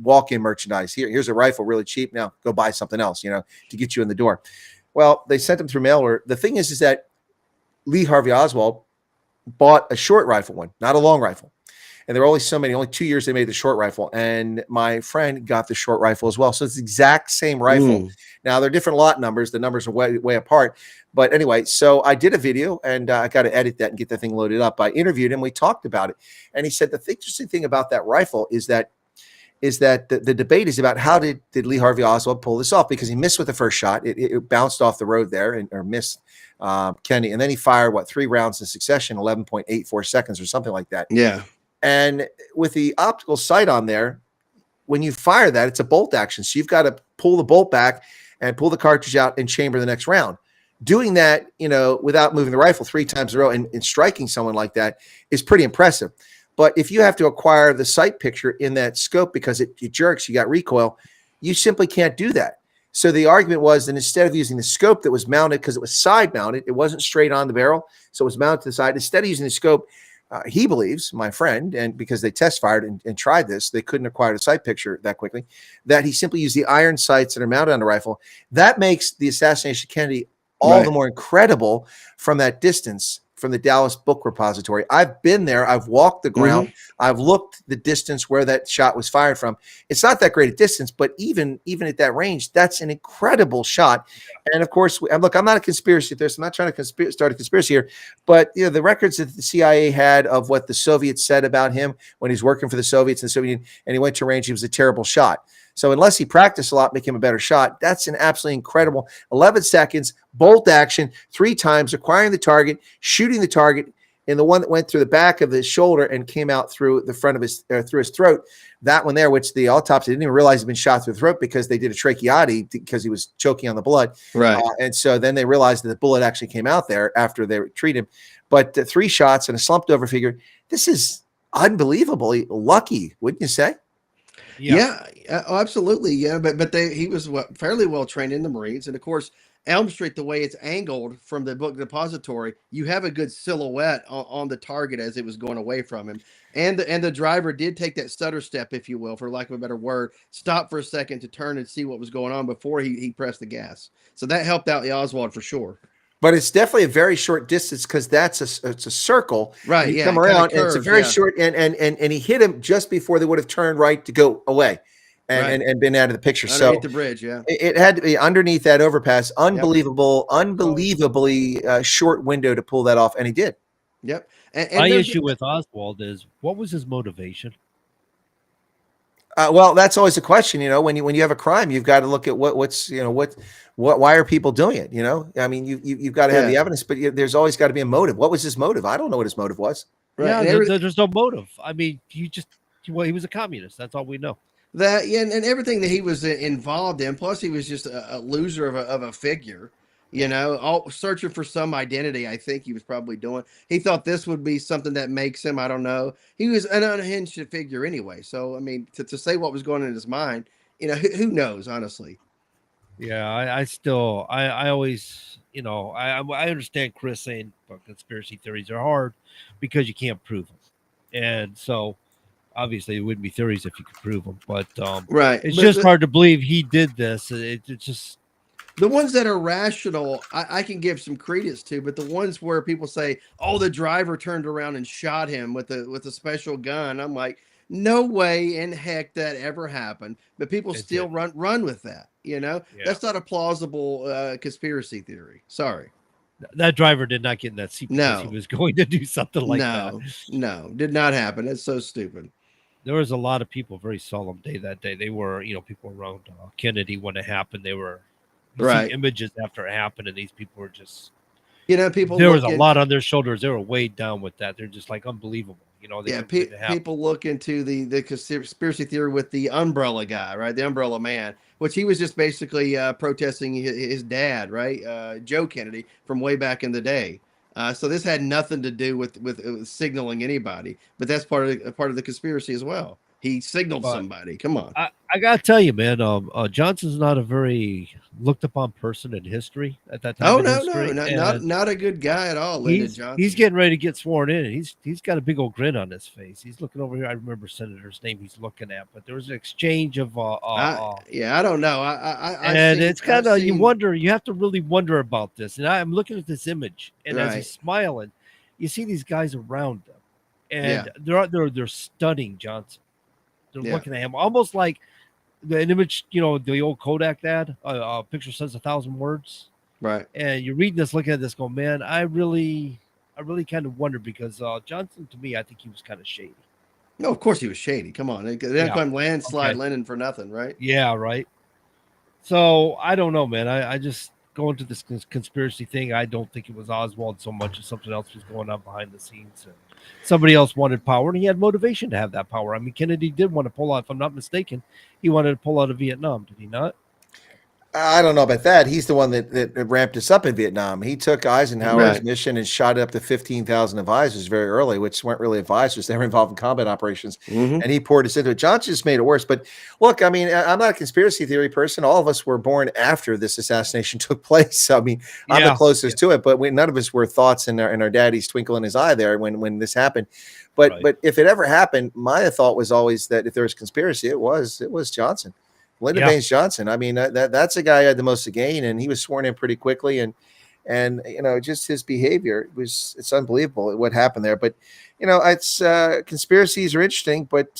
walk-in merchandise. Here's a rifle, really cheap. Now go buy something else, to get you in the door. Well, they sent them through mail order. The thing is that Lee Harvey Oswald bought a short rifle one, not a long rifle. And there were only 2 years they made the short rifle. And my friend got the short rifle as well. So it's the exact same rifle. Now, they're different lot numbers. The numbers are way apart. But anyway, so I did a video, and I got to edit that and get that thing loaded up. I interviewed him. We talked about it. And he said the interesting thing about that rifle is that the debate is about how did Lee Harvey Oswald pull this off, because he missed with the first shot. It bounced off the road there or missed Kennedy. And then he fired, 3 rounds in succession, 11.84 seconds or something like that. Yeah. And with the optical sight on there, when you fire that, it's a bolt action. So you've got to pull the bolt back and pull the cartridge out and chamber the next round. Doing that, without moving the rifle 3 times in a row and striking someone like that is pretty impressive. But if you have to acquire the sight picture in that scope because it jerks, you got recoil, you simply can't do that. So the argument was that instead of using the scope that was mounted, because it was side mounted, it wasn't straight on the barrel, so it was mounted to the side. Instead of using the scope, he believes, my friend, and because they test fired and tried this, they couldn't acquire the sight picture that quickly, that he simply used the iron sights that are mounted on the rifle. That makes the assassination of Kennedy all the more incredible from that distance, from the Dallas Book Repository. I've been there. I've walked the ground. I've looked the distance where that shot was fired from. It's not that great a distance, but even at that range, that's an incredible shot. And of course, look, I'm not a conspiracy theorist. I'm not trying to start a conspiracy here, but the records that the CIA had of what the Soviets said about him when he's working for the Soviets and the Soviet Union, and he went to range, he was a terrible shot. So unless he practiced a lot, make him a better shot. That's an absolutely incredible 11 seconds, bolt action, 3 times, acquiring the target, shooting the target, and the one that went through the back of his shoulder and came out through the front of his, through his throat. That one there, which the autopsy didn't even realize he'd been shot through the throat because they did a tracheotomy because he was choking on the blood. Right. And so then they realized that the bullet actually came out there after they treated him. But 3 shots and a slumped over figure. This is unbelievably lucky, wouldn't you say? Yeah, absolutely. Yeah, but he was fairly well trained in the Marines, and of course, Elm Street, the way it's angled from the book depository, you have a good silhouette on the target as it was going away from him, and the driver did take that stutter step, if you will, for lack of a better word, stop for a second to turn and see what was going on before he pressed the gas. So that helped out the Oswald for sure. But it's definitely a very short distance because it's a circle. Right. You Yeah. come around, and it's a very short, and he hit him just before they would have turned right to go away, and been out of the picture. Underneath So the bridge, yeah. it had to be underneath that overpass. Unbelievably short window to pull that off, and he did. Yep. And my issue with Oswald is, what was his motivation? Well, that's always a question. When you have a crime, you've got to look at why are people doing it? I mean, you've got to have the evidence, but there's always got to be a motive. What was his motive? I don't know what his motive was. Right. Yeah, there's no motive. I mean, he was a communist. That's all we know. That, yeah, and everything that he was involved in. Plus, he was just a loser of a figure. All searching for some identity. I think he was probably doing. He thought this would be something that makes him. I don't know. He was an unhinged figure anyway. So I mean, to say what was going on in his mind, who knows? Honestly. Yeah, I always, I understand Chris saying conspiracy theories are hard because you can't prove them, and so obviously it wouldn't be theories if you could prove them. But right, it's just hard to believe he did this. It's just. The ones that are rational, I can give some credence to, but the ones where people say, "Oh, the driver turned around and shot him with a special gun," I'm like, no way in heck that ever happened. But people still run with that. That's not a plausible conspiracy theory. Sorry. That driver did not get in that seat because he was going to do something like that. No, did not happen. That's so stupid. There was a lot of people, very solemn day that day. They were, people around Kennedy when it happened. They were, you see images after it happened, and these people were just, people. There was a lot on their shoulders. They were weighed down with that. They're just like unbelievable. People look into the conspiracy theory with the umbrella guy, right? The umbrella man, which he was just basically protesting his dad, right? Joe Kennedy from way back in the day. So this had nothing to do with signaling anybody, but that's part of the conspiracy as well. He signaled somebody. Come on. I gotta tell you, man, Johnson's not a very looked upon person in history at that time. Not a good guy at all. Lyndon Johnson. He's getting ready to get sworn in, and he's got a big old grin on his face. He's looking over here. I remember Senator's name he's looking at, but there was an exchange of I don't know. It's kind of you wonder. You have to really wonder about this. And I'm looking at this image, and as he's smiling, you see these guys around him, and they're studying Johnson. They're looking at him almost like an image, the old Kodak ad, a picture says 1,000 words. Right. And you're reading this, looking at this, going, man, I really kind of wonder because Johnson, to me, I think he was kind of shady. No, of course he was shady. Come on. They don't call him landslide Lennon for nothing, right? Yeah, right. So I don't know, man. I just go into this conspiracy thing. I don't think it was Oswald so much as something else was going on behind the scenes. And somebody else wanted power, and he had motivation to have that power. I mean, Kennedy did want to pull out, if I'm not mistaken, he wanted to pull out of Vietnam, did he not? I don't know about that. He's the one that ramped us up in Vietnam. He took Eisenhower's mission and shot it up to 15,000 advisors very early, which weren't really advisors. They were involved in combat operations. And he poured us into it. Johnson just made it worse. But look, I mean, I'm not a conspiracy theory person. All of us were born after this assassination took place. So, I mean, I'm the closest to it. But none of us were thoughts in our daddy's twinkle in his eye there when this happened. But if it ever happened, my thought was always that if there was conspiracy, it was Johnson. Lyndon Baines Johnson. I mean, that's a guy who had the most to gain, and he was sworn in pretty quickly. And just his behavior it's unbelievable what happened there. But it's conspiracies are interesting, but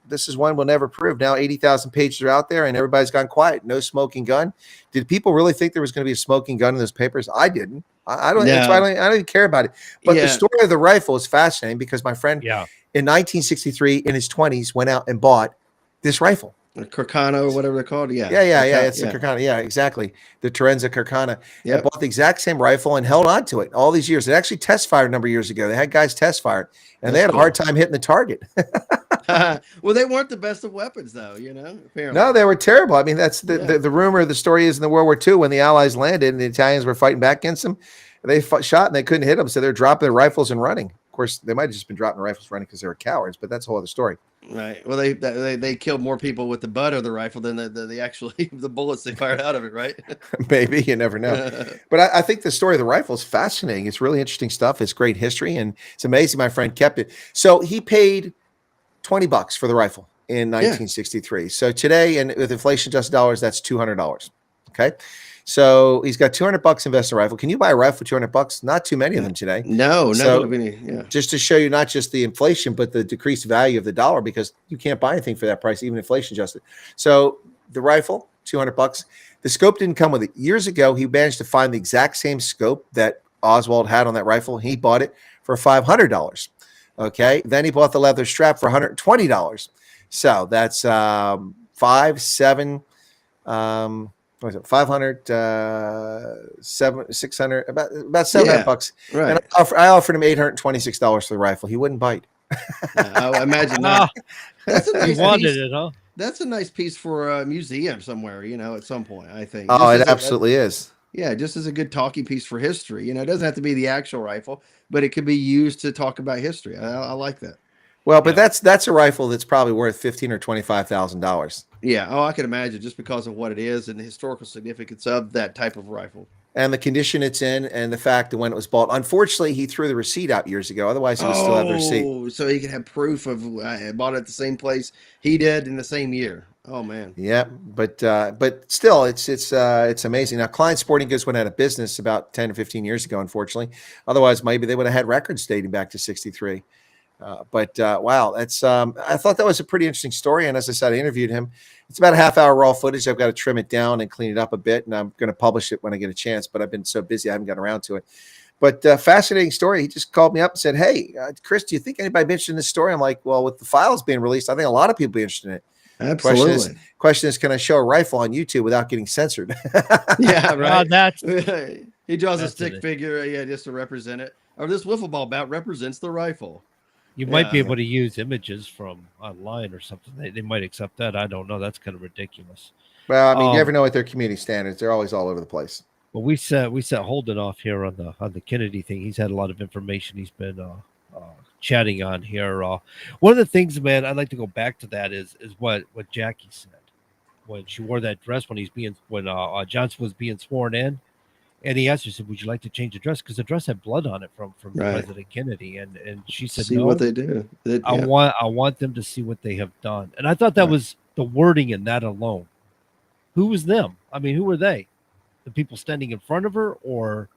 this is one we'll never prove. Now 80,000 pages are out there, and everybody's gone quiet. No smoking gun. Did people really think there was going to be a smoking gun in those papers? I didn't. I don't. That's why I don't even care about it. But the story of the rifle is fascinating because my friend in 1963 in his 20s went out and bought this rifle. Kirkana or whatever they're called. Yeah. It's the Kirkana. Yeah, exactly. The Terenza Kirkana. Yeah. Bought the exact same rifle and held on to it all these years. It actually test fired a number of years ago. They had guys test fired, and they had a hard time hitting the target. Well, they weren't the best of weapons, though. Apparently. No, they were terrible. I mean, that's the rumor. The story is in the World War II when the Allies landed and the Italians were fighting back against them. They shot and they couldn't hit them, so they're dropping their rifles and running. Of course, they might have just been dropping the rifles running because they were cowards, but that's a whole other story. Right. Well, they killed more people with the butt of the rifle than the actually the bullets they fired out of it, right? Maybe, you never know. But I think the story of the rifle is fascinating. It's really interesting stuff. It's great history, and it's amazing my friend kept it. So he paid $20 for the rifle in 1963. So today, and with inflation-adjusted dollars, that's $200. Okay. So he's got $200 invested in a rifle. Can you buy a rifle for $200? Not too many of them today. No, so not many. Just to show you not just the inflation, but the decreased value of the dollar, because you can't buy anything for that price, even inflation adjusted. So the rifle, $200. The scope didn't come with it. Years ago, he managed to find the exact same scope that Oswald had on that rifle. He bought it for $500. Okay. Then he bought the leather strap for $120. So that's 500, 600, about $700. Right. And I offered him $826 for the rifle. He wouldn't bite. I imagine not. That's a nice wanted it, huh? That's a nice piece for a museum somewhere, at some point, I think. Oh, it absolutely is. Yeah, just as a good talking piece for history. It doesn't have to be the actual rifle, but it could be used to talk about history. I like that. Well, but that's a rifle that's probably worth $15,000 or $25,000. Yeah. Oh, I can imagine, just because of what it is and the historical significance of that type of rifle. And the condition it's in, and the fact that when it was bought. Unfortunately, he threw the receipt out years ago. Otherwise, he would still have the receipt. So he can have proof of I bought it at the same place he did in the same year. Oh man. Yeah, but still, it's amazing. Now, Klein Sporting Goods went out of business about 10 or 15 years ago. Unfortunately, otherwise maybe they would have had records dating back to '63. But wow, that's I thought that was a pretty interesting story. And as I said, I interviewed him. It's about a half hour raw footage. I've got to trim it down and clean it up a bit, and I'm going to publish it when I get a chance. But I've been so busy, I haven't gotten around to it. But fascinating story. He just called me up and said, "Hey, Chris, do you think anybody be interested in this story?" I'm like, "Well, with the files being released, I think a lot of people be interested in it." Absolutely. Question is, can I show a rifle on YouTube without getting censored? Yeah, right. That's he draws a that's stick it. figure, just to represent it. Or this wiffle ball bat represents the rifle. You might be able to use images from online or something. They might accept that. I don't know. That's kind of ridiculous. Well, I mean, you never know what their community standards. They're always all over the place. Well, we set Holden off here on the Kennedy thing. He's had a lot of information he's been chatting on here. One of the things, man, I'd like to go back to that is what Jackie said when she wore that dress when Johnson was being sworn in, and he asked her, said, "Would you like to change the dress?" Because the dress had blood on it from President Kennedy, and she said, See "No, what they do. I want them to see what they have done." And I thought that was the wording in that alone. Who was them? I mean, who were they? The people standing in front of her, or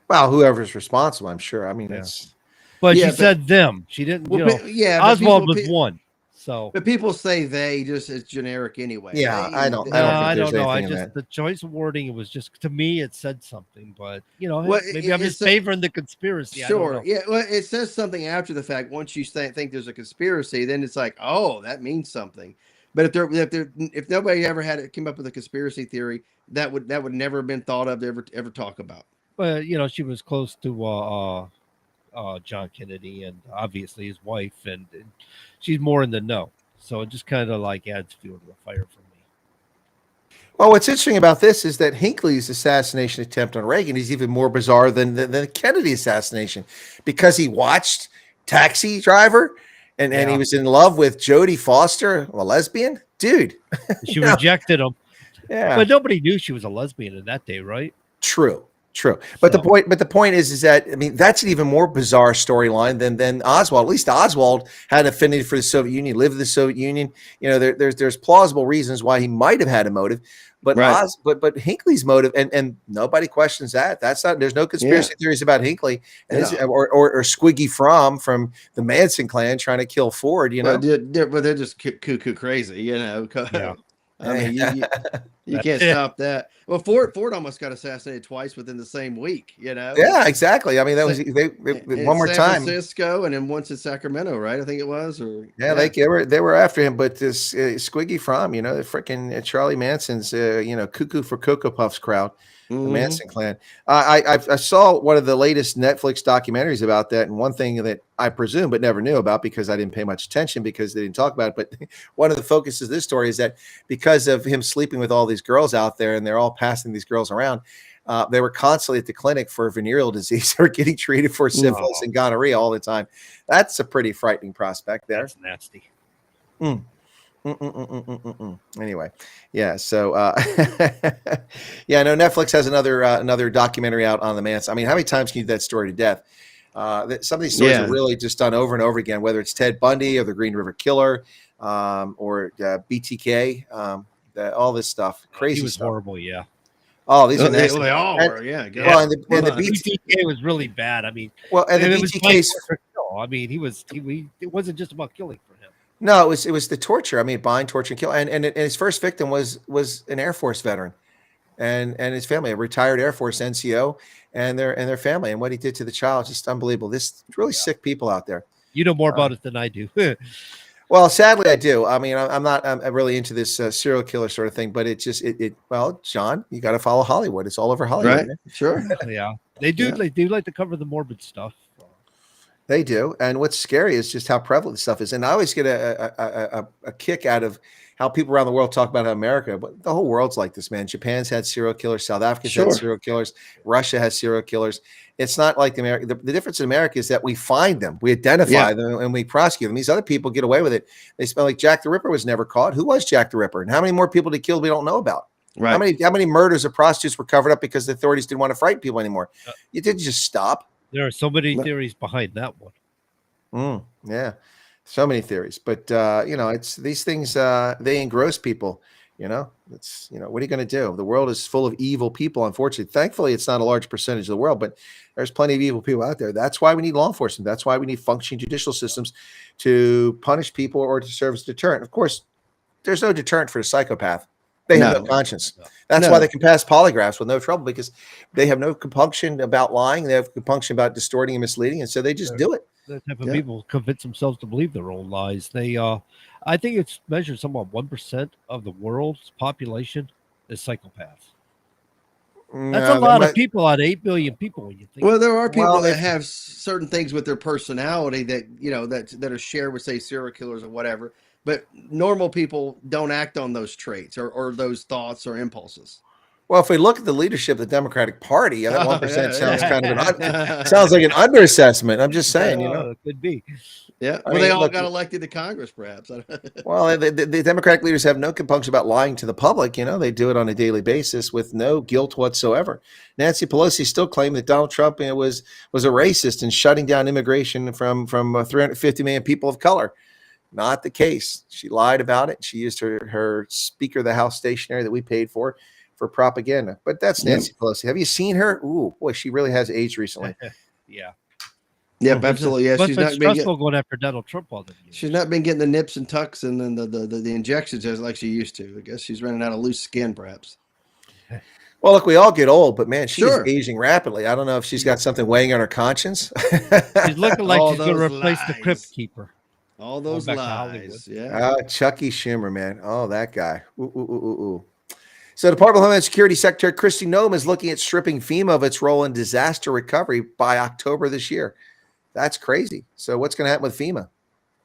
well, whoever's responsible, I'm sure. I mean, it's. But she said them. She didn't. Oswald was one. So, but people say they just as generic anyway. Yeah, they, I don't they- think I there's don't know. anything in that. The choice of wording, it was just, to me, it said something. But Well, maybe I'm just favoring the conspiracy. I don't Sure. know. Yeah. Well, it says something after the fact. Once you think there's a conspiracy, then it's like, oh, that means something. But if nobody ever came up with a conspiracy theory, that would never have been thought of to ever talk about. But she was close to John Kennedy and obviously his wife, and she's more in the know. So it just kind of like adds fuel to the fire for me. Well, what's interesting about this is that Hinckley's assassination attempt on Reagan is even more bizarre than the Kennedy assassination, because he watched Taxi Driver and he was in love with Jodie Foster, a lesbian. Dude. She rejected him. Yeah. But nobody knew she was a lesbian in that day, right? True. But the point is that, I mean, that's an even more bizarre storyline than Oswald. At least Oswald had an affinity for the Soviet Union, lived in the Soviet Union. There's plausible reasons why he might have had a motive, but but Hinckley's motive, and nobody questions that. That's not. There's no conspiracy theories about Hinckley or Squiggy from the Manson clan trying to kill Ford. Well, they're just cuckoo crazy. Yeah. I mean, you can't stop that. Well, Ford almost got assassinated twice within the same week. Yeah, exactly. I mean, that was they one more San time. Francisco, and then once in Sacramento, right? I think it was. They were after him, but this Squiggy the freaking Charlie Manson's cuckoo for Cocoa Puffs crowd. The Manson clan. I saw one of the latest Netflix documentaries about that, and one thing that I presume but never knew about because I didn't pay much attention because they didn't talk about it. But one of the focuses of this story is that because of him sleeping with all these girls out there, and they're all passing these girls around, they were constantly at the clinic for venereal disease or getting treated for syphilis and gonorrhea all the time. That's a pretty frightening prospect there. That's nasty. Anyway, yeah. So, yeah, I know Netflix has another documentary out on the Manson. I mean, how many times can you do that story to death? Some of these stories are really just done over and over again, whether it's Ted Bundy or the Green River Killer, or BTK, all this stuff, crazy. He was stuff. horrible. Yeah. Oh, these are nasty. They all were. Yeah. Well, and the BTK was really bad. I mean, and the BTK. I mean, it wasn't just about killing for him. No, it was the torture. I mean, bind, torture, and kill. And his first victim was an Air Force veteran, and his family, a retired Air Force NCO, and their family, and what he did to the child, just unbelievable. This really sick people out there. You know more about it than I do. Well, sadly, I do. I mean, I'm really into this serial killer sort of thing, but well, John, you got to follow Hollywood. It's all over Hollywood. Right? Man. Sure. Yeah, they do. They do like to cover the morbid stuff. They do. And what's scary is just how prevalent stuff is. And I always get a kick out of how people around the world talk about America, but the whole world's like this, man. Japan's had serial killers. South Africa's had serial killers. Russia has serial killers. It's not like the difference in America is that we find them, we identify them, and we prosecute them. These other people get away with it. They spell like Jack the Ripper was never caught. Who was Jack the Ripper? And how many more people did he kill we don't know about? Right. How many murders of prostitutes were covered up because the authorities didn't want to frighten people anymore? You didn't just stop. There are so many theories behind that one. Yeah, so many theories, but it's these things. They engross people, It's, what are you going to do? The world is full of evil people, unfortunately. Thankfully, it's not a large percentage of the world, but there's plenty of evil people out there. That's why we need law enforcement. That's why we need functioning judicial systems to punish people or to serve as a deterrent. Of course, there's no deterrent for a psychopath. They have no conscience. That's why they can pass polygraphs with no trouble, because they have no compunction about lying. They have compunction about distorting and misleading, and so they just do it. The type of people convince themselves to believe their own lies. I think it's measured somewhat 1% of the world's population is psychopaths. That's a lot of people out of 8 billion people. When you think. Well, there are people that have certain things with their personality that that are shared with, say, serial killers or whatever. But normal people don't act on those traits or those thoughts or impulses. Well, if we look at the leadership of the Democratic Party, that 1% sounds kind of sounds like an underassessment. I'm just saying, it could be. Yeah, well, they all got elected to Congress, perhaps. Well, the Democratic leaders have no compunction about lying to the public. They do it on a daily basis with no guilt whatsoever. Nancy Pelosi still claimed that Donald Trump was a racist and shutting down immigration from 350 million people of color. Not the case. She lied about it. She used her Speaker of the House stationery that we paid for propaganda. But that's Nancy Pelosi. Have you seen her? Ooh, boy, she really has aged recently. Yeah. Yep, absolutely. Yeah, she's not stressful going after Donald Trump all the years. She's not been getting the nips and tucks and then the injections like she used to. I guess she's running out of loose skin, perhaps. Well, look, we all get old, but man, she's aging rapidly. I don't know if she's got something weighing on her conscience. She's looking like she's going to replace the Crypt Keeper. All those lies. Yeah. Chucky Schumer, man. Oh, that guy. Ooh. So Department of Homeland Security Secretary Kristi Noem is looking at stripping FEMA of its role in disaster recovery by October this year. That's crazy. So what's going to happen with FEMA?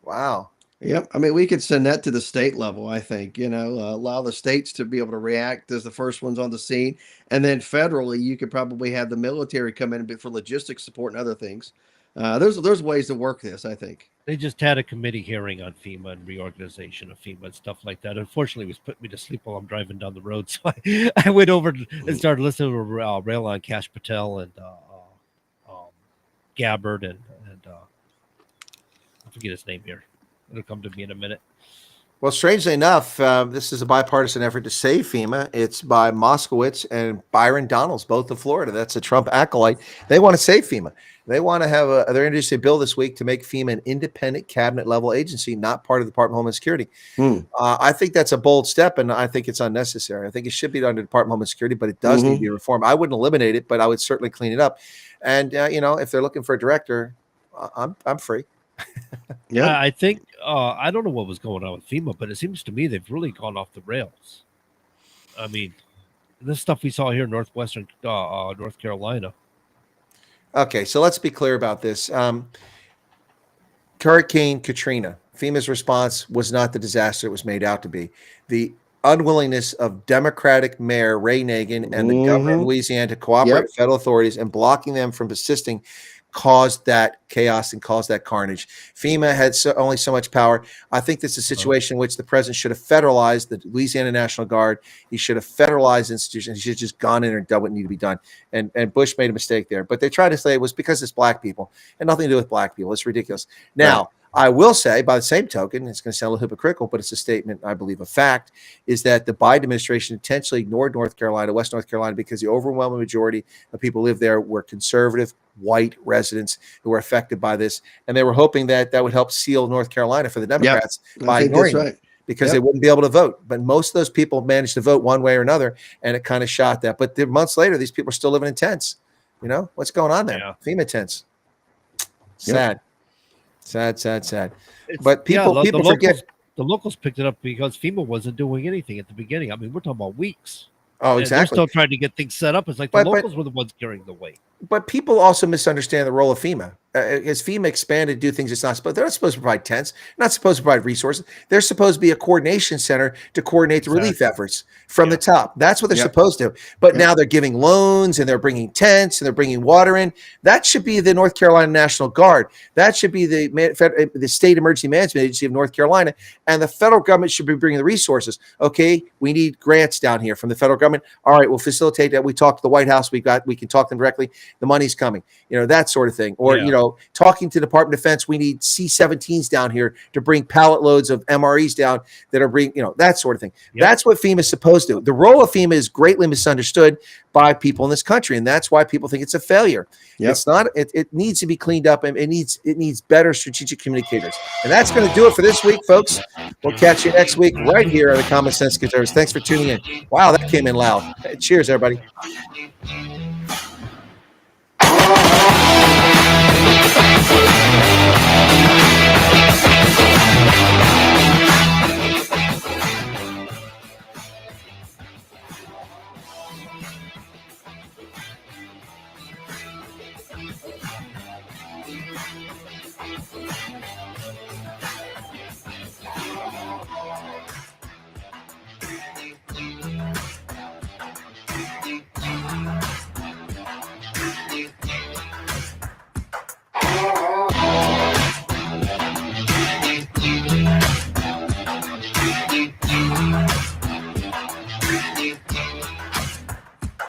Wow. Yep. I mean, we could send that to the state level, I think, allow the states to be able to react as the first ones on the scene. And then federally, you could probably have the military come in a bit for logistics support and other things. There's ways to work this, I think. They just had a committee hearing on FEMA and reorganization of FEMA and stuff like that. Unfortunately, it was putting me to sleep while I'm driving down the road. So I went over and started listening to Rail on Cash Patel and Gabbard and I forget his name here. It'll come to me in a minute. Well, strangely enough, this is a bipartisan effort to save FEMA. It's by Moskowitz and Byron Donalds, both of Florida. That's a Trump acolyte. They want to save FEMA. They want to have they're introducing a bill this week to make FEMA an independent cabinet level agency, not part of the Department of Homeland Security. I think that's a bold step, and I think it's unnecessary. I think it should be under the Department of Homeland Security, but it does need to be reformed. I wouldn't eliminate it, but I would certainly clean it up. And if they're looking for a director, I'm free. Yeah, I think I don't know what was going on with FEMA, but it seems to me they've really gone off the rails. I mean, this stuff we saw here in northwestern North Carolina. Okay, so let's be clear about this. Hurricane Katrina, FEMA's response was not the disaster it was made out to be. The unwillingness of Democratic Mayor Ray Nagin and the government of Louisiana to cooperate with federal authorities and blocking them from assisting caused that chaos and caused that carnage. FEMA had only so much power. I think this is a situation in which the president should have federalized the Louisiana National Guard. He should have federalized institutions. He should have just gone in and done what needed to be done. And Bush made a mistake there. But they tried to say it was because it's black people and nothing to do with black people. It's ridiculous. Now, I will say, by the same token, it's going to sound a little hypocritical, but it's a statement, I believe, a fact, is that the Biden administration intentionally ignored North Carolina, West North Carolina, because the overwhelming majority of people who live there were conservative, white residents who were affected by this. And they were hoping that that would help seal North Carolina for the Democrats by ignoring it, because they wouldn't be able to vote. But most of those people managed to vote one way or another, and it kind of shot that. But months later, these people are still living in tents. What's going on there? FEMA tents. Sad. Sad. But people forget. The locals picked it up because FEMA wasn't doing anything at the beginning. I mean, we're talking about weeks. Oh, exactly. They're still trying to get things set up. It's like the locals were the ones carrying the weight. But people also misunderstand the role of FEMA. As FEMA expanded to do things it's not supposed, they're not supposed to provide tents, not supposed to provide resources. They're supposed to be a coordination center to coordinate the relief efforts from the top. That's what they're supposed to. But now they're giving loans and they're bringing tents and they're bringing water in. That should be the North Carolina National Guard. That should be the State Emergency Management Agency of North Carolina. And the federal government should be bringing the resources. Okay, we need grants down here from the federal government. All right, we'll facilitate that. We talk to the White House. We can talk to them directly. The money's coming. That sort of thing. Or, talking to the Department of Defense, we need C-17s down here to bring pallet loads of MREs down that are bringing, that sort of thing. Yep. That's what FEMA is supposed to do. The role of FEMA is greatly misunderstood by people in this country, and that's why people think it's a failure. Yep. It's not. It needs to be cleaned up, and it needs better strategic communicators. And that's going to do it for this week, folks. We'll catch you next week right here on the Common Sense Conservatives. Thanks for tuning in. Wow, that came in loud. Cheers, everybody.